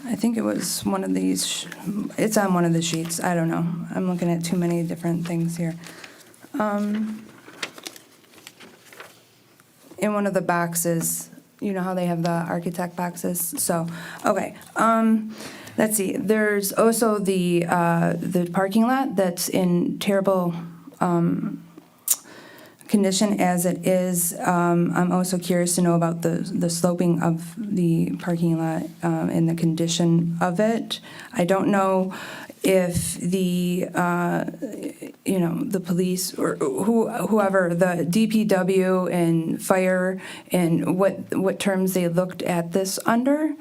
I think it was one of these, it's on one of the sheets, I don't know. I'm looking at too many different things here. In one of the boxes, you know how they have the architect boxes? So, okay, let's see, there's also the parking lot that's in terrible, condition as it is. I'm also curious to know about the sloping of the parking lot, and the condition of it. I don't know if the, the police or whoever, the DPW and fire, and what terms they looked at this under.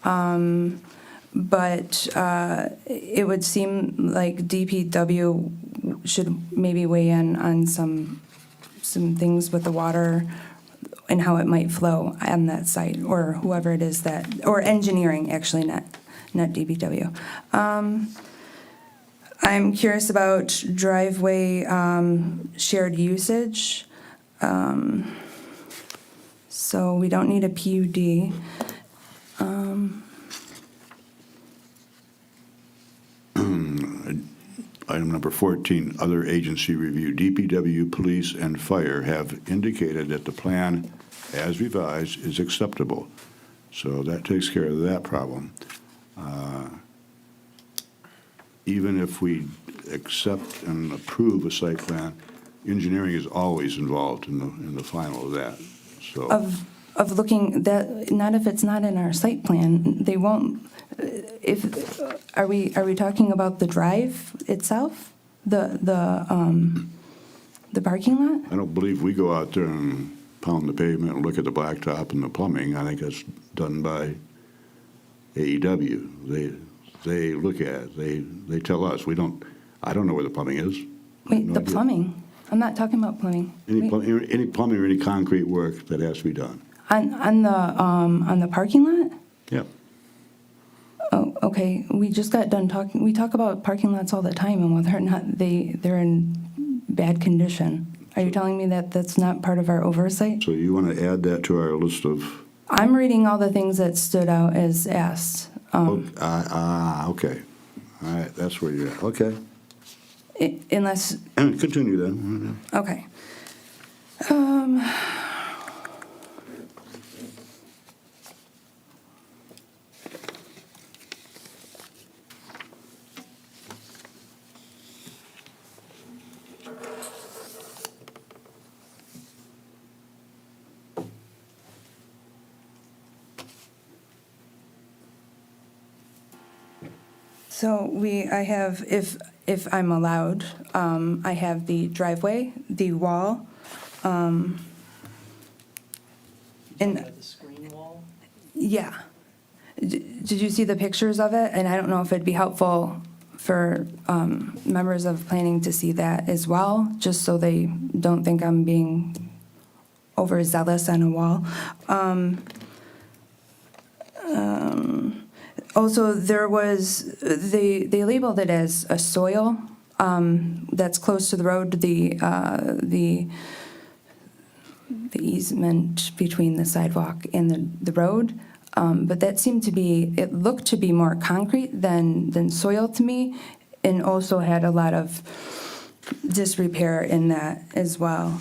But it would seem like DPW should maybe weigh in on some things with the water and how it might flow on that site, or whoever it is that, or engineering, actually, not DPW. I'm curious about driveway shared usage. So we don't need a PUD. Item number 14, other agency review. DPW, police, and fire have indicated that the plan, as revised, is acceptable. So that takes care of that problem. Even if we accept and approve a site plan, engineering is always involved in the final of that. So Of looking, that, not if it's not in our site plan, they won't, are we talking about the drive itself? The parking lot? I don't believe we go out there and pound the pavement and look at the blacktop and the plumbing. I think that's done by AEW. They look at it. They tell us. I don't know where the plumbing is. Wait, No the idea. plumbing? I'm not talking about plumbing. Any plumbing or any concrete work that has to be done. On the parking lot? Yeah. Oh, okay, we just got done talking, we talk about parking lots all the time and whether or not they're in bad condition. Are you telling me that that's not part of our oversight? So you want to add that to our list of, I'm reading all the things that stood out as asked. okay. All right, that's where you're at. Okay. Unless, Continue then. okay. So I have, if I'm allowed, I have the driveway, the wall, and, The screen wall? yeah. Did you see the pictures of it? And I don't know if it'd be helpful for members of planning to see that as well, just so they don't think I'm being overzealous on a wall. Also, there was, they labeled it as a soil that's close to the road, the easement between the sidewalk and the road. But that seemed to be, it looked to be more concrete than soil to me, and also had a lot of disrepair in that as well.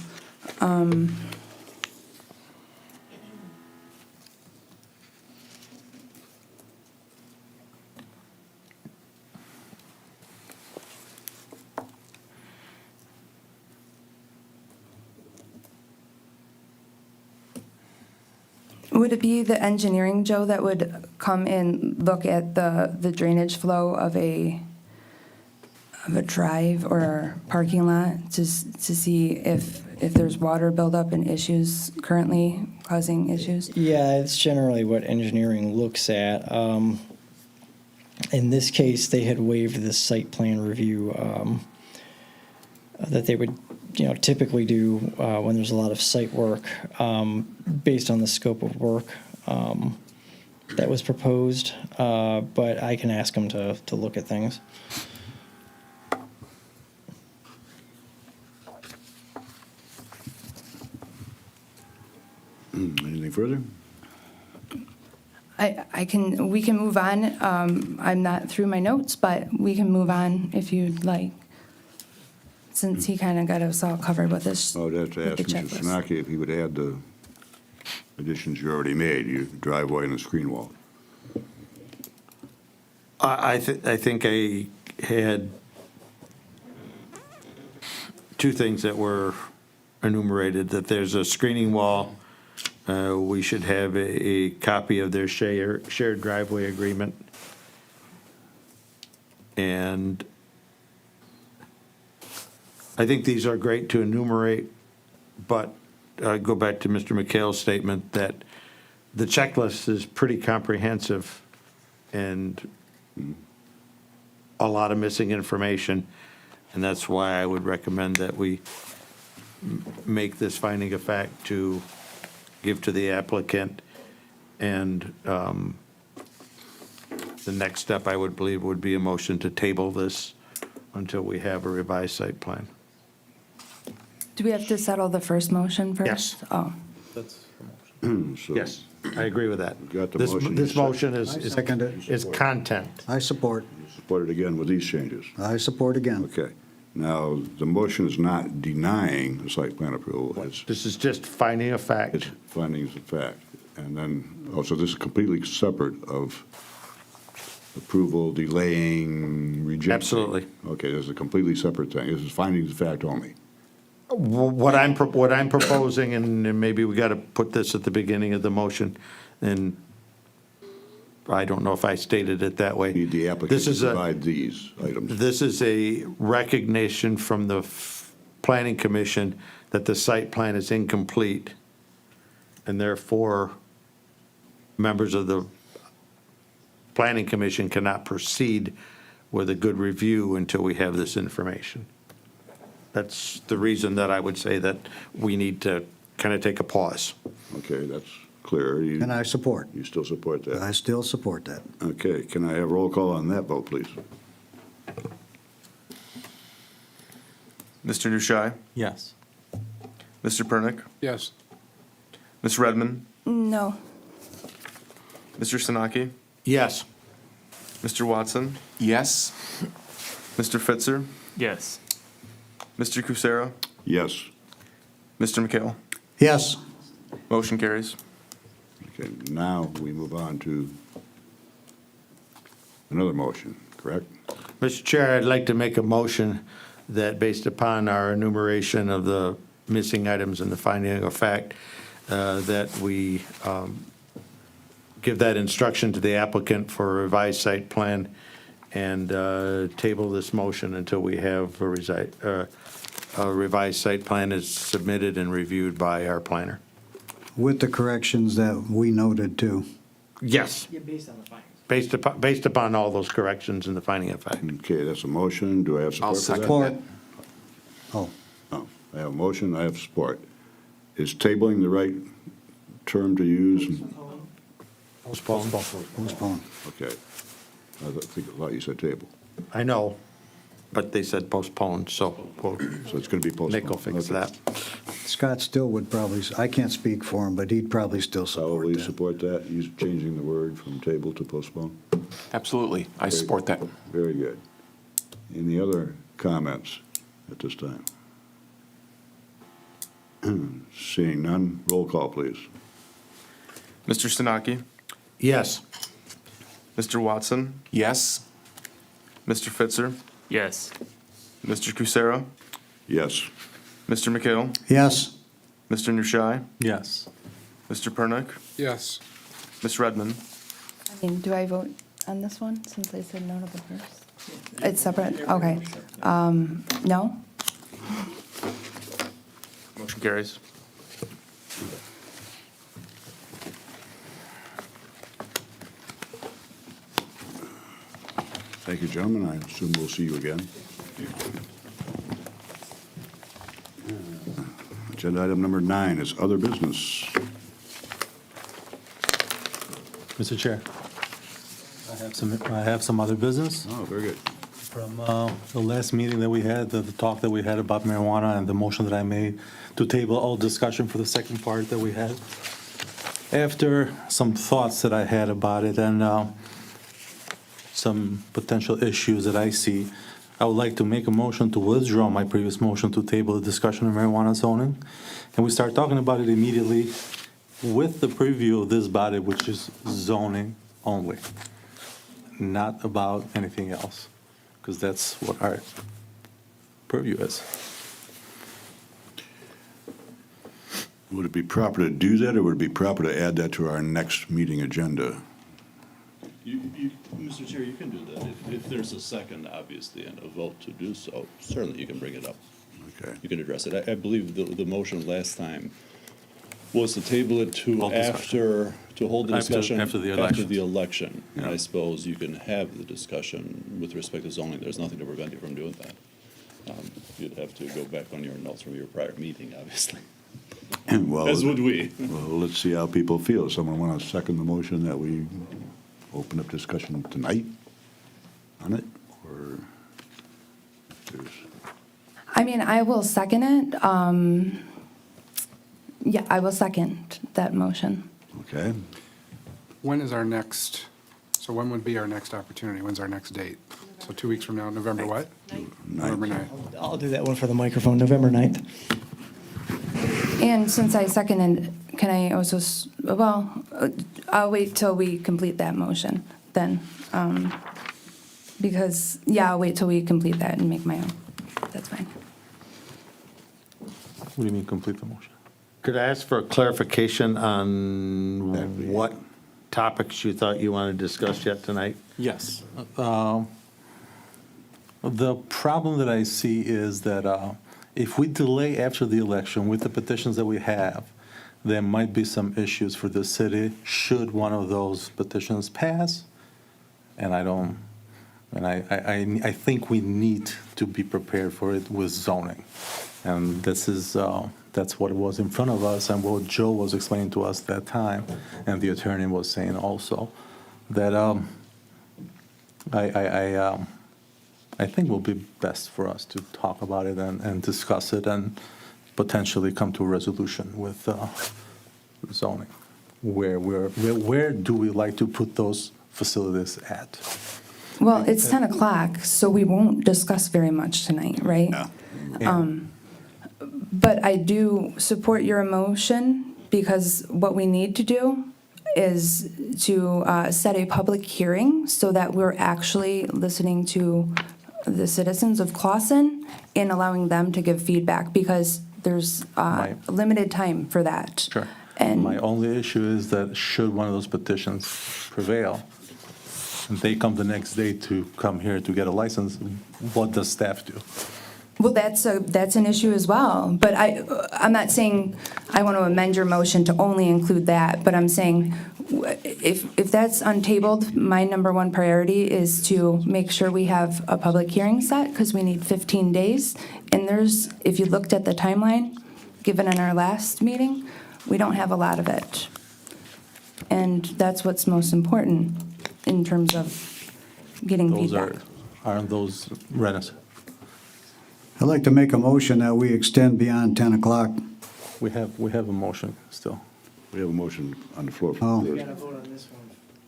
Would it be the engineering, Joe, that would come and look at the drainage flow of a drive or parking lot to see if there's water buildup and issues currently causing issues? Yeah, it's generally what engineering looks at. In this case, they had waived the site plan review that they would, typically do when there's a lot of site work based on the scope of work that was proposed. But I can ask them to look at things. Anything further? We can move on. I'm not through my notes, but we can move on if you'd like since he kind of got us all covered with this. I would have to with ask the Mr. checklist. Sinaki if he would add the additions you already made, your driveway and the screen wall. I think I had two things that were enumerated, that there's a screening wall. We should have a copy of their shared driveway agreement. And I think these are great to enumerate, but I go back to Mr. McHale's statement that the checklist is pretty comprehensive and a lot of missing information, and that's why I would recommend that we make this finding of fact to give to the applicant, and the next step, I would believe, would be a motion to table this until we have a revised site plan. Do we have to settle the first motion first? Yes. Oh, So Yes, I agree with that. Got the This motion. This motion I is second it. is content. I support. Support it again with these changes. I support again. Okay. Now, the motion is not denying the site plan approval. It's This is just finding a fact. It's findings of fact. And then, also, this is completely separate of approval, delaying, rejecting. Absolutely. Okay, this is a completely separate thing. This is findings of fact only. What I'm proposing, and maybe we got to put this at the beginning of the motion, and I don't know if I stated it that way. Need the applicant This to is a- provide these items. This is a recognition from the Planning Commission that the site plan is incomplete, and therefore, members of the Planning Commission cannot proceed with a good review until we have this information. That's the reason that I would say that we need to kind of take a pause. Okay, that's clear. You- And I support. You still support that? I still support that. Okay, can I have roll call on that vote, please? Mr. Nushai, Yes. Mr. Pernick, Yes. Ms. Redmond, no. Mr. Sinaki, Yes. Mr. Watson. Yes. Mr. Fitzer, Yes. Mr. Cusero, Yes. Mr. McHale. Yes. Motion carries. Okay, now we move on to another motion, correct? Mr. Chair, I'd like to make a motion that, based upon our enumeration of the missing items and the finding of fact, that we give that instruction to the applicant for a revised site plan and table this motion until we have a revised site plan is submitted and reviewed by our planner. With the corrections that we noted too. Yes. Based on the findings. Based upon all those corrections and the finding of fact. Okay, that's a motion. Do I have I'll support for that? second Support. Oh, No, I have a motion, I have support. Is tabling the right term to use? Postpone. postpone. Okay. I thought you said table. I know, but they said postpone, so we'll- So it's going to be postponed. Nick will fix Okay. that. Scott still would probably, I can't speak for him, but he'd probably still support Probably that. support that, use changing the word from table to postpone? Absolutely. I support that. Very good. Any other comments at this time? Seeing none, roll call, please. Mr. Sinaki, Yes. Mr. Watson. Yes. Mr. Fitzer, Yes. Mr. Cusero, Yes. Mr. McHale, Yes. Mr. Nushai, Yes. Mr. Pernick, Yes. Ms. Redmond. I mean, do I vote on this one since I said no to the first? It's separate, okay. No? Motion carries. Thank you, gentlemen. I assume we'll see you again. Agenda item number 9 is other business. Mr. Chair, I have some other business. Oh, very good. From the last meeting that we had, the talk that we had about marijuana and the motion that I made to table all discussion for the second part that we had. After some thoughts that I had about it and some potential issues that I see, I would like to make a motion to withdraw my previous motion to table the discussion of marijuana zoning. And we start talking about it immediately with the preview of this body, which is zoning only, not about anything else, because that's what our purview is. Would it be proper to do that, or would it be proper to add that to our next meeting agenda? Mr. Chair, you can do that. If there's a second, obviously, and a vote to do so, certainly you can bring it up. Okay. You can address it. I believe the motion last time was to table it to Hold discussion. to hold the discussion. After the After election. the election. And Yeah. I suppose you can have the discussion with respect to zoning. There's nothing to prevent you from doing that. You'd have to go back on your notes from your prior meeting, obviously. Well, As would we. Well, let's see how people feel. Someone want to second the motion that we open up discussion tonight on it, or there's, I mean, I will second it. Yeah, I will second that motion. okay? When is our next, so when would be our next opportunity? When's our next date? So 2 weeks from now, November what? November 9th. I'll do that one for the microphone, November 9th. And since I seconded, can I also, I'll wait till we complete that motion then. Because, yeah, I'll wait till we complete that and make my own. That's fine. What do you mean, complete the motion? Could I ask for a clarification on what topics you thought you wanted to discuss yet tonight? Yes. The problem that I see is that if we delay after the election with the petitions that we have, there might be some issues for the city should one of those petitions pass. And I think we need to be prepared for it with zoning. And this is, that's what was in front of us and what Joe was explaining to us that time, and the attorney was saying also, that I think it will be best for us to talk about it and discuss it and potentially come to a resolution with zoning. Where do we like to put those facilities at? Well, it's 10 o'clock, so we won't discuss very much tonight, right? But I do support your emotion, because what we need to do is to set a public hearing so that we're actually listening to the citizens of Clawson and allowing them to give feedback, because there's limited time for that. Sure. And My only issue is that should one of those petitions prevail, and they come the next day to come here to get a license, what does staff do? well, that's an issue as well. But I'm not saying I want to amend your motion to only include that, but I'm saying if that's untabled, my number one priority is to make sure we have a public hearing set, because we need 15 days. And if you looked at the timeline given in our last meeting, we don't have a lot of it. And that's what's most important in terms of getting Those feedback. aren't those reticent? I'd like to make a motion that we extend beyond 10 o'clock. We have a motion still. We have a motion on the floor. Oh. We gotta vote on this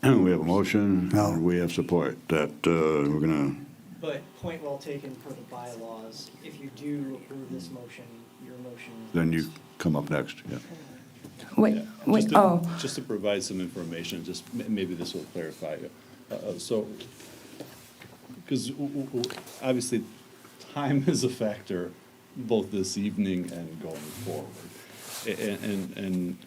one. We have a motion, Oh. and we have support that we're going to, But point well taken for the bylaws. If you do approve this motion, your motion. then you come up next, yeah. Wait, Just to provide some information, just maybe this will clarify. So, because obviously, time is a factor, both this evening and going forward. And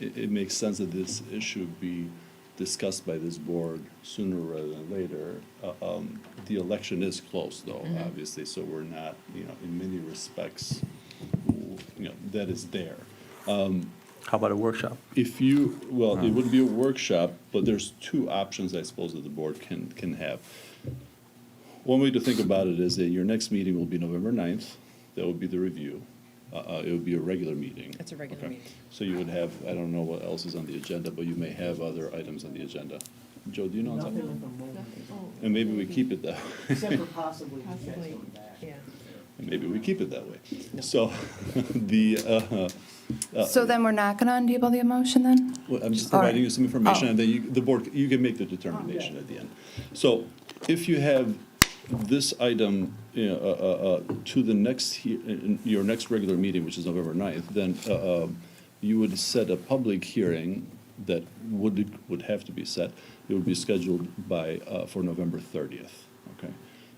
it makes sense that this issue be discussed by this board sooner rather than later. The election is close, though, obviously, so we're not, in many respects, that is there. How about a workshop? Well, it would be a workshop, but there's two options, I suppose, that the board can have. One way to think about it is that your next meeting will be November 9th. That would be the review. It would be a regular meeting. It's a regular Okay. meeting. So you would have, I don't know what else is on the agenda, but you may have other items on the agenda. Joe, do you know? Nothing at the moment. And maybe we keep it that way. Except for possibly you guys Possibly, coming back. yeah. And maybe we keep it that way. So so then we're not going to untable the motion then? well, I'm just All right. providing you some information, Oh. and then the board, you can make the determination at the end. So if you have this item, to the your next regular meeting, which is November 9th, then you would set a public hearing that would have to be set. It would be scheduled for November 30th, okay?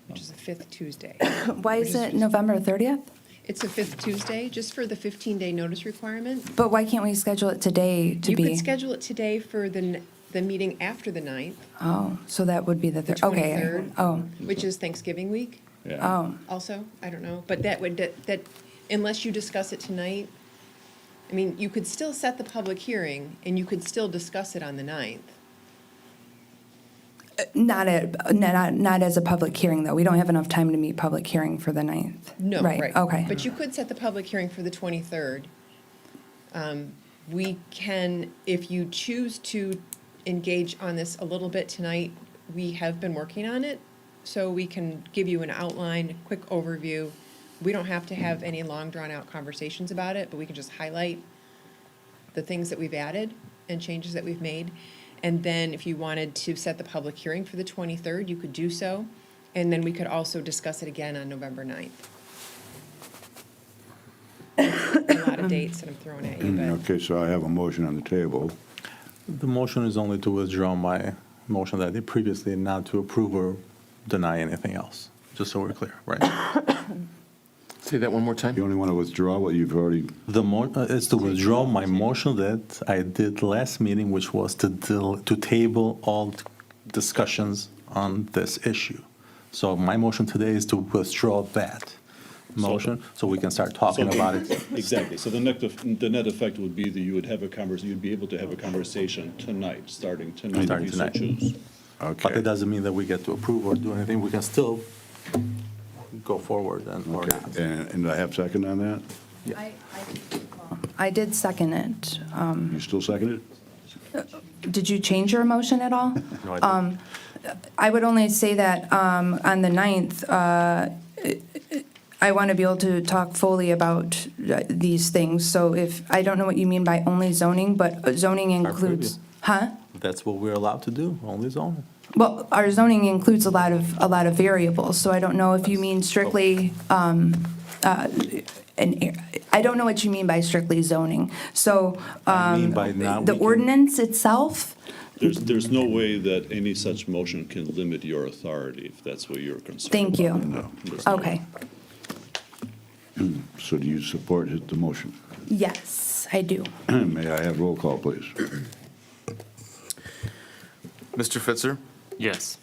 Which is the fifth Tuesday. Why is it November 30th? It's the fifth Tuesday, just for the 15-day notice requirement. But why can't we schedule it today to You be? could schedule it today for the meeting after the 9th, Oh, so that would be the the third, okay. 23rd. Oh, Which is Thanksgiving week Yeah. oh, also, I don't know. But that, unless you discuss it tonight, I mean, you could still set the public hearing and you could still discuss it on the 9th. not as a public hearing, though. We don't have enough time to meet public hearing for the 9th. No, right. Okay. But you could set the public hearing for the 23rd. We can, if you choose to engage on this a little bit tonight, we have been working on it, so we can give you an outline, a quick overview. We don't have to have any long, drawn-out conversations about it, but we can just highlight the things that we've added and changes that we've made. And then if you wanted to set the public hearing for the 23rd, you could do so. And then we could also discuss it again on November 9th. A lot of dates that I'm throwing at you, but Okay, so I have a motion on the table. The motion is only to withdraw my motion that I did previously, not to approve or deny anything else, just so we're clear, right? Say that one more You time? only want to withdraw what you've already, It's to withdraw my motion that I did last meeting, which was to table all discussions on this issue. So my motion today is to withdraw that motion, so we can start talking about it. Exactly. So the net effect would be that you would have you'd be able to have a conversation tonight, starting tonight, if you so Starting tonight. choose. But it okay. doesn't mean that we get to approve or do anything. We can still go forward and, or not. And I have second on that? I did second it. You still second it? Did you change your motion at all? No, I didn't. I would only say that on the 9th, I want to be able to talk fully about these things. So I don't know what you mean by only zoning, but zoning includes, huh? That's what we're allowed to do, only zoning. Well, our zoning includes a lot of variables, so I don't know if you mean strictly, I don't know what you mean by strictly zoning. So, I mean by now the we can- ordinance itself, There's no way that any such motion can limit your authority, if that's what you're concerned thank you. No. There's no- Okay, So do you support the motion? yes, I do. May I have roll call, please? Mr. Fitzer? Yes.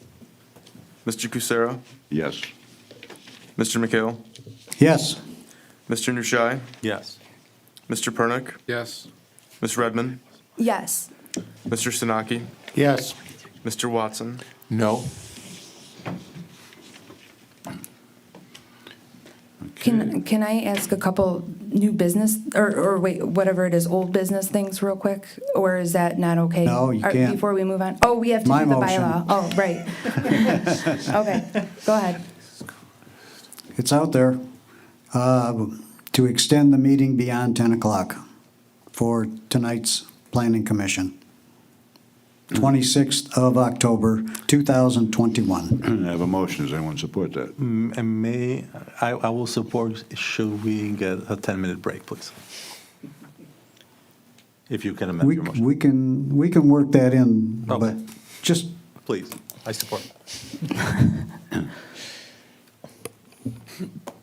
Mr. Kucera? Yes. Mr. McHale? Yes. Mr. Nushai? Yes. Mr. Pernick? Yes. Ms. Redmond? Yes. Mr. Sinaki? Yes. Mr. Watson? No? Can I ask a couple new business, or wait, whatever it is, old business things real quick? Or is that not okay? No, you can't. Before we move on? Oh, we have to My do the motion. bylaw. Oh, right. Okay, go ahead. It's out there. To extend the meeting beyond 10 o'clock for tonight's Planning Commission. 26th of October, 2021. I have a motion. Does anyone support that? And I will support, should we get a 10-minute break, please? If you can amend We your motion. we can work that in, Okay. but just, Please, I support.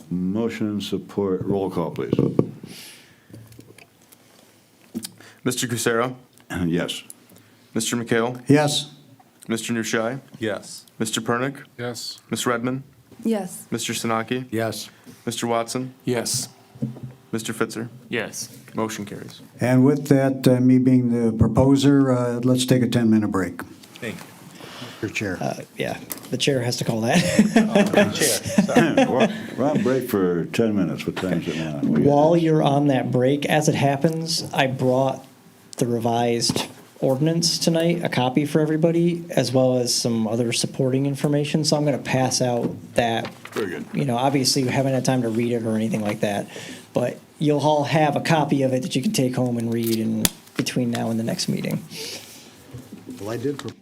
Motion and support. Roll call, please. Mr. Kucera? Yes. Mr. McHale? yes. Mr. Nushai? Yes. Mr. Pernick? Yes. Ms. Redmond? Yes. Mr. Sinaki? Yes. Mr. Watson? Yes. Mr. Fitzer? Yes. Motion carries. And with that, me being the proposer, let's take a 10-minute break. Thank you. Your chair. Yeah, the chair has to call that. We're on break for 10 minutes. What time is it now? While you're on that break, as it happens, I brought the revised ordinance tonight, a copy for everybody, as well as some other supporting information. So I'm going to pass out that. Very good. You know, obviously you haven't had time to read it or anything like that, but you'll all have a copy of it that you can take home and read in between now and the next meeting. Well, I did propose.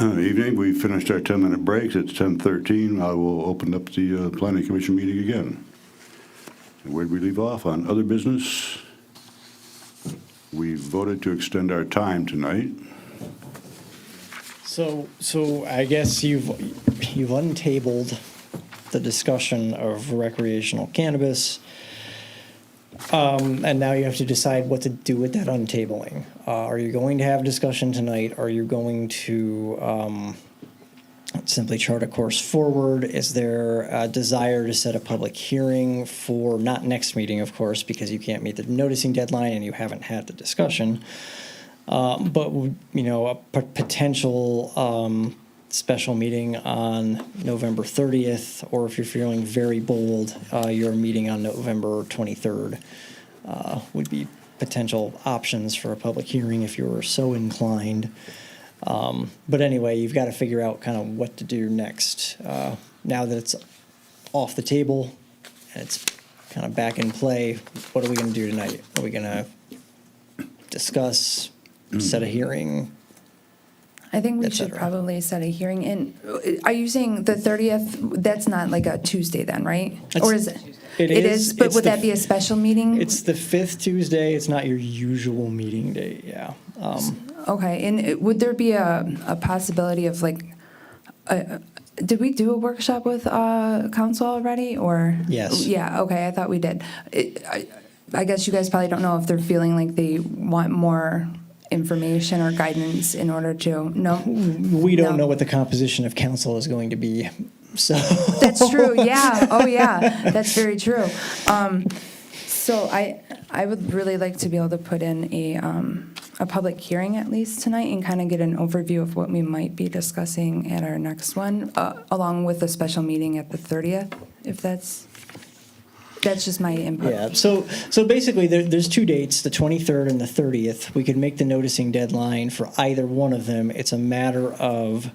Evening, we finished our 10-minute breaks. It's 10:13. I will open up the Planning Commission meeting again. And where'd we leave off? On other business? We voted to extend our time tonight. So I guess you've untabled the discussion of recreational cannabis. And now you have to decide what to do with that untabling. Are you going to have discussion tonight? Are you going to simply chart a course forward? Is there a desire to set a public hearing for, not next meeting, of course, because you can't meet the noticing deadline and you haven't had the discussion, but, a potential special meeting on November 30th, or if you're feeling very bold, your meeting on November 23rd would be potential options for a public hearing if you were so inclined. But anyway, you've got to figure out kind of what to do next. Now that it's off the table and it's kind of back in play, what are we going to do tonight? Are we going to discuss, set a hearing? I think we et should cetera? probably set a hearing. And are you saying the 30th? That's not like a Tuesday then, right? Or is it? It It is. is, but It's would the that be a special meeting? It's the fifth Tuesday. It's not your usual meeting day, yeah. Okay, and would there be a possibility of like, did we do a workshop with council already, or? Yes. Yeah, okay, I thought we did. I guess you guys probably don't know if they're feeling like they want more information or guidance in order to, no? We don't No. know what the composition of council is going to be, so. That's true, yeah, oh yeah, that's very true. So I would really like to be able to put in a public hearing at least tonight and kind of get an overview of what we might be discussing at our next one, along with a special meeting at the 30th, if that's just my input. Yeah, so basically, there's two dates, the 23rd and the 30th. We could make the noticing deadline for either one of them. It's a matter of,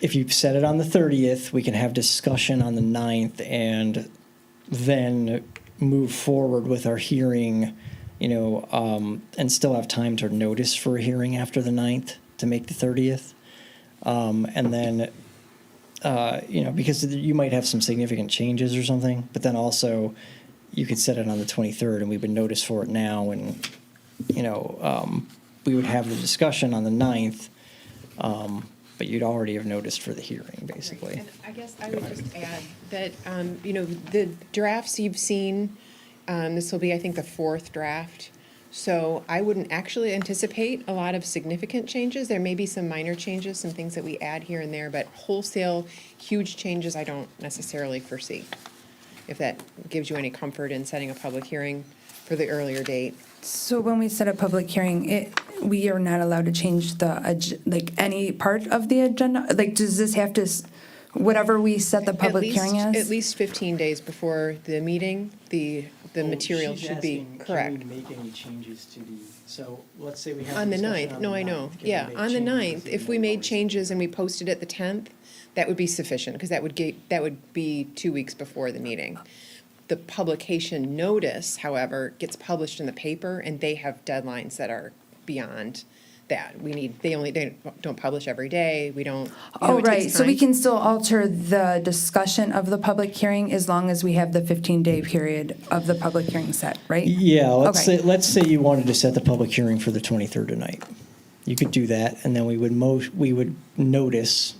if you set it on the 30th, we can have discussion on the 9th and then move forward with our hearing, and still have time to notice for a hearing after the 9th to make the 30th. And then, because you might have some significant changes or something, but then also you could set it on the 23rd and we would notice for it now and, we would have the discussion on the 9th, but you'd already have noticed for the hearing, basically. And I guess I would just add that, the drafts you've seen, this will be, I think, the fourth draft. So I wouldn't actually anticipate a lot of significant changes. There may be some minor changes, some things that we add here and there, but wholesale, huge changes I don't necessarily foresee. If that gives you any comfort in setting a public hearing for the earlier date. So when we set a public hearing, we are not allowed to change any part of the agenda? Like, does this have to, whatever we set the public hearing as? At least 15 days before the meeting, the material should be correct. Can we make any changes to so let's say we have. On the 9th, no, I know, yeah, on the 9th, if we made changes and we posted it the 10th, that would be sufficient, because that would be 2 weeks before the meeting. The publication notice, however, gets published in the paper, and they have deadlines that are beyond that. They don't publish every day, we don't. Oh, it takes right, so we time. can still alter the discussion of the public hearing as long as we have the 15-day period of the public hearing set, right? Yeah, Okay. let's say you wanted to set the public hearing for the 23rd tonight. You could do that, and then we would notice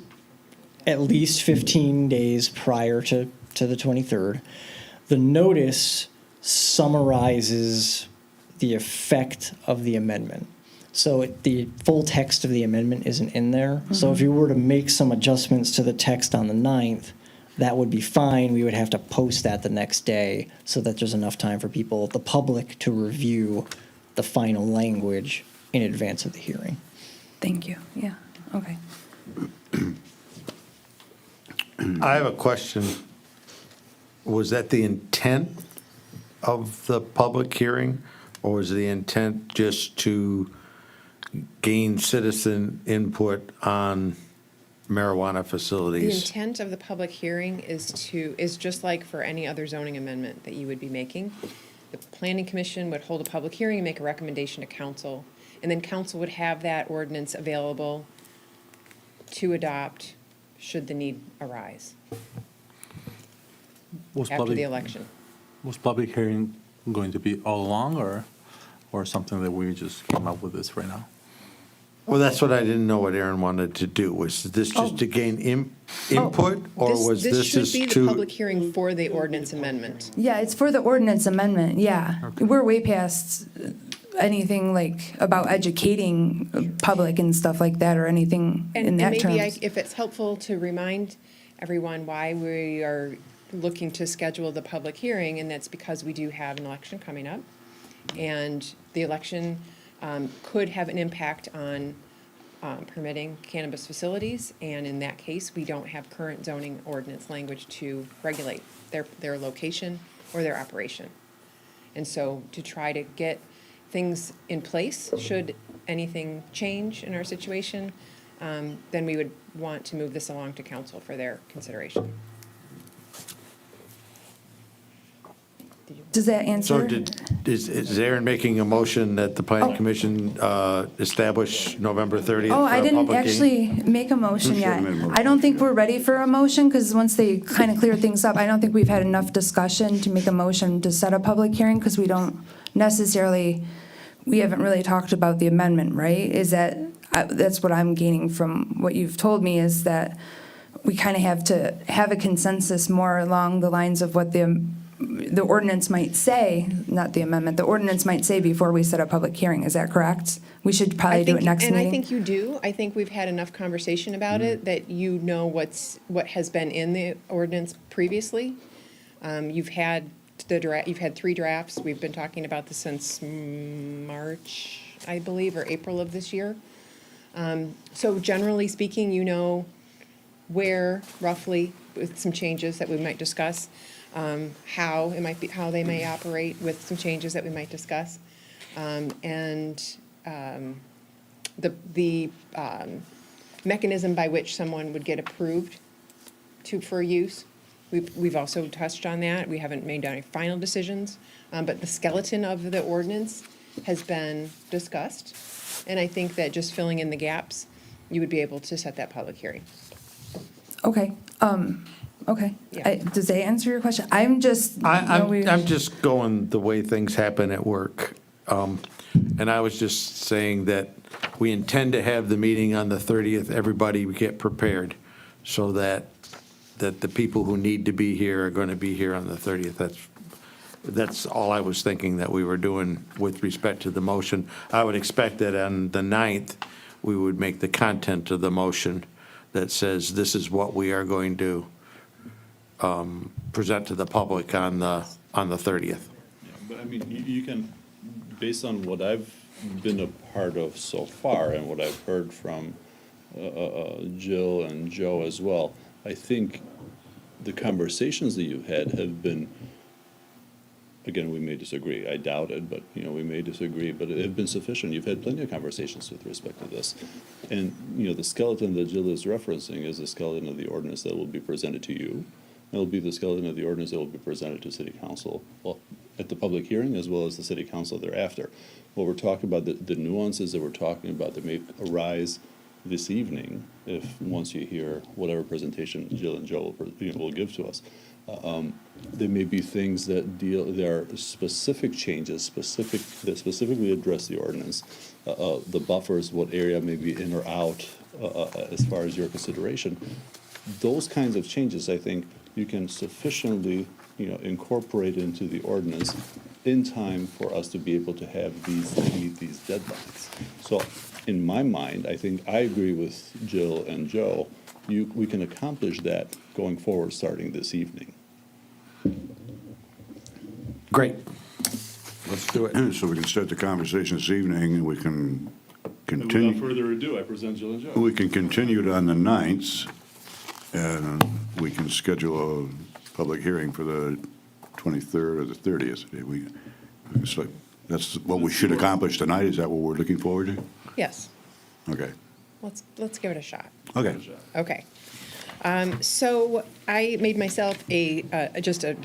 at least 15 days prior to the 23rd. The notice summarizes the effect of the amendment. So the full text of the amendment isn't in there. So if you were to make some adjustments to the text on the 9th, that would be fine. We would have to post that the next day so that there's enough time for people, the public, to review the final language in advance of the hearing. Thank you, yeah, okay. I have a question. Was that the intent of the public hearing, or was the intent just to gain citizen input on marijuana The facilities? intent of the public hearing is just like for any other zoning amendment that you would be making. The planning commission would hold a public hearing and make a recommendation to council. And then council would have that ordinance available to adopt should the need arise Was after the public, election. was public hearing going to be all along, or something that we just came up with this right now? Well, that's what I didn't know what Aaron wanted to do. Was this just to gain input, or was this This just should be the public to? hearing for the ordinance amendment. Yeah, it's for the ordinance amendment, yeah. We're way past anything like about educating public and stuff like that, or anything in And that maybe terms. if it's helpful to remind everyone why we are looking to schedule the public hearing, and that's because we do have an election coming up. And the election could have an impact on permitting cannabis facilities, and in that case, we don't have current zoning ordinance language to regulate their location or their operation. And so to try to get things in place, should anything change in our situation, then we would want to move this along to council for their consideration. Does that So answer? is Aaron making a motion that the planning commission establish November 30th? Oh, for I a didn't public hearing? actually make a motion Who should yet. have made a motion? I don't think we're ready for a motion, because once they kind of clear things up, I don't think we've had enough discussion to make a motion to set a public hearing, because we don't necessarily, we haven't really talked about the amendment, right? Is that, that's what I'm gaining from what you've told me, is that we kind of have to have a consensus more along the lines of what the ordinance might say, not the amendment, the ordinance might say before we set a public hearing. Is that correct? We should probably do it next meeting? And I think you do. I think we've had enough conversation about it that you know what has been in the ordinance previously. You've had you've had 3 drafts. We've been talking about this since March, I believe, or April of this year. So generally speaking, you know where roughly, with some changes that we might discuss, how they may operate with some changes that we might discuss, and the mechanism by which someone would get approved for use. We've also touched on that. We haven't made any final decisions, but the skeleton of the ordinance has been discussed, and I think that just filling in the gaps, you would be able to set that public hearing. Okay, okay. Yeah. Does that answer your question? I'm just. I'm just going the way things happen at work. And I was just saying that we intend to have the meeting on the 30th. Everybody get prepared so that the people who need to be here are going to be here on the 30th. That's all I was thinking that we were doing with respect to the motion. I would expect that on the 9th, we would make the content of the motion that says this is what we are going to present to the public on the 30th. Yeah, but I mean, you can, based on what I've been a part of so far and what I've heard from Jill and Joe as well, I think the conversations that you've had have been, again, we may disagree. I doubt it, but, we may disagree, but it have been sufficient. You've had plenty of conversations with respect to this. And, the skeleton that Jill is referencing is the skeleton of the ordinance that will be presented to you. It'll be the skeleton of the ordinance that will be presented to City Council, well, at the public hearing as well as the City Council thereafter. What we're talking about, the nuances that we're talking about that may arise this evening, once you hear whatever presentation Jill and Joe will give to us. There may be things there are specific changes, that specifically address the ordinance, the buffers, what area may be in or out, as far as your consideration. Those kinds of changes, I think, you can sufficiently, incorporate into the ordinance in time for us to be able to meet these deadlines. So, in my mind, I think I agree with Jill and Joe. We can accomplish that going forward, starting this evening. Great. Let's do it. So we can start the conversation this evening, and we can And continue. without further ado, I present Jill and Joe. We can continue it on the 9th, and we can schedule a public hearing for the 23rd or the 30th. So that's what we should accomplish tonight. Is that what we're looking forward to? Yes, Okay. let's give it a shot. Okay. Okay. So I made myself just a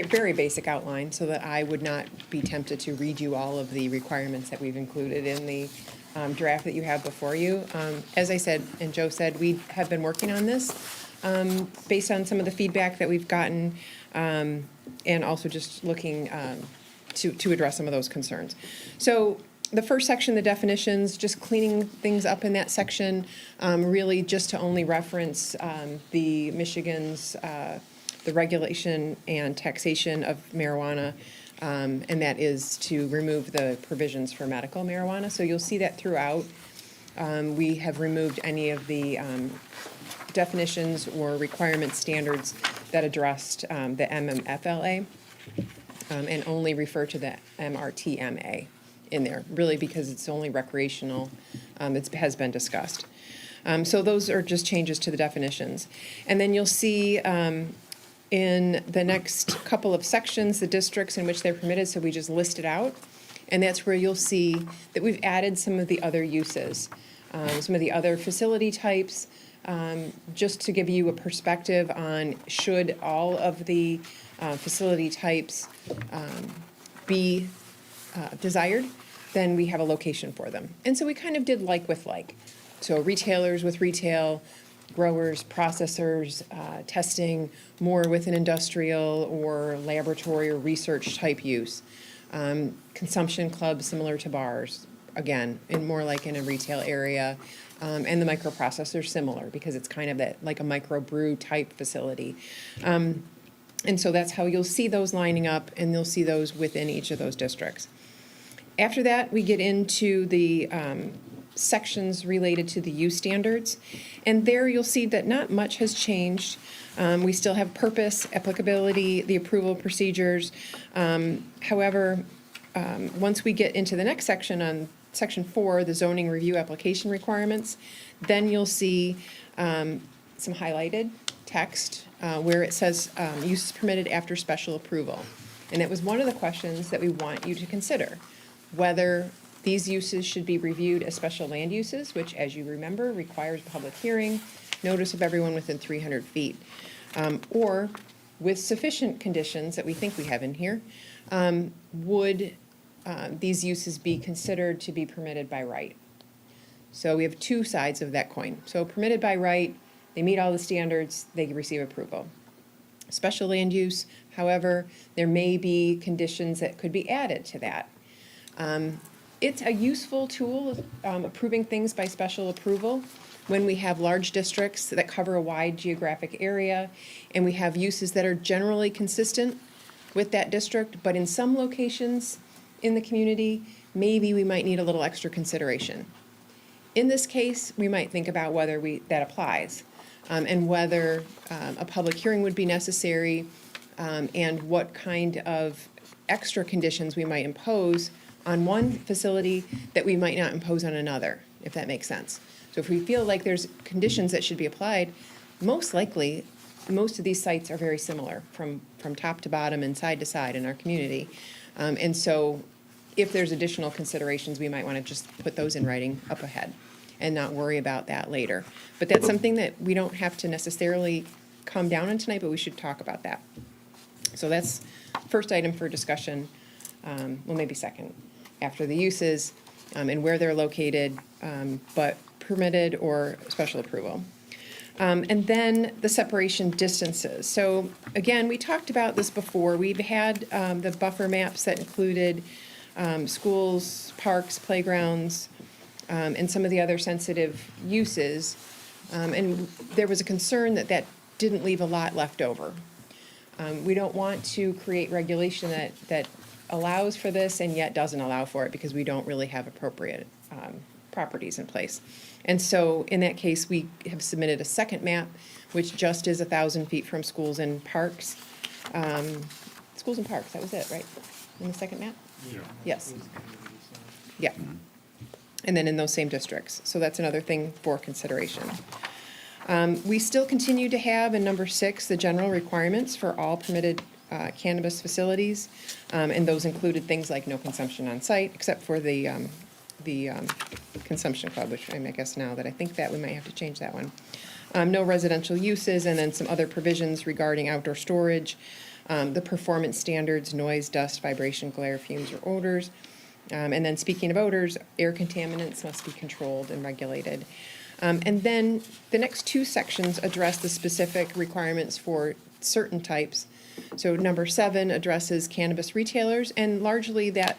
very basic outline so that I would not be tempted to read you all of the requirements that we've included in the draft that you have before you. As I said, and Joe said, we have been working on this based on some of the feedback that we've gotten, and also just looking to address some of those concerns. So the first section, the definitions, just cleaning things up in that section, really just to only reference the Michigan's, the regulation and taxation of marijuana, and that is to remove the provisions for medical marijuana. So you'll see that throughout. We have removed any of the definitions or requirement standards that addressed the MMFLA, and only refer to the MRTMA in there, really because it's only recreational, it has been discussed. So those are just changes to the definitions. And then you'll see in the next couple of sections, the districts in which they're permitted, so we just list it out. And that's where you'll see that we've added some of the other uses, some of the other facility types, just to give you a perspective on should all of the facility types be desired, then we have a location for them. And so we kind of did like with like. So retailers with retail, growers, processors, testing, more with an industrial or laboratory or research type use. Consumption clubs similar to bars, again, in more like in a retail area. And the microprocessor similar because it's kind of that like a microbrew type facility. And so that's how you'll see those lining up, and you'll see those within each of those districts. After that, we get into the sections related to the use standards. And there you'll see that not much has changed. We still have purpose, applicability, the approval procedures. However, once we get into the next section on Section 4, the zoning review application requirements, then you'll see some highlighted text where it says use is permitted after special approval. And that was one of the questions that we want you to consider, whether these uses should be reviewed as special land uses, which, as you remember, requires public hearing, notice of everyone within 300 feet, or with sufficient conditions that we think we have in here, would these uses be considered to be permitted by right? So we have two sides of that coin. So permitted by right, they meet all the standards, they receive approval. Special land use, however, there may be conditions that could be added to that. It's a useful tool, approving things by special approval, when we have large districts that cover a wide geographic area, and we have uses that are generally consistent with that district, but in some locations in the community, maybe we might need a little extra consideration. In this case, we might think about whether that applies, and whether a public hearing would be necessary, and what kind of extra conditions we might impose on one facility that we might not impose on another, if that makes sense. So if we feel like there's conditions that should be applied, most likely, most of these sites are very similar from top to bottom and side to side in our community. And so if there's additional considerations, we might want to just put those in writing up ahead and not worry about that later. But that's something that we don't have to necessarily come down on tonight, but we should talk about that. So that's first item for discussion, well, maybe second, after the uses and where they're located, but permitted or special approval. And then the separation distances. So again, we talked about this before. We've had the buffer maps that included schools, parks, playgrounds, and some of the other sensitive uses. And there was a concern that that didn't leave a lot left over. We don't want to create regulation that allows for this and yet doesn't allow for it because we don't really have appropriate properties in place. And so in that case, we have submitted a second map, which just is 1,000 feet from schools and parks. Schools and parks, that was it, right? In the second map? Yeah. Yes. Yeah. And then in those same districts. So that's another thing for consideration. We still continue to have in number 6, the general requirements for all permitted cannabis facilities. And those included things like no consumption on site, except for the consumption club, which I guess now that I think that we might have to change that one. No residential uses, and then some other provisions regarding outdoor storage, the performance standards, noise, dust, vibration, glare, fumes, or odors. And then speaking of odors, air contaminants must be controlled and regulated. And then the next two sections address the specific requirements for certain types. So number 7 addresses cannabis retailers, and largely that,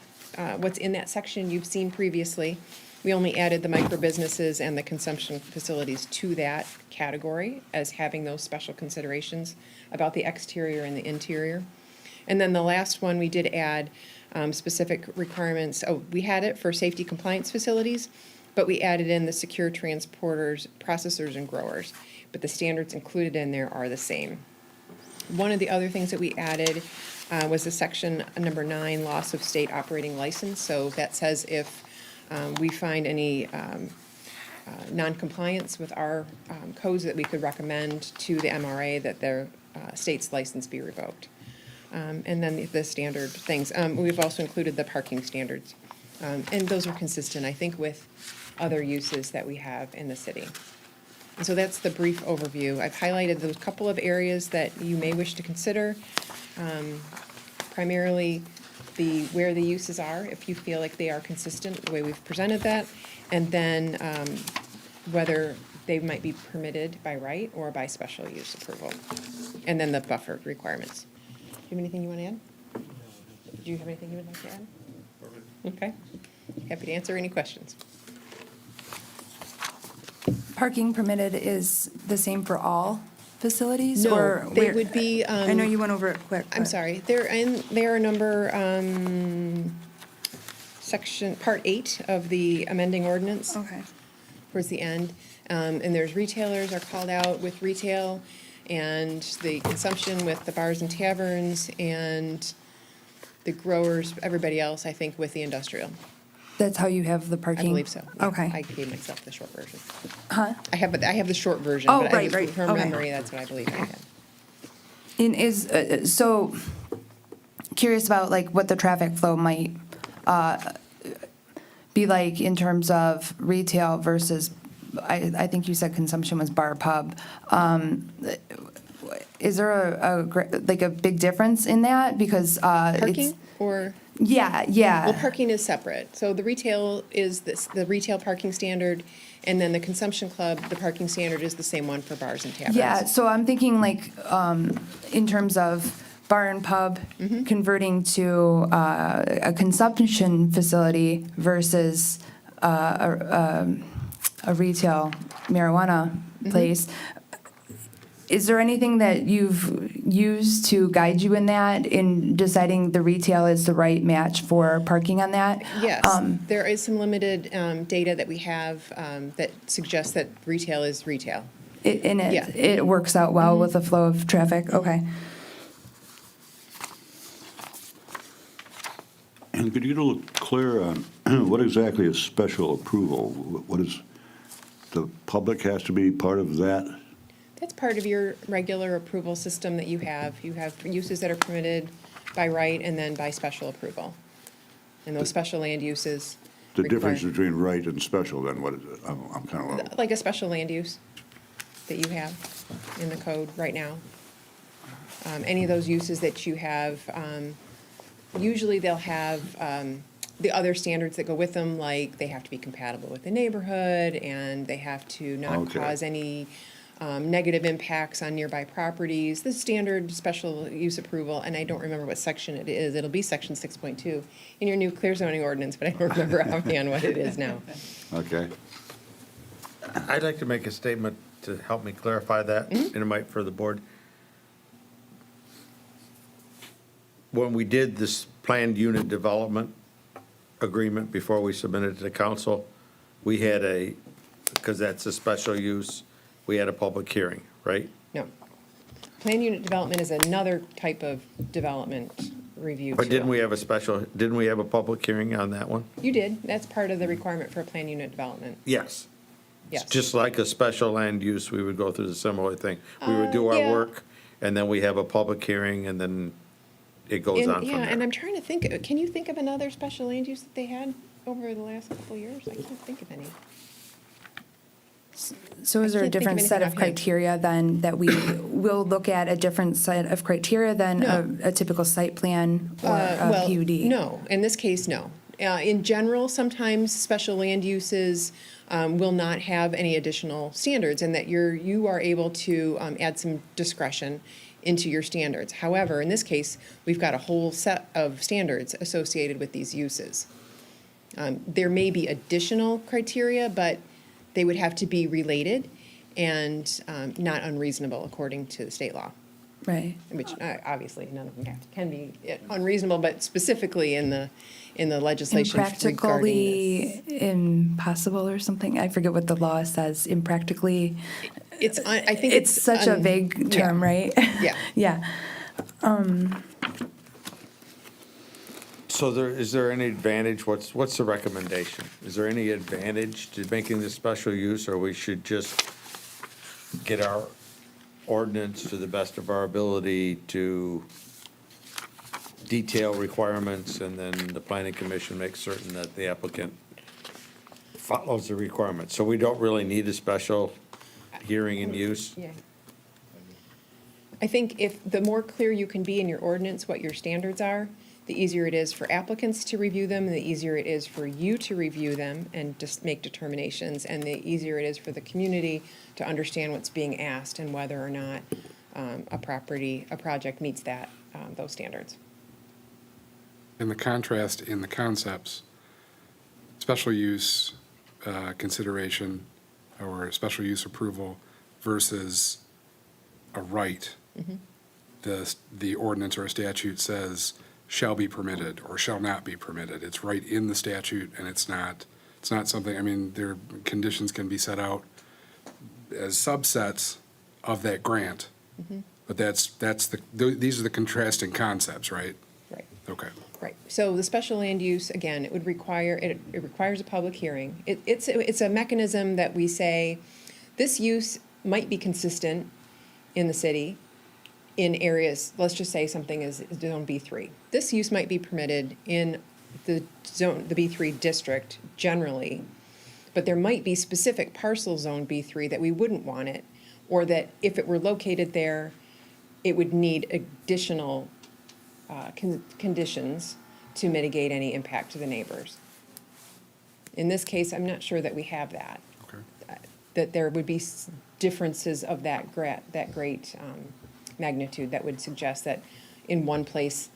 what's in that section you've seen previously. We only added the micro businesses and the consumption facilities to that category as having those special considerations about the exterior and the interior. And then the last one, we did add specific requirements. Oh, we had it for safety compliance facilities, but we added in the secure transporters, processors, and growers. But the standards included in there are the same. One of the other things that we added was the section number 9, loss of state operating license. So that says if we find any non-compliance with our codes, that we could recommend to the MRA that their state's license be revoked. And then the standard things. We've also included the parking standards. And those are consistent, I think, with other uses that we have in the city. And so that's the brief overview. I've highlighted those couple of areas that you may wish to consider. Primarily where the uses are, if you feel like they are consistent the way we've presented that, and then whether they might be permitted by right or by special use approval, and then the buffer requirements. Do you have anything you want to add? Do you have anything you would like to add? Okay. Happy to answer any questions. Parking permitted is the same for all facilities? No, or they where- would be. I know you went over it quick. I'm but- sorry. They're number section part 8 of the amending ordinance. Okay. Towards the end, and there's retailers are called out with retail, and the consumption with the bars and taverns, and the growers, everybody else, I think, with the industrial. That's how you have the I parking? believe so. Yeah. Okay. I gave myself the short version. Huh? I have the short version. Oh, but right, right. From Okay. memory, that's what I believe I had. And so curious about like what the traffic flow might be like in terms of retail versus, I think you said consumption was bar pub. Is there a big difference in that? Because Parking or? Yeah. Well, parking is separate. So the retail is the retail parking standard, and then the consumption club, the parking standard is the same one for bars and taverns. Yeah, so I'm thinking like, in terms of bar and pub converting to a consumption facility versus a retail marijuana place. Is there anything that you've used to guide you in that, in deciding the retail is the right match for parking on that? Yes, there is some limited data that we have that suggests that retail is retail. Yeah. It works out well with the flow of traffic? Okay. And could you get a little clear on what exactly is special approval? What is, the public has to be part of that? That's part of your regular approval system that you have. You have uses that are permitted by right and then by special approval. And those special land uses. The require- difference between right and special, then, what is it? I'm kind of, Like a special land use that you have in the code right now. Any of those uses that you have, usually they'll have the other standards that go with them, like they have to be compatible with the neighborhood, and they have to not Okay. cause any negative impacts on nearby properties, the standard special use approval, and I don't remember what section it is. It'll be section 6.2 in your new clear zoning ordinance, but I don't remember offhand what it is now. okay. I'd like to make a statement to help me clarify that, and it might for the board. When we did this planned unit development agreement before we submitted it to the council, we had because that's a special use, we had a public hearing, right? No. Planned unit development is another type of development review. But didn't tool. we have a public hearing on that one? You did. That's part of the requirement for a planned unit development. Yes. Yes. Just like a special land use, we would go through the similar thing. We would do our yeah. work, and then we have a public hearing, and then it goes on from Yeah, and there. I'm trying to think, can you think of another special land use that they had over the last couple of years? I can't think of any. So is there a can't think of different set anything of offhand. criteria then that we will look at a different set of criteria than No. a typical site plan or a Well, PUD? no, in this case, no. In general, sometimes special land uses will not have any additional standards, and that you are able to add some discretion into your standards. However, in this case, we've got a whole set of standards associated with these uses. There may be additional criteria, but they would have to be related and not unreasonable according to the state law. Right. Which obviously none of them can be unreasonable, but specifically in the legislation regarding this. Impractically impossible or something? I forget what the law says. Impractically. I think It's such a vague term, right? Yeah. Yeah. So is there any advantage, what's the recommendation? Is there any advantage to making this special use, or we should just get our ordinance to the best of our ability to detail requirements, and then the planning commission makes certain that the applicant follows the requirements? So we don't really need a special hearing and use? Yeah. I think if the more clear you can be in your ordinance what your standards are, the easier it is for applicants to review them, and the easier it is for you to review them and just make determinations, and the easier it is for the community to understand what's being asked and whether or not a project meets those standards. And the contrast in the concepts, special use consideration or special use approval versus a right. The ordinance or a statute says shall be permitted or shall not be permitted. It's right in the statute, and it's not something, I mean, conditions can be set out as subsets of that grant. But these are the contrasting concepts, right? Right. Okay. Right. So the special land use, again, it requires a public hearing. It's a mechanism that we say, this use might be consistent in the city in areas, let's just say something is zone B3. This use might be permitted in the B3 district generally, but there might be specific parcel zone B3 that we wouldn't want it, or that if it were located there, it would need additional conditions to mitigate any impact to the neighbors. In this case, I'm not sure that we have that. Okay. That there would be differences of that great magnitude that would suggest that in one place,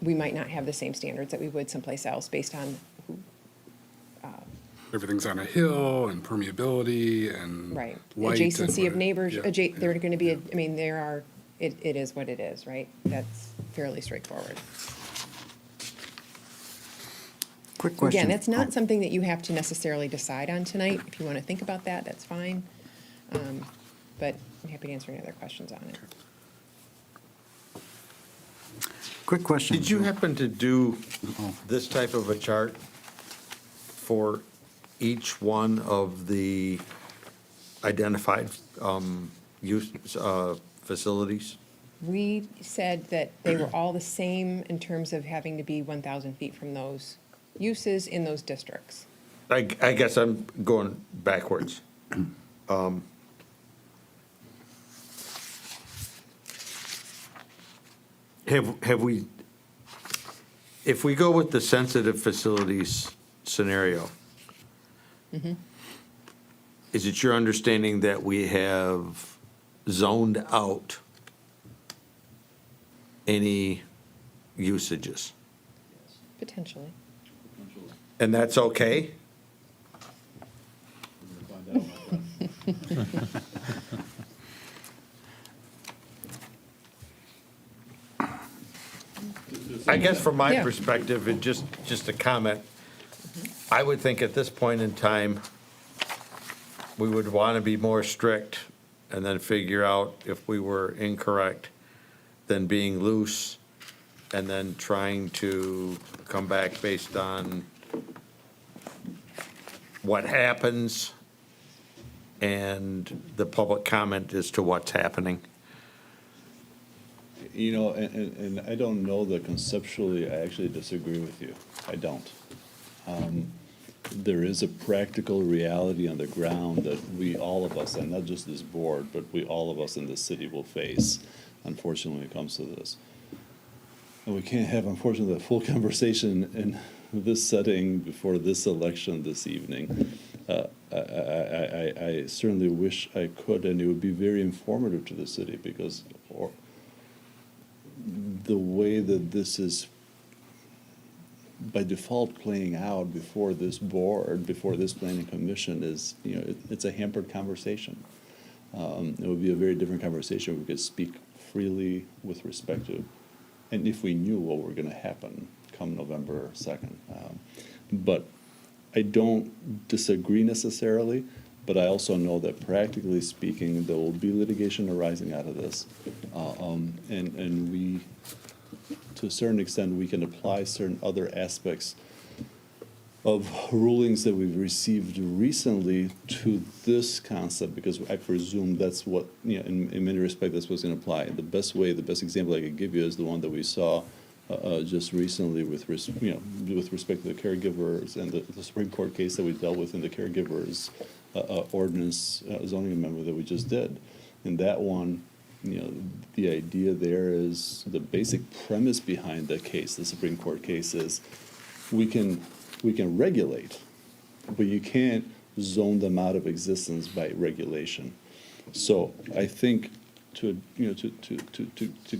we might not have the same standards that we would someplace else based on Everything's on a hill and permeability and right light. adjacency of neighbors. Yeah. They're going to be. I mean, it is what it is, right? That's fairly straightforward. Quick question. Again, that's not something that you have to necessarily decide on tonight. If you want to think about that, that's fine. But I'm happy to answer any other questions on it. Quick question. Did you happen to do this type of a chart for each one of the identified use facilities? We said that they were all the same in terms of having to be 1,000 feet from those uses in those districts. I guess I'm going backwards. Have we, if we go with the sensitive facilities scenario, is it your understanding that we have zoned out any usages? Potentially. And that's okay? I guess from my Yeah. perspective, and just a comment, I would think at this point in time, we would want to be more strict and then figure out if we were incorrect than being loose and then trying to come back based on what happens and the public comment as to what's happening. You know, and I don't know that conceptually, I actually disagree with you. I don't. there is a practical reality on the ground that we, all of us, and not just this board, but we, all of us in the city will face, unfortunately, when it comes to this. And we can't have, unfortunately, a full conversation in this setting before this election this evening. I certainly wish I could, and it would be very informative to the city, because the way that this is by default playing out before this board, before this planning commission is, it's a hampered conversation. It would be a very different conversation. We could speak freely with respect to, and if we knew what were going to happen come November 2nd. But I don't disagree necessarily, but I also know that practically speaking, there will be litigation arising out of this. And we, to a certain extent, we can apply certain other aspects of rulings that we've received recently to this concept, because I presume that's what, in many respects, that's what's going to apply. The best example I could give you is the one that we saw just recently with respect to the caregivers and the Supreme Court case that we dealt with in the caregivers ordinance zoning amendment that we just did. In that one, the idea there is, the basic premise behind the case, the Supreme Court case, is we can regulate, but you can't zone them out of existence by regulation. So I think to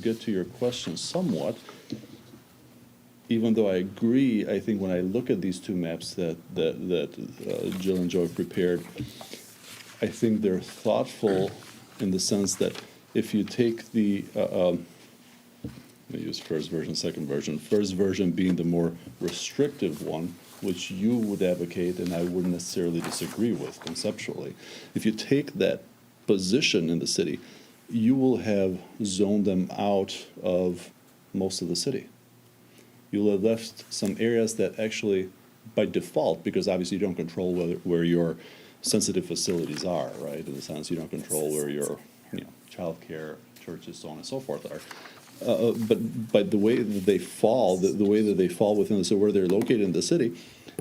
get to your question somewhat, even though I agree, I think when I look at these two maps that Jill and Joe have prepared, I think they're thoughtful in the sense that if you take the, let me use first version, second version, first version being the more restrictive one, which you would advocate and I wouldn't necessarily disagree with conceptually. If you take that position in the city, you will have zoned them out of most of the city. You'll have left some areas that actually, by default, because obviously you don't control where your sensitive facilities are, right? In the sense you don't control where your childcare, churches, so on and so forth are. But the way that they fall, the way that they fall within, so where they're located in the city,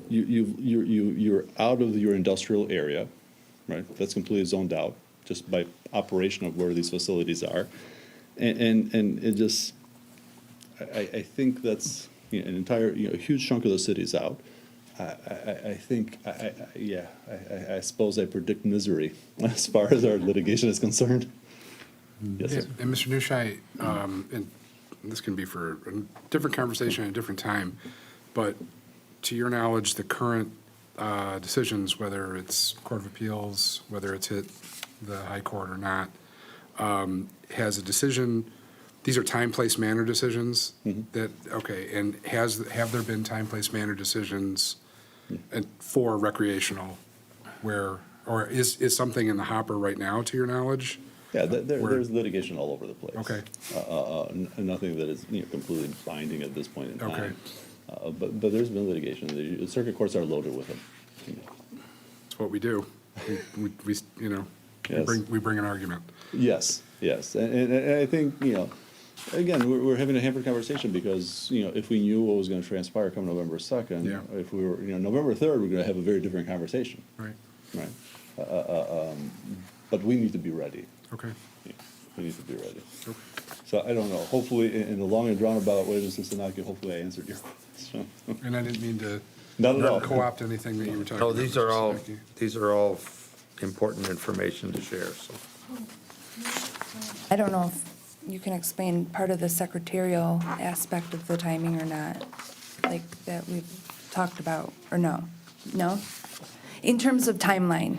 you're out of your industrial area, right? That's completely zoned out just by operation of where these facilities are, and it just, I think that's an entire, a huge chunk of the city's out. I think, I suppose I predict misery as far as our litigation is concerned. Yes, sir. And Mr. Nushai, and this can be for a different conversation at a different time, but to your knowledge, the current decisions, whether it's Court of Appeals, whether it's hit the High Court or not, has a decision, these are time, place, manner decisions that, okay, and have there been time, place, manner decisions and for recreational where, or is something in the hopper right now to your knowledge? Yeah, there's litigation all over the place. Okay. Nothing that is completely binding at this point in time. Okay. But there's been litigation. The circuit courts are loaded with them. That's what we do. We Yes. we bring an argument. Yes, and I think again we're having a hampered conversation because if we knew what was going to transpire come November 2nd, Yeah. if we were November 3rd, we're going to have a very different conversation. Right. But we need to be ready. Okay. Yeah, we need to be ready. Okay. So I don't know. Hopefully, in the long and drawn about way, Mr. Sinaki, hopefully I answered your question. And I didn't mean to Not at all. co-opt anything that you were talking No, about. these are all important information to share, so. I don't know if you can explain part of the secretarial aspect of the timing or not, like that we've talked about, or no? No? In terms of timeline?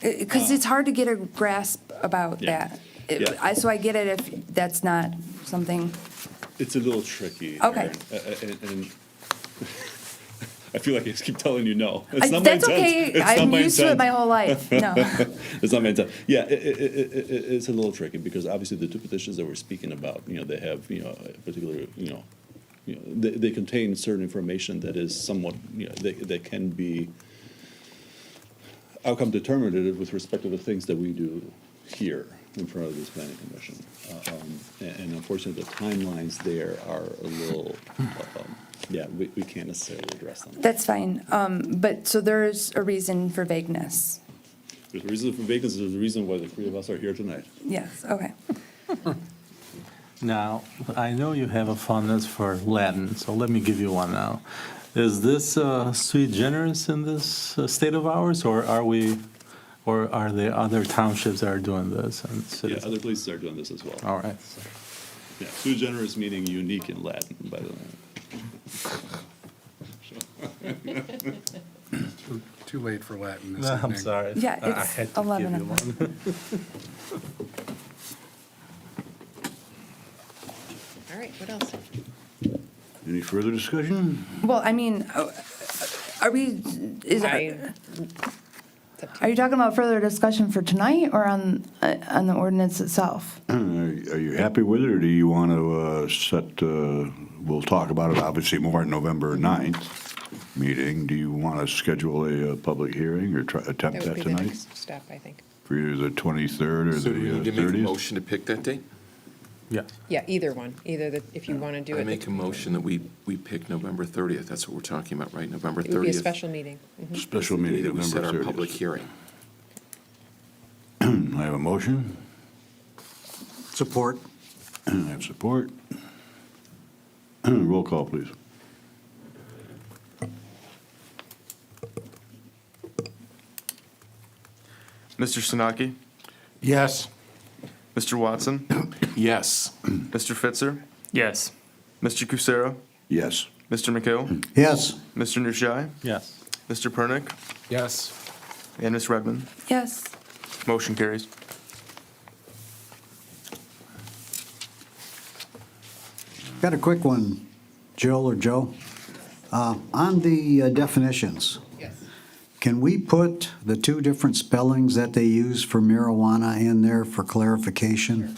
Because it's hard to get a grasp about Yeah. that. Yeah. So I get it if that's not something, It's a little tricky. Okay. Erin, and I feel like I just keep telling you no. It's not my that's intent. okay, It's not I'm my used to it intent. my whole life, no. It's not my intent. Yeah, it's a little tricky because obviously the two petitions that we're speaking about, they have, particular, they contain certain information that is somewhat, that can be outcome determinative with respect to the things that we do here in front of this planning commission. And unfortunately, the timelines there are a little, yeah, we can't necessarily address them. That's fine. But, so there's a reason for vagueness? There's a reason for vacancy, there's a reason why the three of us are here tonight. Yes, okay. Now, I know you have a fondness for Latin, so let me give you one now. Is this sui generis in this state of ours, or are there other townships that are doing this? And Yeah, cities? other places are doing this as well. All right. Yeah, sui generis meaning unique in Latin, by the way. Too late for Latin this I'm evening. sorry. Yeah, I it's had to 11 give you o'clock. one. All right, what else? Any further discussion? Well, I mean, are we, are you talking about further discussion for tonight or on the ordinance itself? Are you happy with it, or do you want to set, we'll talk about it obviously more on November 9th meeting. Do you want to schedule a public hearing or attempt That would that be the tonight? next step, I think. For either the 23rd or So the do we need to make a 30th? motion to pick that date? Yeah. Yeah, either one, if you want to do it. I make a motion that we pick November 30th. That's what we're talking about, right? November 30th. It would be a special meeting. Mhm. Special Day meeting, that we set November our 30th. public hearing. I have a motion. Support. I have support. Roll call, please. Mr. Sinaki? Yes. Mr. Watson? Yes. Mr. Fitzer? Yes. Mr. Cusero? Yes. Mr. McHale? Yes. Mr. Nushai? Yes. Mr. Pernick? Yes. And Ms. Redmond? Yes. Motion carries. Got a quick one, Jill or Joe. On the definitions, Yes. can we put the two different spellings that they use for marijuana in there for clarification?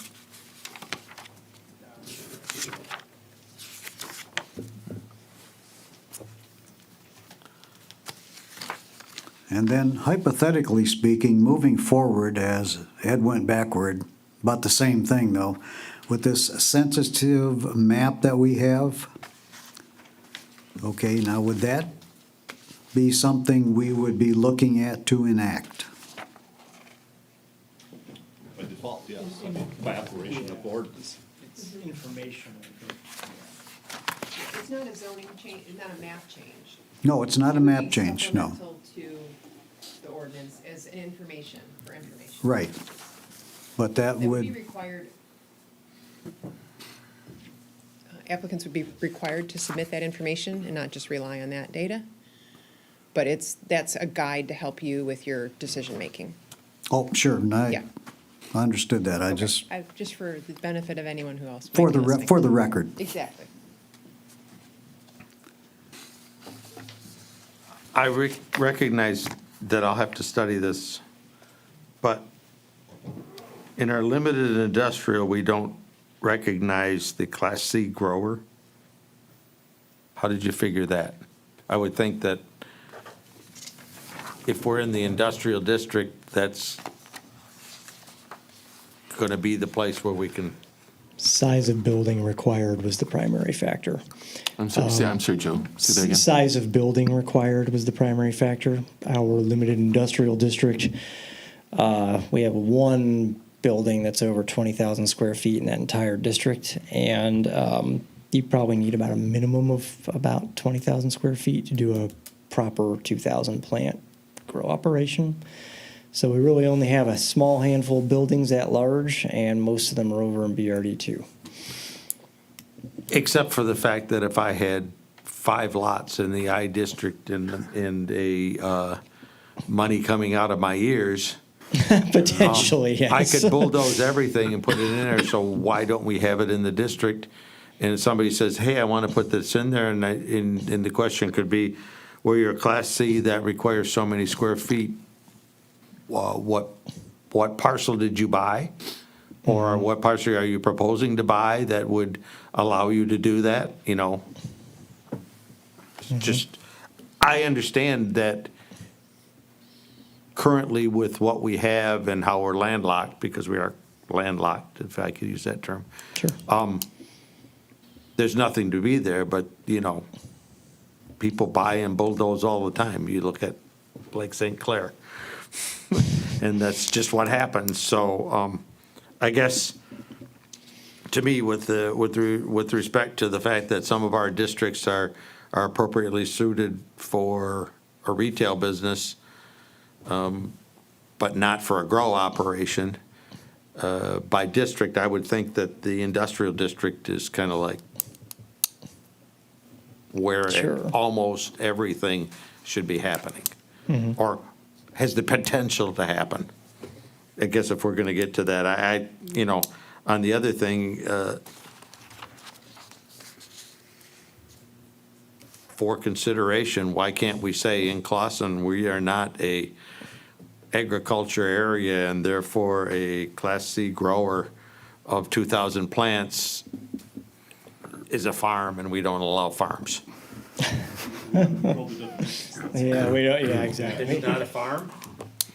And then hypothetically speaking, moving forward, as Ed went backward, about the same thing though, with this sensitive map that we have. Okay, now would that be something we would be looking at to enact? By default, yes, I mean, by operation of ordinance. It's information. It's not a zoning change, it's not a map change. No, it's not a It would map be change, no. supplemental to the ordinance as an information, for information. Right. But that It would be would, required, applicants would be required to submit that information and not just rely on that data. But that's a guide to help you with your decision-making. oh, sure, and Yeah. I understood that, I Okay. just, Just for the benefit of anyone who else for might be the, listening. for the record. Exactly. I recognize that I'll have to study this, but in our limited industrial, we don't recognize the Class C grower. How did you figure that? I would think that if we're in the industrial district, that's going to be the place where we can, Size of building required was the primary factor. I'm sorry, Joe. Say that again. Size of building required was the primary factor. Our limited industrial district, we have one building that's over 20,000 square feet in that entire district, and you probably need about a minimum of about 20,000 square feet to do a proper 2,000 plant grow operation. So we really only have a small handful of buildings at large, and most of them are over in BRD2. except for the fact that if I had 5 lots in the I district and a money coming out of my ears. Potentially, yes. I could bulldoze everything and put it in there, so why don't we have it in the district? And if somebody says, hey, I want to put this in there, and the question could be, well, you're a Class C that requires so many square feet, what parcel did you buy? Or what parcel are you proposing to buy that would allow you to do that, you know? Just, I understand that currently with what we have and how we're landlocked, because we are landlocked, if I could use that term. Sure. There's nothing to be there, but, people buy and bulldoze all the time. You look at Lake St. Clair, and that's just what happens. So I guess, to me, with respect to the fact that some of our districts are appropriately suited for a retail business, but not for a grow operation, by district, I would think that the industrial district is kind of like where Sure. almost everything should be happening, Mhm. or has the potential to happen. I guess if we're going to get to that, on the other thing, for consideration, why can't we say in Clawson, we are not a agriculture area and therefore a Class C grower of 2,000 plants is a farm and we don't allow farms? Yeah, we don't, yeah, exactly. It's not a farm?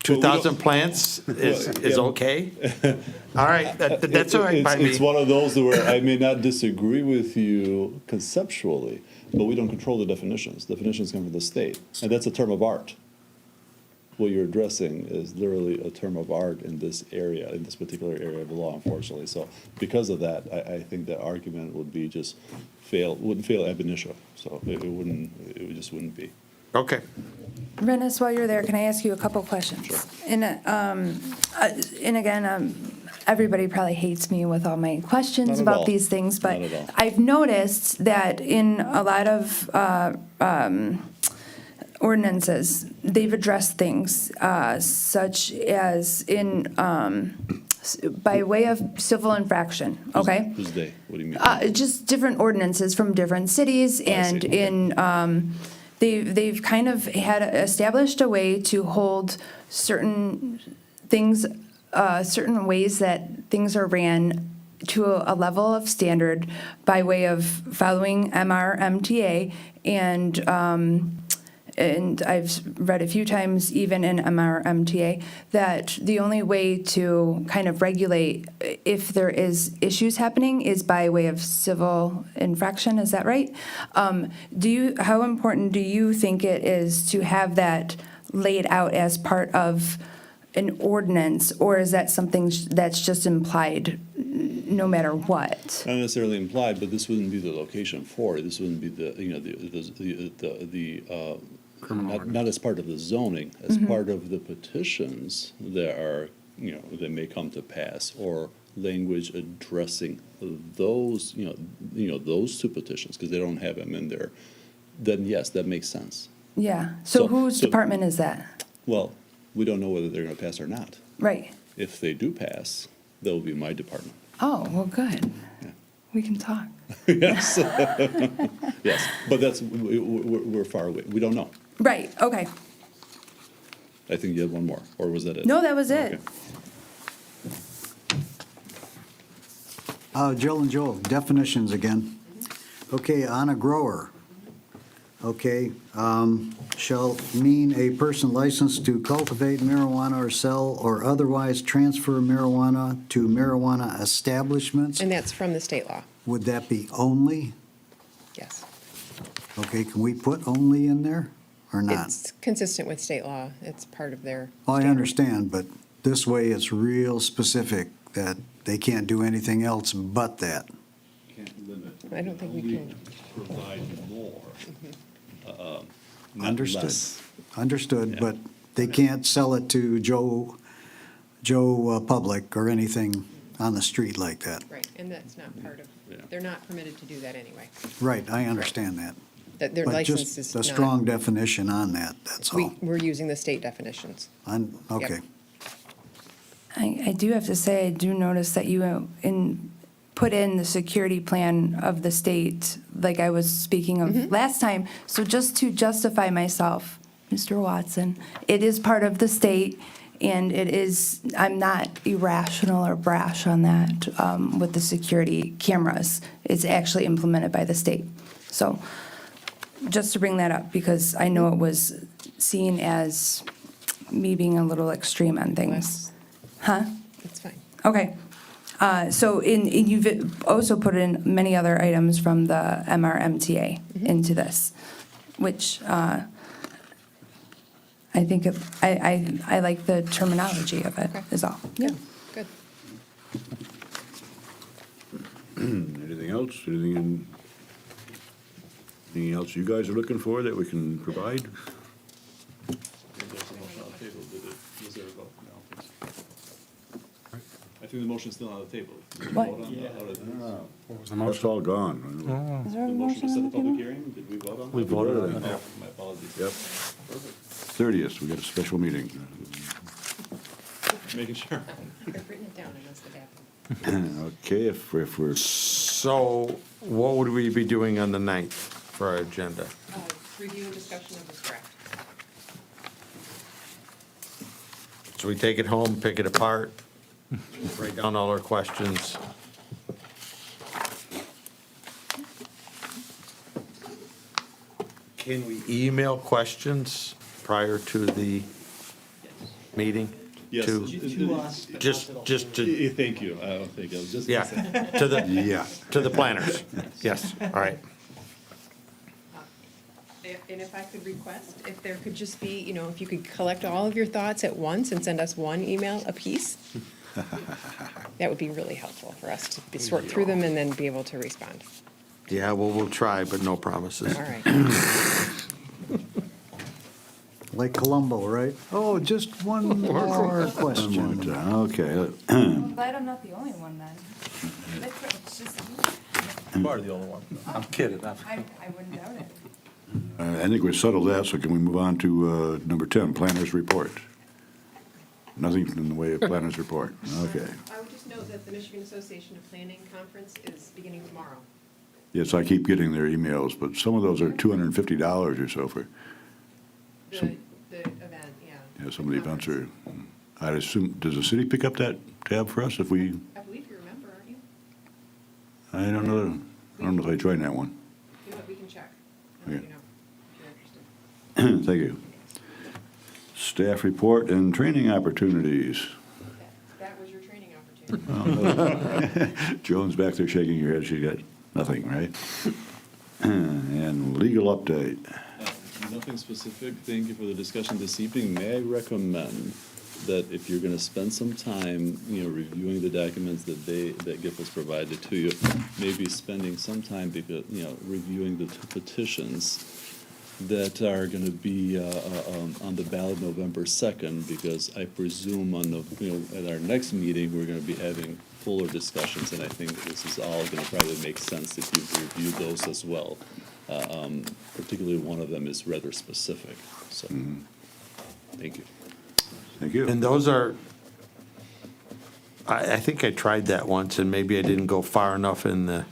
2,000 plants is okay? All right, that's all right by me. It's one of those where I may not disagree with you conceptually, but we don't control the definitions. Definitions come from the state, and that's a term of art. What you're addressing is literally a term of art in this area, in this particular area of the law, unfortunately. So because of that, I think that argument would be just wouldn't fail ab initio. So it just wouldn't be. Okay. Rennis, while you're there, can I ask you a couple questions? Sure. And again, everybody probably hates me with all my questions Not at about all. these things, but Not at all. I've noticed that in a lot of ordinances, they've addressed things such as by way of civil infraction, okay? Who's they? What do you mean? Just different ordinances from different cities, and okay. they've kind of had established a way to hold certain things, certain ways that things are ran to a level of standard by way of following MRMTA, and I've read a few times, even in MRMTA, that the only way to kind of regulate if there is issues happening is by way of civil infraction. Is that right? How important do you think it is to have that laid out as part of an ordinance, or is that something that's just implied no matter what? Not necessarily implied, but this wouldn't be the location for it. This wouldn't be not as part of the zoning, as part of the petitions that are, that may come to pass, or language addressing those, those two petitions, because they don't have them in there, then yes, that makes sense. Yeah. So whose department is that? Well, we don't know whether they're going to pass or not. Right. If they do pass, that will be my department. Oh, well, good. Yeah. We can talk. Yes. Yes, but we're far away. We don't know. Right, okay. I think you had one more, or was that it? No, that was it. Okay. Jill and Joel, definitions again. Okay, on a grower, okay, shall mean a person licensed to cultivate marijuana or sell or otherwise transfer marijuana to marijuana establishments. And that's from the state law, Would that be only? yes. Okay, can we put only in there or not? It's consistent with state law. It's part of their. Well, I standard. understand, but this way it's real specific that they can't do anything else but that. Can't limit. I don't think we can. Provide more. Not Understood. less. Understood, Yeah. but they can't sell it to Joe Public or anything on the street like that. Right, and that's not part of, Yeah. they're not permitted to do that anyway. Right, I understand that. That their But license just is a not. strong definition on that, that's all. We're using the state definitions. Okay. I do have to say, I do notice that you put in the security plan of the state, like I was speaking of last time. So just to justify myself, Mr. Watson, it is part of the state, and it is, I'm not irrational or brash on that with the security cameras. It's actually implemented by the state. So just to bring that up, because I know it was seen as me being a little extreme on things. Huh? That's fine. Okay. You've also put in many other items from the MRMTA into this, which I think I like the terminology of it, is all. Yeah. Good. Anything else? Anything else you guys are looking for that we can provide? I think the motion's still on the table. What? That's all gone. Is there a The motion motion to set on the the public table? hearing, did we vote on that? We voted on it. Oh, my apologies. Yep. 30th, we got a special meeting. Making sure. I've written it down, I must have happened. Okay, if we're, So what would we be doing on the 9th for our agenda? Review and discussion of this draft. So we take it home, pick it apart, write down all our questions. Can we email questions prior to the meeting? Yes. To- To us, but Just to, Thank you, I don't think, I was just. yeah, gonna say. to the, yeah. to the planners. Yes, all right. And if I could request, if there could just be, if you could collect all of your thoughts at once and send us one email apiece, that would be really helpful for us to sort through them and then be able to respond. Yeah, well, we'll try, but no promises. All right. Like Columbo, right? Oh, just one more question. Okay. I'm glad I'm not the only one then. It's just You are the only one. I'm kidding. I wouldn't doubt it. I think we settled that, so can we move on to number 10, planners report? Nothing in the way of planners report. Okay. I would just note that the Michigan Association of Planning Conference is beginning tomorrow. Yes, I keep getting their emails, but some of those are $250 or so for, Some- The event, yeah. some of the events are, I'd assume, does the city pick up that tab for us if we, I believe you're a member, aren't you? I don't know if I joined that one. You know what, we can check. I'll let Okay. you know if you're interested. Thank you. Staff report and training opportunities. That was your training opportunity. Joan's back there shaking her head, she got nothing, right? And legal update. Nothing specific. Thank you for the discussion this evening. May I recommend that if you're going to spend some time, reviewing the documents that GIF has provided to you, maybe spending some time because, reviewing the two petitions that are going to be on the ballot November 2nd, because I presume at our next meeting, we're going to be having fuller discussions, and I think this is all going to probably make sense if you've reviewed those as well. Particularly one of them is rather specific, so, thank you. Thank you. And those are, I think I tried that once, and maybe I didn't go far enough in the.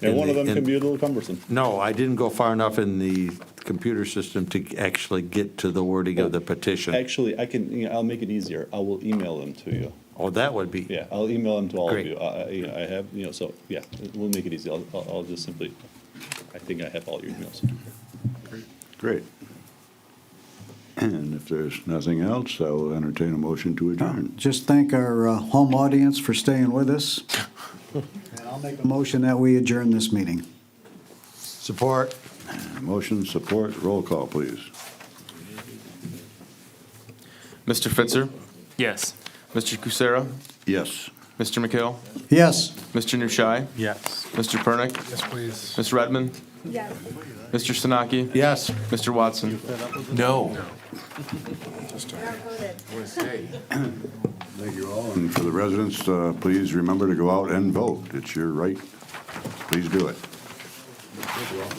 And one of them in- can be a little cumbersome. No, I didn't go far enough in the computer system to actually get to the wording of the petition. Actually, I can, I'll make it easier. I will email them to you. Oh, that would be. Yeah, I'll email them to all of Great. you. I have, so, yeah, we'll make it easy. I'll just simply, I think I have all your emails. Great. And if there's nothing else, I'll entertain a motion to adjourn. Just thank our home audience for staying with us. And I'll make a motion that we adjourn this meeting. Support. Motion, support, roll call, please. Mr. Fitzer? Yes. Mr. Kucera? Yes. Mr. McHale? Yes. Mr. Nushai? Yes. Mr. Pernick? Yes, please. Ms. Redmond? Yes. Mr. Sanaki? Yes. Mr. Watson? No. Thank you all. And for the residents, please remember to go out and vote. It's your right. Please do it. Thank you all.